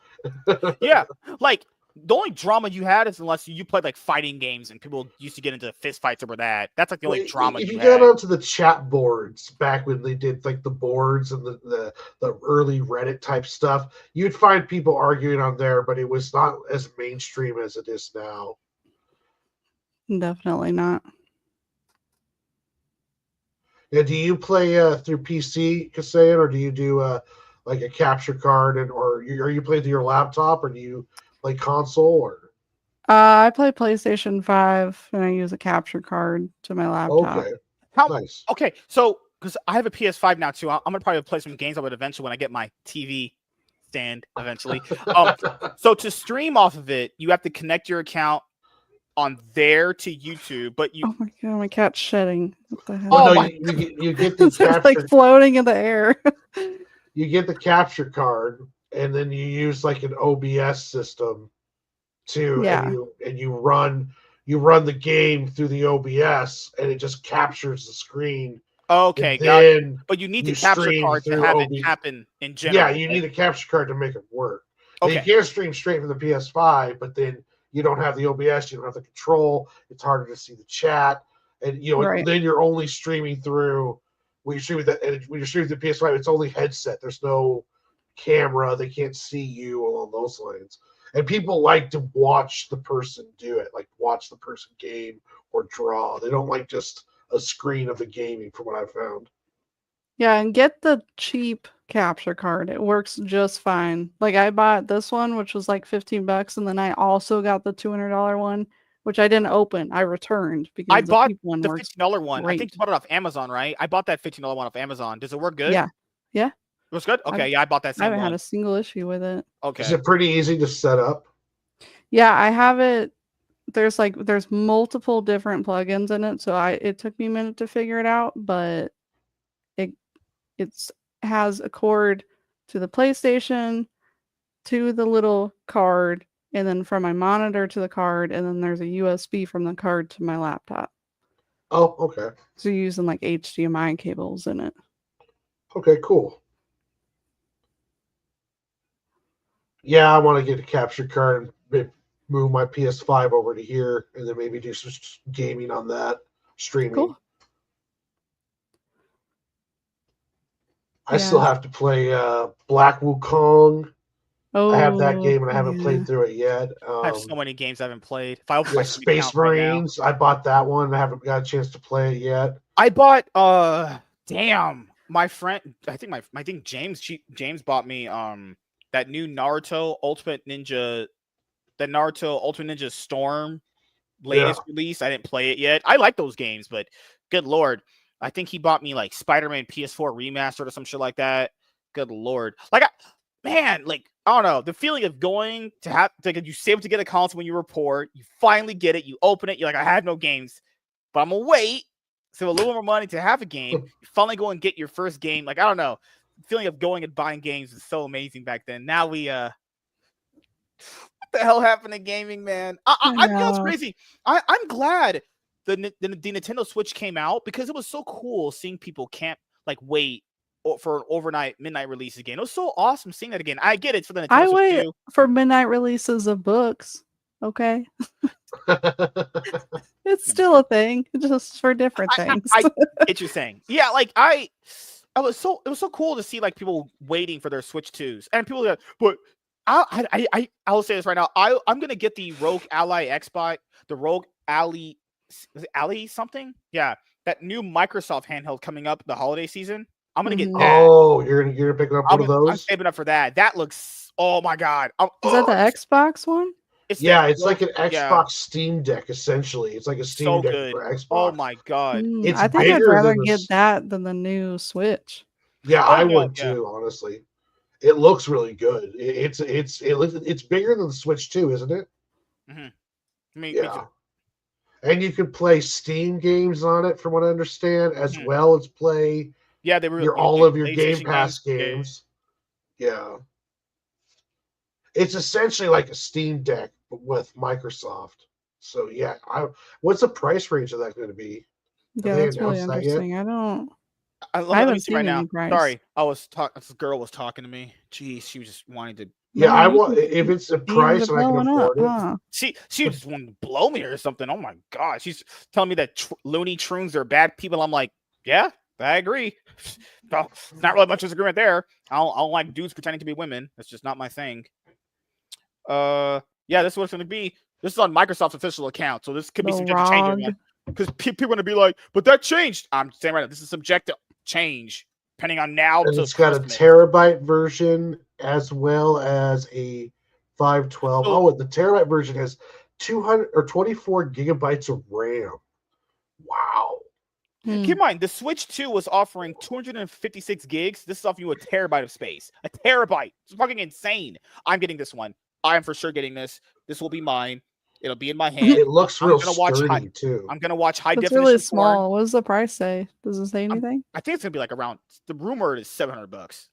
Yeah, like the only drama you had is unless you played like fighting games and people used to get into fist fights over that. That's like the only drama if you got had. onto the chat boards back when they did like the boards and the early Reddit type stuff, you'd find people arguing on there, but it was not as mainstream as it is now. Definitely not. Yeah, do you play through PC, Cassaiyan, or do you do like a capture card, are you playing through your laptop, or do you play console? Or I play PlayStation 5 and I use a capture card to my laptop. Okay, nice. Okay, so because I have a PS5 now too, I'm gonna probably play some games of it eventually when I get my TV stand eventually. So to stream off of it, you have to connect your account on there to YouTube, but you. Oh my god, my cat's shedding. What the hell? Well, no, you get the It's capture, like floating in the air. you get the capture card, and then you use like an OBS system too, and you run the game through the OBS, and it just captures the screen. Okay, got it. But you need the capture card to have it happen in general. Yeah, you need a capture card to make it work. Okay. You can't stream straight from the PS5, but then you don't have the OBS, you don't have the control. It's harder to see the chat, and then you're only streaming through. When you're streaming the PS5, it's only headset. There's no camera. They can't see you along those lines. And people like to watch the person do it, like watch the person game or draw. They don't like just a screen of the gaming, from what I've found. Yeah, and get the cheap capture card. It works just fine. Like I bought this one, which was like $15, and then I also got the $200 one, which I didn't open. I returned because I bought the $15 one. I think you bought it off Amazon, right? I bought that $15 one off Amazon. Does it work good? Yeah. It was good? Okay, I bought that same I haven't one. had a single issue with it. Okay. Is it pretty easy to set up? Yeah, I have it. There's multiple different plugins in it, so it took me a minute to figure it out, but it has a cord to the PlayStation, to the little card, and then from my monitor to the card, and then there's a USB from the card to my laptop. Oh, okay. So you're using like HDMI cables in it. Okay, cool. Yeah, I want to get a capture card and move my PS5 over to here, and then maybe do some gaming on that, streaming. Cool. I still have to play Black Wukong. Oh, I have that game and I haven't played through it yet. I have so many games I haven't played. If I open my Space Marines, I bought that one. I haven't got a chance to play it yet. I bought my friend. I think James bought me that new Naruto Ultimate Ninja Storm latest release. I didn't play it yet. I like those games, but good lord, I think he bought me like Spider-Man PS4 remastered or some shit like that. Good lord, like I don't know, the feeling of going to have like you save to get a console when you report, you finally get it, you open it, you're like, I have no games, but I'm gonna wait, save a little more money to have a game. You finally go and get your first game. Like I don't know, the feeling of going and buying games is so amazing back then. Now we what the hell happened to gaming, man? I you know, it's crazy. I'm glad the Nintendo Switch came out because it was so cool seeing people can't like wait for an overnight midnight release again. It was so awesome seeing that again. I get it for the Nintendo I Switch wait too. for midnight releases of books. Okay. It's still a thing, just for different things. I get what you're saying. Yeah, like it was so cool to see like people waiting for their Switch 2s. And people that, but I will say this right now. I'm gonna get the Rogue Ally Xbox, the Rogue Ally, was it Ally something? Yeah, that new Microsoft handheld coming up the holiday season. I'm gonna get that. Oh, you're gonna pick up one of those? I'm saving up for that. That looks, oh my god. Is that the Xbox one? It's like an Xbox Steam Deck, essentially. It's like a Steam Deck for Xbox. Oh my god. I think I'd rather get that than the new Switch. Yeah, I would too, honestly. It looks really good. It's bigger than the Switch 2, isn't it? Mm-hmm. Me yeah. too. And you can play Steam games on it, from what I understand, as well as play all of your Game Pass games. Yeah. It's essentially like a Steam Deck with Microsoft. So yeah, what's the price range of that going to be? Yeah, that's really interesting. I haven't seen right now. Price. Sorry, this girl was talking to me. Jeez, she was just wanting to. Yeah, I want if it's a price and I can afford it. She just wanted to blow me or something. Oh my god, she's telling me that Looney Tunes are bad people. I'm like, yeah, I agree. Well, not really much disagreement there. I don't like dudes pretending to be women. That's just not my thing. Yeah, this is what it's going to be. This is on Microsoft's official account, so this could be subject to change. Because people are going to be like, but that changed. I'm saying right now, this is subject to change, depending on now. And it's got a terabyte version as well as a 512. And the terabyte version has 224 gigabytes of RAM. Wow. Keep in mind, the Switch 2 was offering 256 gigs. This is offering you a terabyte of space. A terabyte. It's fucking insane. I'm getting this one. I'm for sure getting this. This will be mine. It'll be in my hand. It looks real sturdy, too. I'm going to watch high definition. It's really small. What does the price say? Does it say anything? I think it's going to be like around, the rumor is $700.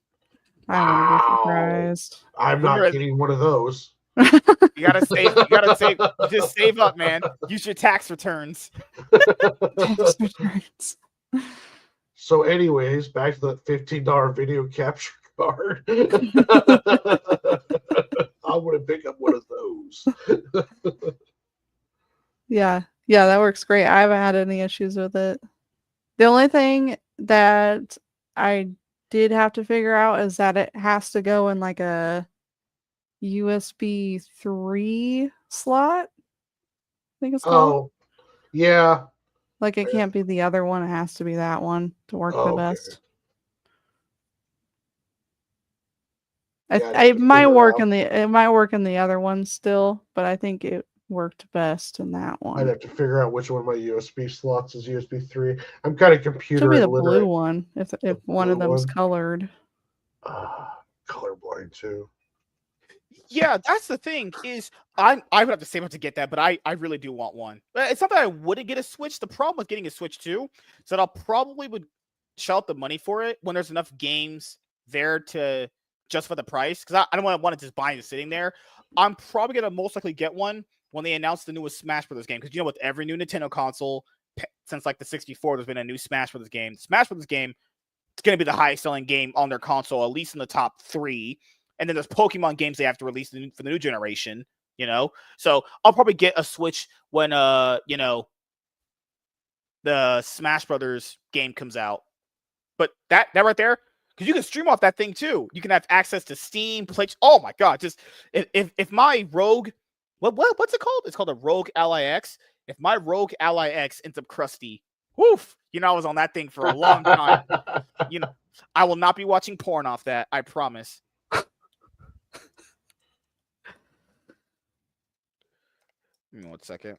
I wouldn't be surprised. I'm not getting one of those. You gotta save. Just save up, man. Use your tax returns. Tax returns. So, anyways, back to the $15 video capture card. I want to pick up one of those. Yeah, that works great. I haven't had any issues with it. The only thing that I did have to figure out is that it has to go in like a USB 3 slot, I think it's called. Oh, yeah. Like it can't be the other one. It has to be that one to work the best. It might work in the other one still, but I think it worked best in that one. I'd have to figure out which one of my USB slots is USB 3. I'm kind of computer illiterate. Should be the blue one if one of them's colored. Colorblind too. Yeah, that's the thing is I would have to save up to get that, but I really do want one. It's not that I wouldn't get a Switch. The problem with getting a Switch 2 is that I'll probably would shell out the money for it when there's enough games there to justify the price, because I don't want to just buy it sitting there. I'm probably going to most likely get one when they announce the newest Smash Brothers game, because you know with every new Nintendo console since like the 64, there's been a new Smash Brothers game. Smash Brothers game, it's going to be the highest selling game on their console, at least in the top 3. And then there's Pokemon games they have to release for the new generation, you know? So I'll probably get a Switch when, you know, the Smash Brothers game comes out. But that right there, because you can stream off that thing too. You can have access to Steam, oh my God. Just if my Rogue, what's it called? It's called a Rogue Ally X. If my Rogue Ally X ends up crusty, woof, you know, I was on that thing for a long time. You know, I will not be watching porn off that. I promise. Give me 1 second.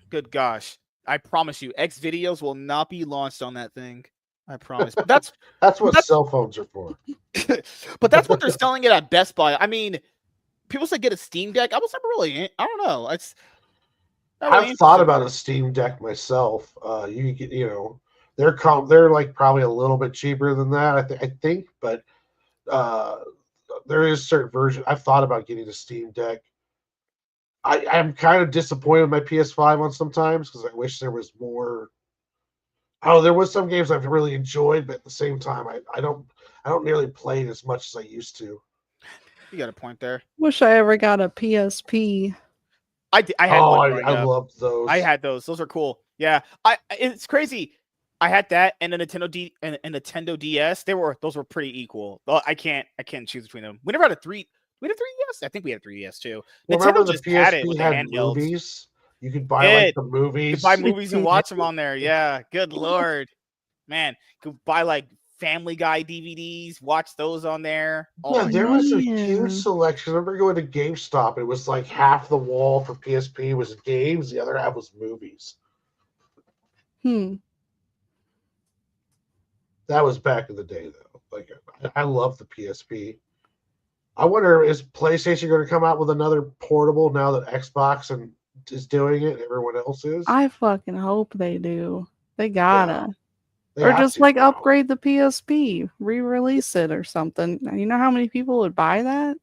Good gosh. I promise you, X videos will not be launched on that thing. I promise. But That's what that's cell phones are for. but that's what they're selling it at Best Buy. I mean, people say get a Steam Deck. I was never really. I don't know. It's. Not really I've thought interested. about a Steam Deck myself. You get, they're like probably a little bit cheaper than that. I think, but there is certain version. I've thought about getting a Steam Deck. I'm kind of disappointed with my PS5 on sometimes because I wish there was more. Oh, there was some games I've really enjoyed, but at the same time, I don't nearly play it as much as I used to. You got a point there. Wish I ever got a PSP. I had one growing I up. loved those. I had those. Those are cool. Yeah. It's crazy. I had that and a Nintendo DS. Those were pretty equal. Well, I can't choose between them. We never had a 3. We had a 3DS. I think we had a 3DS too. Remember Nintendo the just had it PSP with the had handhelds. movies? You could buy like the You movies. could buy movies and watch them on there. Yeah. Good lord, man. You could buy like Family Guy DVDs. Watch those on there. Yeah, there was a man. huge selection. I remember going to GameStop. It was like half the wall for PSP was games, the other half was movies. That was back in the day, though. Like, I love the PSP. I wonder, is PlayStation going to come out with another portable now that Xbox is doing it and everyone else is? I fucking hope they do. They gotta. They Or have just to like now. upgrade the PSP, re-release it or something. You know how many people would buy that?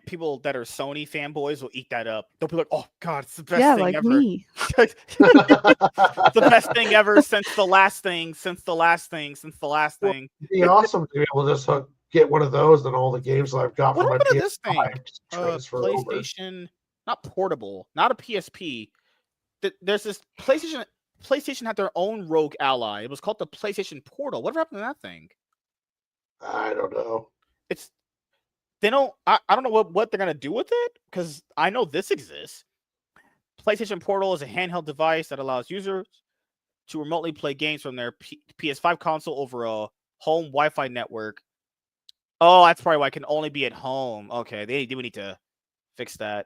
People that are Sony fanboys will eat that up. They'll be like, "Oh God, it's the best Yeah, thing like ever." me. It's the best thing ever since the last thing. Since the last thing. It'd be awesome to be able to just get one of those and all the games that I've got What for my happened to PS5 this thing? just transfer over. PlayStation, not portable, not a PSP. There's this PlayStation. PlayStation had their own rogue ally. It was called the PlayStation Portal. What happened to that thing? I don't know. They don't. I don't know what they're gonna do with it because I know this exists. PlayStation Portal is a handheld device that allows users to remotely play games from their PS5 console over a home Wi-Fi network. Oh, that's probably why it can only be at home. Okay, they do need to fix that.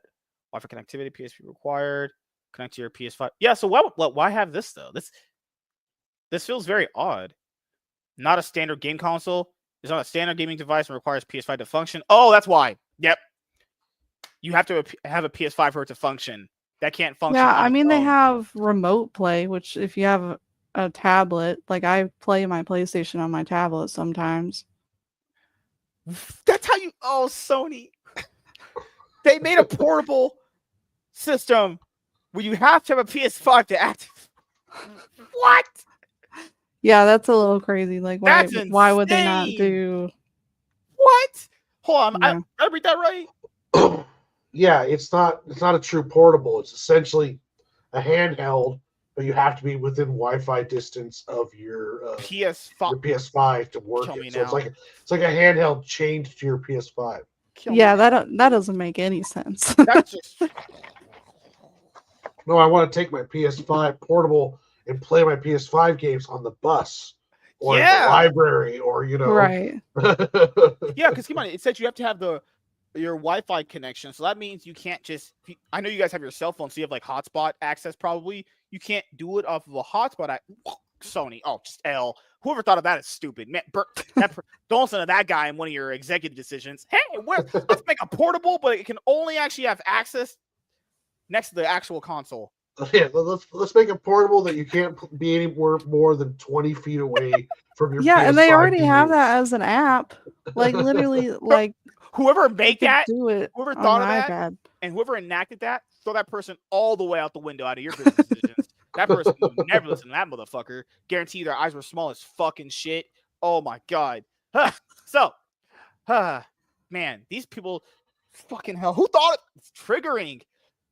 Wi-Fi connectivity, PSP required. Connect to your PS5. Yeah, so why have this though? This feels very odd. Not a standard game console. It's not a standard gaming device and requires PS5 to function. Oh, that's why. Yep. You have to have a PS5 for it to function. That can't function. Yeah, on I its mean, they own. have remote play, which if you have a tablet, like I play my PlayStation on my tablet sometimes. That's how you. Oh, Sony. They made a portable system where you have to have a PS5 to activate. What? Yeah, that's a little crazy. Like, That's why would they not insane. do? What? Hold on, Yeah. I read that right. Yeah, it's not a true portable. It's essentially a handheld, but you have to be within Wi-Fi distance of your PS5 to work Kill it. me So now. it's like a handheld chained to your PS5. Yeah, that doesn't make any sense. That's just. No, I want to take my PS5 portable and play my PS5 games on the bus or in the library or Right. Yeah, because come on, it says you have to have your Wi-Fi connection, so that means you can't just. I know you guys have your cell phone, so you have like hotspot access. Probably you can't do it off of a hotspot. Sony, just L. Whoever thought of that is stupid, man. Don't listen to that guy in one of your executive decisions. Hey, let's make a portable, but it can only actually have access next to the actual console. Yeah, let's make it portable that you can't be anywhere more than 20 feet away from your PS5 and they already have use. that as an app. Like literally, like whoever made that, do it. Whoever thought of that, iPad. and whoever enacted that, throw that person all the way out the window out of your business decisions. That person would never listen to that motherfucker. Guarantee their eyes were small as fucking shit. Oh my god. Man, these people, fucking hell. Who thought it's triggering?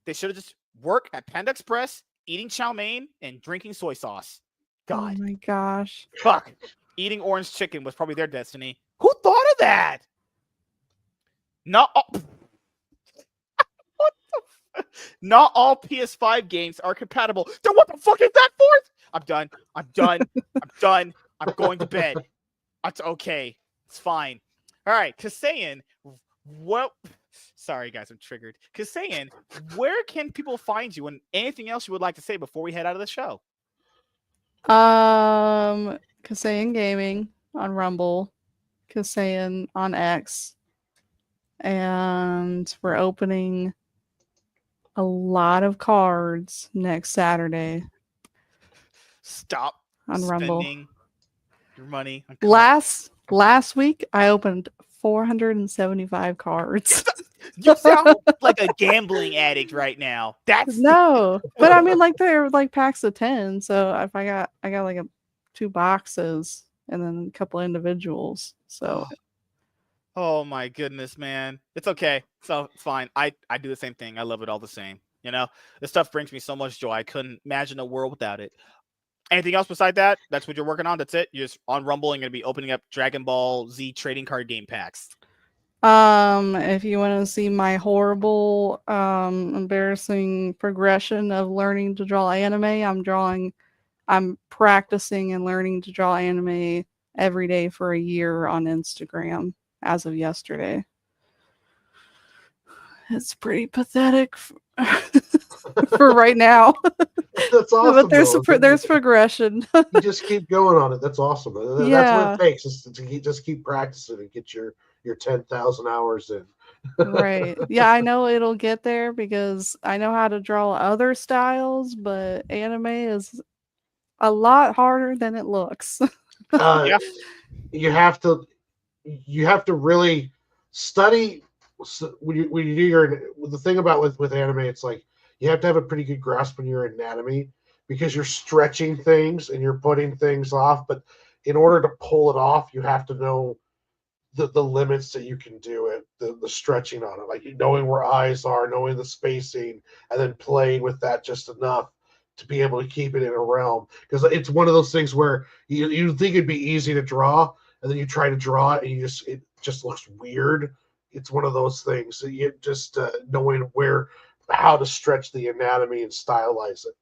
They should have just worked at Panda Express, eating chow mein and drinking soy sauce. God. Oh my gosh. Fuck. Eating orange chicken was probably their destiny. Who thought of that? Not all PS5 games are compatible. Then what the fuck is that for? I'm done. I'm going to bed. It's okay. It's fine. All right, Cassaiyan, what Sorry, guys, I'm triggered. Cassaiyan, where can people find you, and anything else you would like to say before we head out of the show? Cassaiyan Gaming on Rumble, Cassaiyan on X, and we're opening a lot of cards next Saturday Stop on Rumble. spending your money on Last week I opened 475 cards. You sound like a gambling addict right now. That's No, but I mean, like they're like packs of 10. So if I got like 2 boxes and then a couple individuals. So oh my goodness, man. It's okay. So it's fine. I do the same thing. I love it all the same. You know, this stuff brings me so much joy. I couldn't imagine a world without it. Anything else beside that? That's what you're working on. That's it. You're just on Rumble and going to be opening up Dragon Ball Z trading card game packs. if you want to see my horrible, embarrassing progression of learning to draw anime, I'm practicing and learning to draw anime every day for a year on Instagram as of yesterday. It's pretty pathetic for right now. That's awesome. But there's progression. You just keep going on it. That's awesome. That's what it takes, is to just keep practicing and get your 10,000 hours in. Right. Yeah, I know it'll get there because I know how to draw other styles, but anime is a lot harder than it looks. Yeah. You have to really study. When you do the thing about with anime, it's like you have to have a pretty good grasp on your anatomy, because you're stretching things and you're putting things off. But in order to pull it off, you have to know the limits that you can do it, the stretching on it, like knowing where eyes are, knowing the spacing, and then playing with that just enough to be able to keep it in a realm. Because it's one of those things where you think it'd be easy to draw, and then you try to draw it and it just looks weird. It's one of those things. So you just knowing how to stretch the anatomy and stylize it.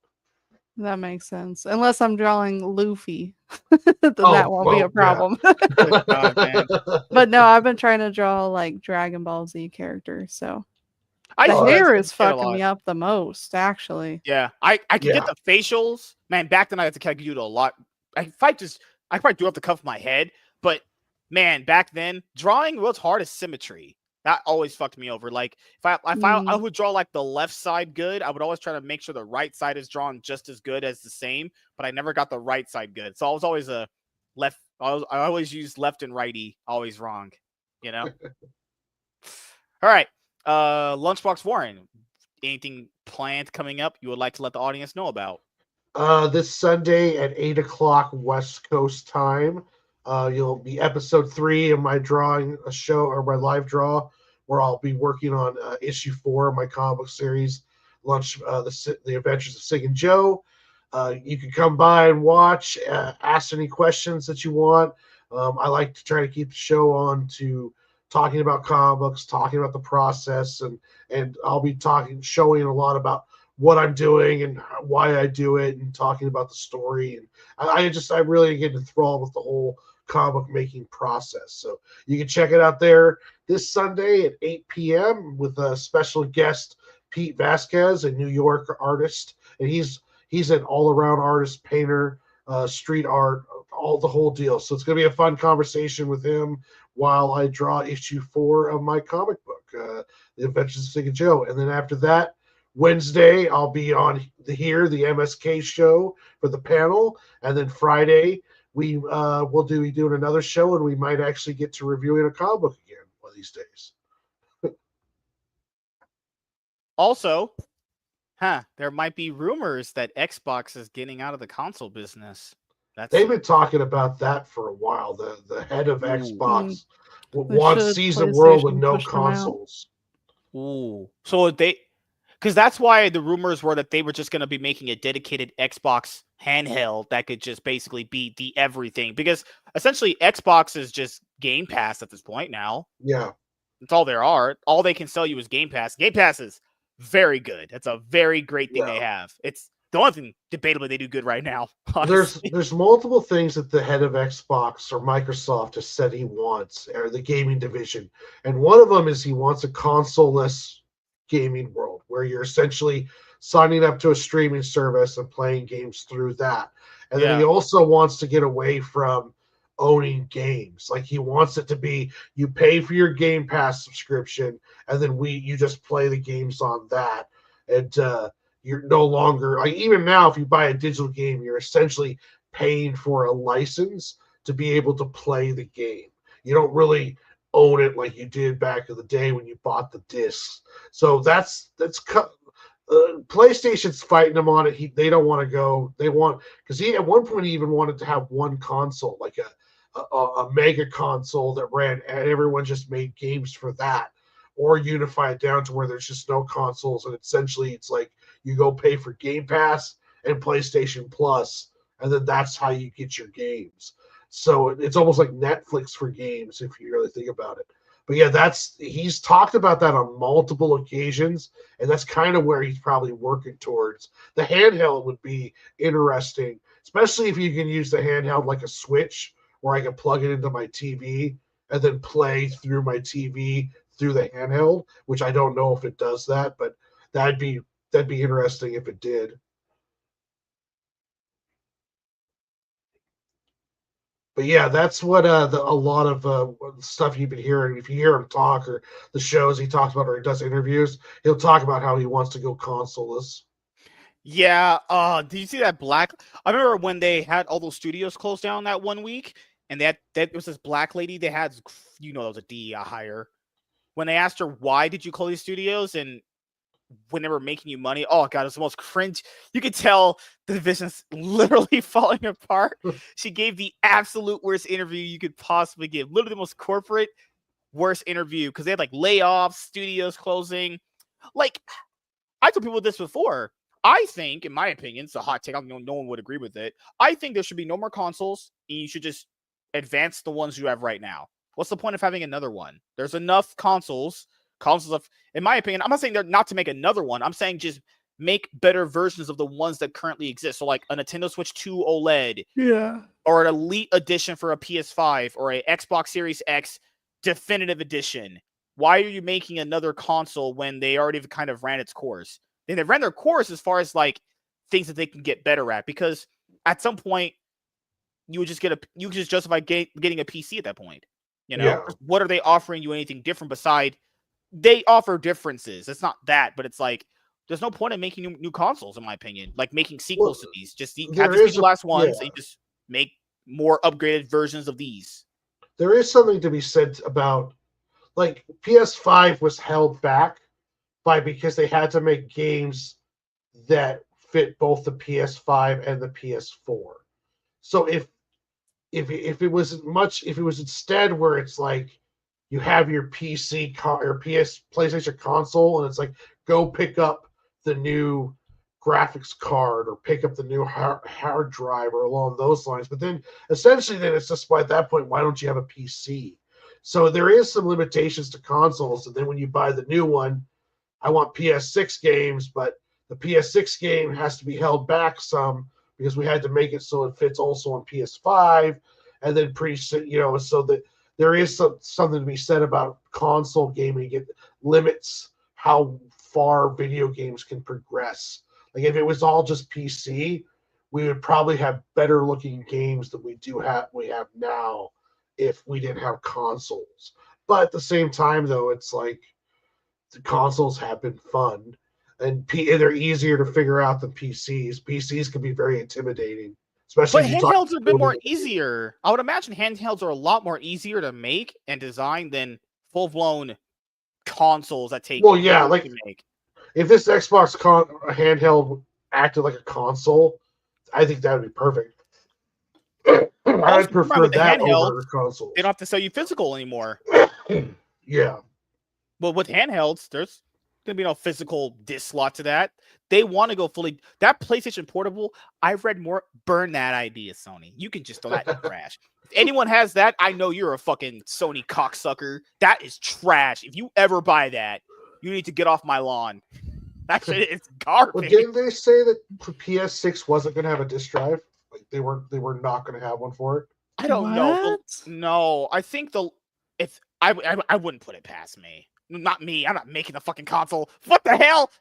That makes sense. Unless I'm drawing Luffy, then that won't be a problem. Good God, man. But no, I've been trying to draw like Dragon Ball Z characters, so the see hair that is a fucking lot. me up the most, actually. Yeah, I can get the facials. Man, back then I had to do it a lot. I probably do off the cuff of my head, but man, back then drawing what's hard is symmetry. That always fucked me over. Like if I would draw like the left side good, I would always try to make sure the right side is drawn just as good as the same, but I never got the right side good. So I was always a left. I always used left and righty, always wrong. You know. All right, Lunchbox Warren. Anything planned coming up you would like to let the audience know about? This Sunday at 8:00 West Coast time, you'll be episode 3 of my drawing a show, or my live draw, where I'll be working on issue 4 of my comic book series, the Adventures of Sig and Joe. You can come by and watch, ask any questions that you want. I like to try to keep the show on to talking about comic books, talking about the process, and I'll be showing a lot about what I'm doing and why I do it, and talking about the story. And I really get enthralled with the whole comic book making process. So you can check it out there this Sunday at 8 p.m. with a special guest, Pete Vasquez, a New York artist, and he's an all-around artist, painter, street art, the whole deal. So it's going to be a fun conversation with him while I draw issue 4 of my comic book, The Adventures of Sig and Joe. And then after that, Wednesday, I'll be on the MSK show for the panel. And then Friday, we will be doing another show, and we might actually get to reviewing a comic book again one of these days. Also, there might be rumors that Xbox is getting out of the console business. They've been talking about that for a while. The head of Xbox wants sees a world with no consoles. Ooh, so because that's why the rumors were that they were just going to be making a dedicated Xbox handheld that could just basically be the everything. Because essentially Xbox is just Game Pass at this point now. Yeah. That's all there are. All they can sell you is Game Pass. Game Pass is very good. That's a very great thing they have. It's the only thing debatably they do good right now. Honestly. There's multiple things that the head of Xbox or Microsoft has said he wants, or the gaming division, and one of them is he wants a console-less gaming world where you're essentially signing up to a streaming service and playing games through that. And then he also wants to get away from owning games. Like, he wants it to be you pay for your Game Pass subscription, and then you just play the games on that. And you're no longer, like, even now, if you buy a digital game, you're essentially paying for a license to be able to play the game. You don't really own it like you did back in the day when you bought the discs. So that's PlayStation's fighting him on it. They don't want to go. They want, because he at one point he even wanted to have one console, like a mega console that ran, and everyone just made games for that, or unify it down to where there's just no consoles, and essentially it's like you go pay for Game Pass and PlayStation Plus, and then that's how you get your games. So it's almost like Netflix for games if you really think about it. But yeah, he's talked about that on multiple occasions, and that's kind of where he's probably working towards. The handheld would be interesting, especially if you can use the handheld like a Switch, where I can plug it into my TV and then play through my TV through the handheld, which I don't know if it does that, but that'd be interesting if it did. But yeah, that's what a lot of stuff you've been hearing. If you hear him talk, or the shows he talks about, or he does interviews, he'll talk about how he wants to go consoleless. Yeah. Did you see that black? I remember when they had all those studios closed down that one week, and that was this black lady they had. That was a DEI hire. When they asked her why did you close these studios, and when they were making you money, oh god, it was the most cringe. You could tell the division's literally falling apart. She gave the absolute worst interview you could possibly give. Literally the most corporate, worst interview, because they had like layoffs, studios closing. Like, I told people this before. I think, in my opinion, it's a hot take. I know no one would agree with it. I think there should be no more consoles, and you should just advance the ones you have right now. What's the point of having another one? There's enough consoles of, in my opinion, I'm not saying they're not to make another one. I'm saying just make better versions of the ones that currently exist. So like a Nintendo Switch 2 OLED. Yeah. Or an Elite Edition for a PS5, or a Xbox Series X Definitive Edition. Why are you making another console when they already kind of ran its course? And they ran their course as far as like things that they can get better at, because at some point you would just justify getting a PC at that point. What are they offering you anything different beside? They offer differences. It's not that, but it's like there's no point in making new consoles, in my opinion. Like making sequels to these. Just have these be the last ones, and you just make more upgraded versions of these. There is something to be said about, like, PS5 was held back because they had to make games that fit both the PS5 and the PS4. So if it was instead where it's like you have your PC or PlayStation console, and it's like go pick up the new graphics card or pick up the new hard drive or along those lines. But then essentially then it's just, by that point, why don't you have a PC? So there is some limitations to consoles. And then when you buy the new one, I want PS6 games, but the PS6 game has to be held back some because we had to make it so it fits also on PS5, and then so that there is something to be said about console gaming. It limits how far video games can progress. Like if it was all just PC, we would probably have better looking games than we have now if we didn't have consoles. But at the same time, though, it's like the consoles have been fun, and they're easier to figure out than PCs. PCs can be very intimidating, especially. But handhelds have been more easier. I would imagine handhelds are a lot more easier to make and design than full-blown consoles that take. Well, yeah, like to make. If this Xbox handheld acted like a console, I think that would be perfect. I'd prefer that over consoles. They don't have to sell you physical anymore. Yeah. But with handhelds, there's going to be no physical disc slot to that. They want to go fully. That PlayStation Portable, I've read more. Burn that idea, Sony. You can just throw that in the trash. If anyone has that, I know you're a fucking Sony cocksucker. That is trash. If you ever buy that, you need to get off my lawn. That shit is Well, garbage. didn't they say that PS6 wasn't going to have a disc drive? Like they were not going to have one for it. I don't know. What? No, I think I wouldn't put it past me. Not me. I'm not making the fucking console. What the hell?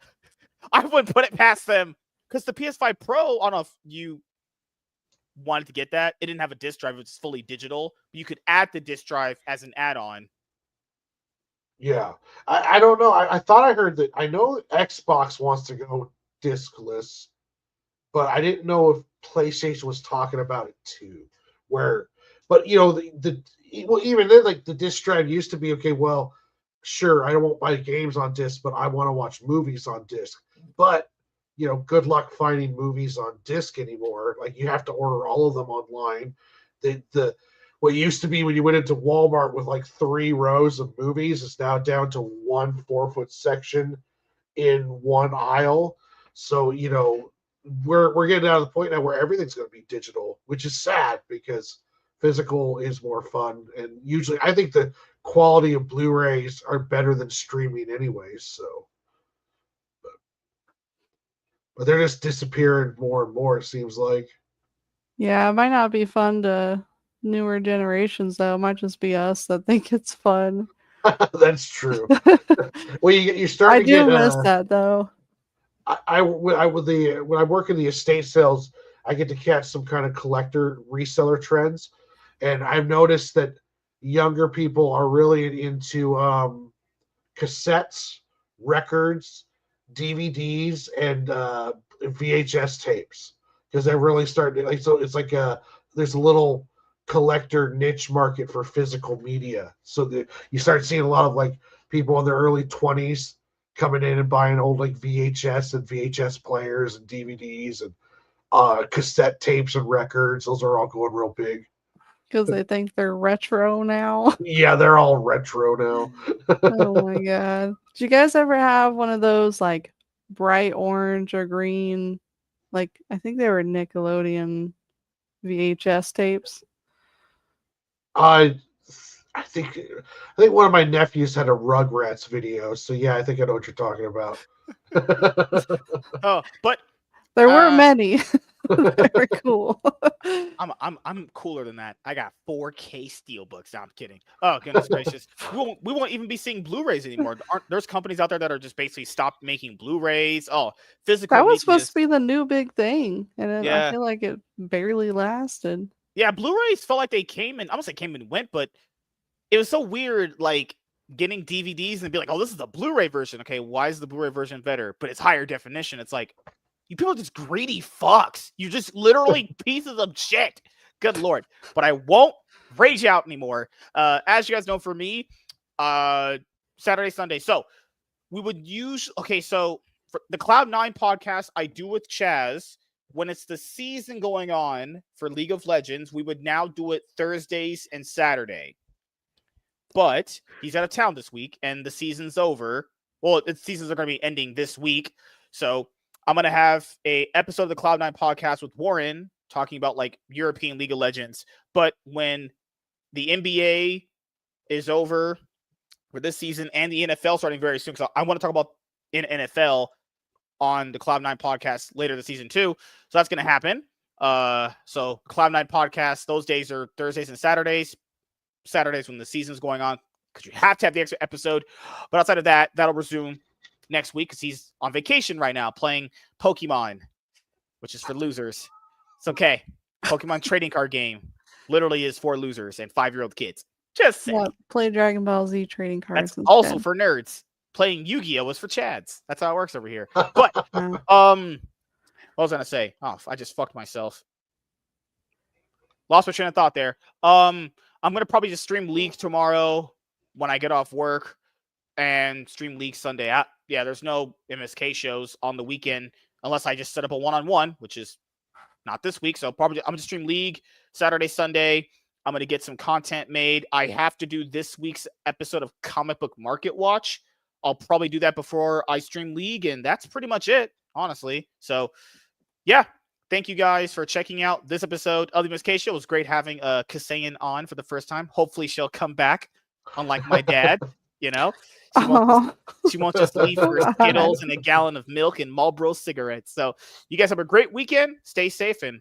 I wouldn't put it past them because the PS5 Pro, I don't know if you wanted to get that. It didn't have a disc drive. It was fully digital. You could add the disc drive as an add-on. Yeah, I don't know. I thought I heard that. I know Xbox wants to go discless, but I didn't know if PlayStation was talking about it too. But well, even then, like the disc drive used to be okay. Well, sure, I won't buy games on disc, but I want to watch movies on disc. But good luck finding movies on disc anymore. Like you have to order all of them online. The what used to be when you went into Walmart with like 3 rows of movies is now down to 1 4-foot section in one aisle. So we're getting out of the point now where everything's going to be digital, which is sad because physical is more fun. And usually, I think the quality of Blu-rays are better than streaming anyways. So, but they're just disappearing more and more. It seems like. Yeah, it might not be fun to newer generations though. It might just be us that think it's fun. That's true. Well, you're I starting to do get. miss that though. When I work in the estate sales, I get to catch some kind of collector reseller trends, and I've noticed that younger people are really into cassettes, records, DVDs, and VHS tapes because they're really starting to, like. So it's like there's a little collector niche market for physical media. So you start seeing a lot of like people in their early 20s coming in and buying old like VHS and VHS players and DVDs and cassette tapes and records. Those are all going real big. Because they think they're retro now. Yeah, they're all retro now. Oh my god. Did you guys ever have one of those like bright orange or green, like I think they were Nickelodeon VHS tapes? I think one of my nephews had a Rugrats video, so yeah, I think I know what you're talking about. Oh, but There were many. They were cool. I'm cooler than that. I got 4K steelbooks. No, I'm kidding. Oh goodness gracious, we won't even be seeing Blu-rays anymore. There's companies out there that are just basically stopped making Blu-rays. Oh, physical. That was supposed to be the new big thing, and then Yeah. I feel like it barely lasted. Yeah, Blu-rays felt like they came and I don't say came and went, but it was so weird, like getting DVDs and be like, oh, this is the Blu-ray version. Okay, why is the Blu-ray version better? But it's higher definition. It's like, you people are just greedy fucks. You're just literally pieces of shit. Good Lord. But I won't rage out anymore. As you guys know, for me, Saturday, Sunday. So we would use, okay, so for the Cloud9 podcast I do with Chaz, when it's the season going on for League of Legends, we would now do it Thursdays and Saturday. But he's out of town this week, and the season's over. Well, the seasons are going to be ending this week. So I'm going to have a episode of the Cloud9 podcast with Warren talking about like European League of Legends. But when the NBA is over for this season and the NFL starting very soon, because I want to talk about in NFL on the Cloud9 podcast later this season too. So that's going to happen. So Cloud9 podcast, those days are Thursdays and Saturdays. Saturdays when the season's going on, because you have to have the extra episode. But outside of that, that'll resume next week because he's on vacation right now playing Pokemon, which is for losers. It's okay. Pokemon trading card game literally is for losers and 5-year-old kids. Just saying. Yeah, play Dragon Ball Z trading cards. That's also for nerds. Playing Yu-Gi-Oh was for Chads. That's how it works over here. But what was I gonna say? Oh, I just fucked myself. Lost my train of thought there. I'm going to probably just stream League tomorrow when I get off work and stream League Sunday. Yeah, there's no MSK shows on the weekend unless I just set up a one-on-one, which is not this week. So probably I'm going to stream League Saturday, Sunday. I'm going to get some content made. I have to do this week's episode of Comic Book Market Watch. I'll probably do that before I stream League, and that's pretty much it, honestly. So, yeah. Thank you guys for checking out this episode of the MSK Show. It was great having Cassaiyan on for the first time. Hopefully she'll come back, unlike my dad. You know, she won't just, Oh. she won't just leave for Skittles and a gallon of milk and Marlboro cigarettes. So you guys have a great weekend. Stay safe and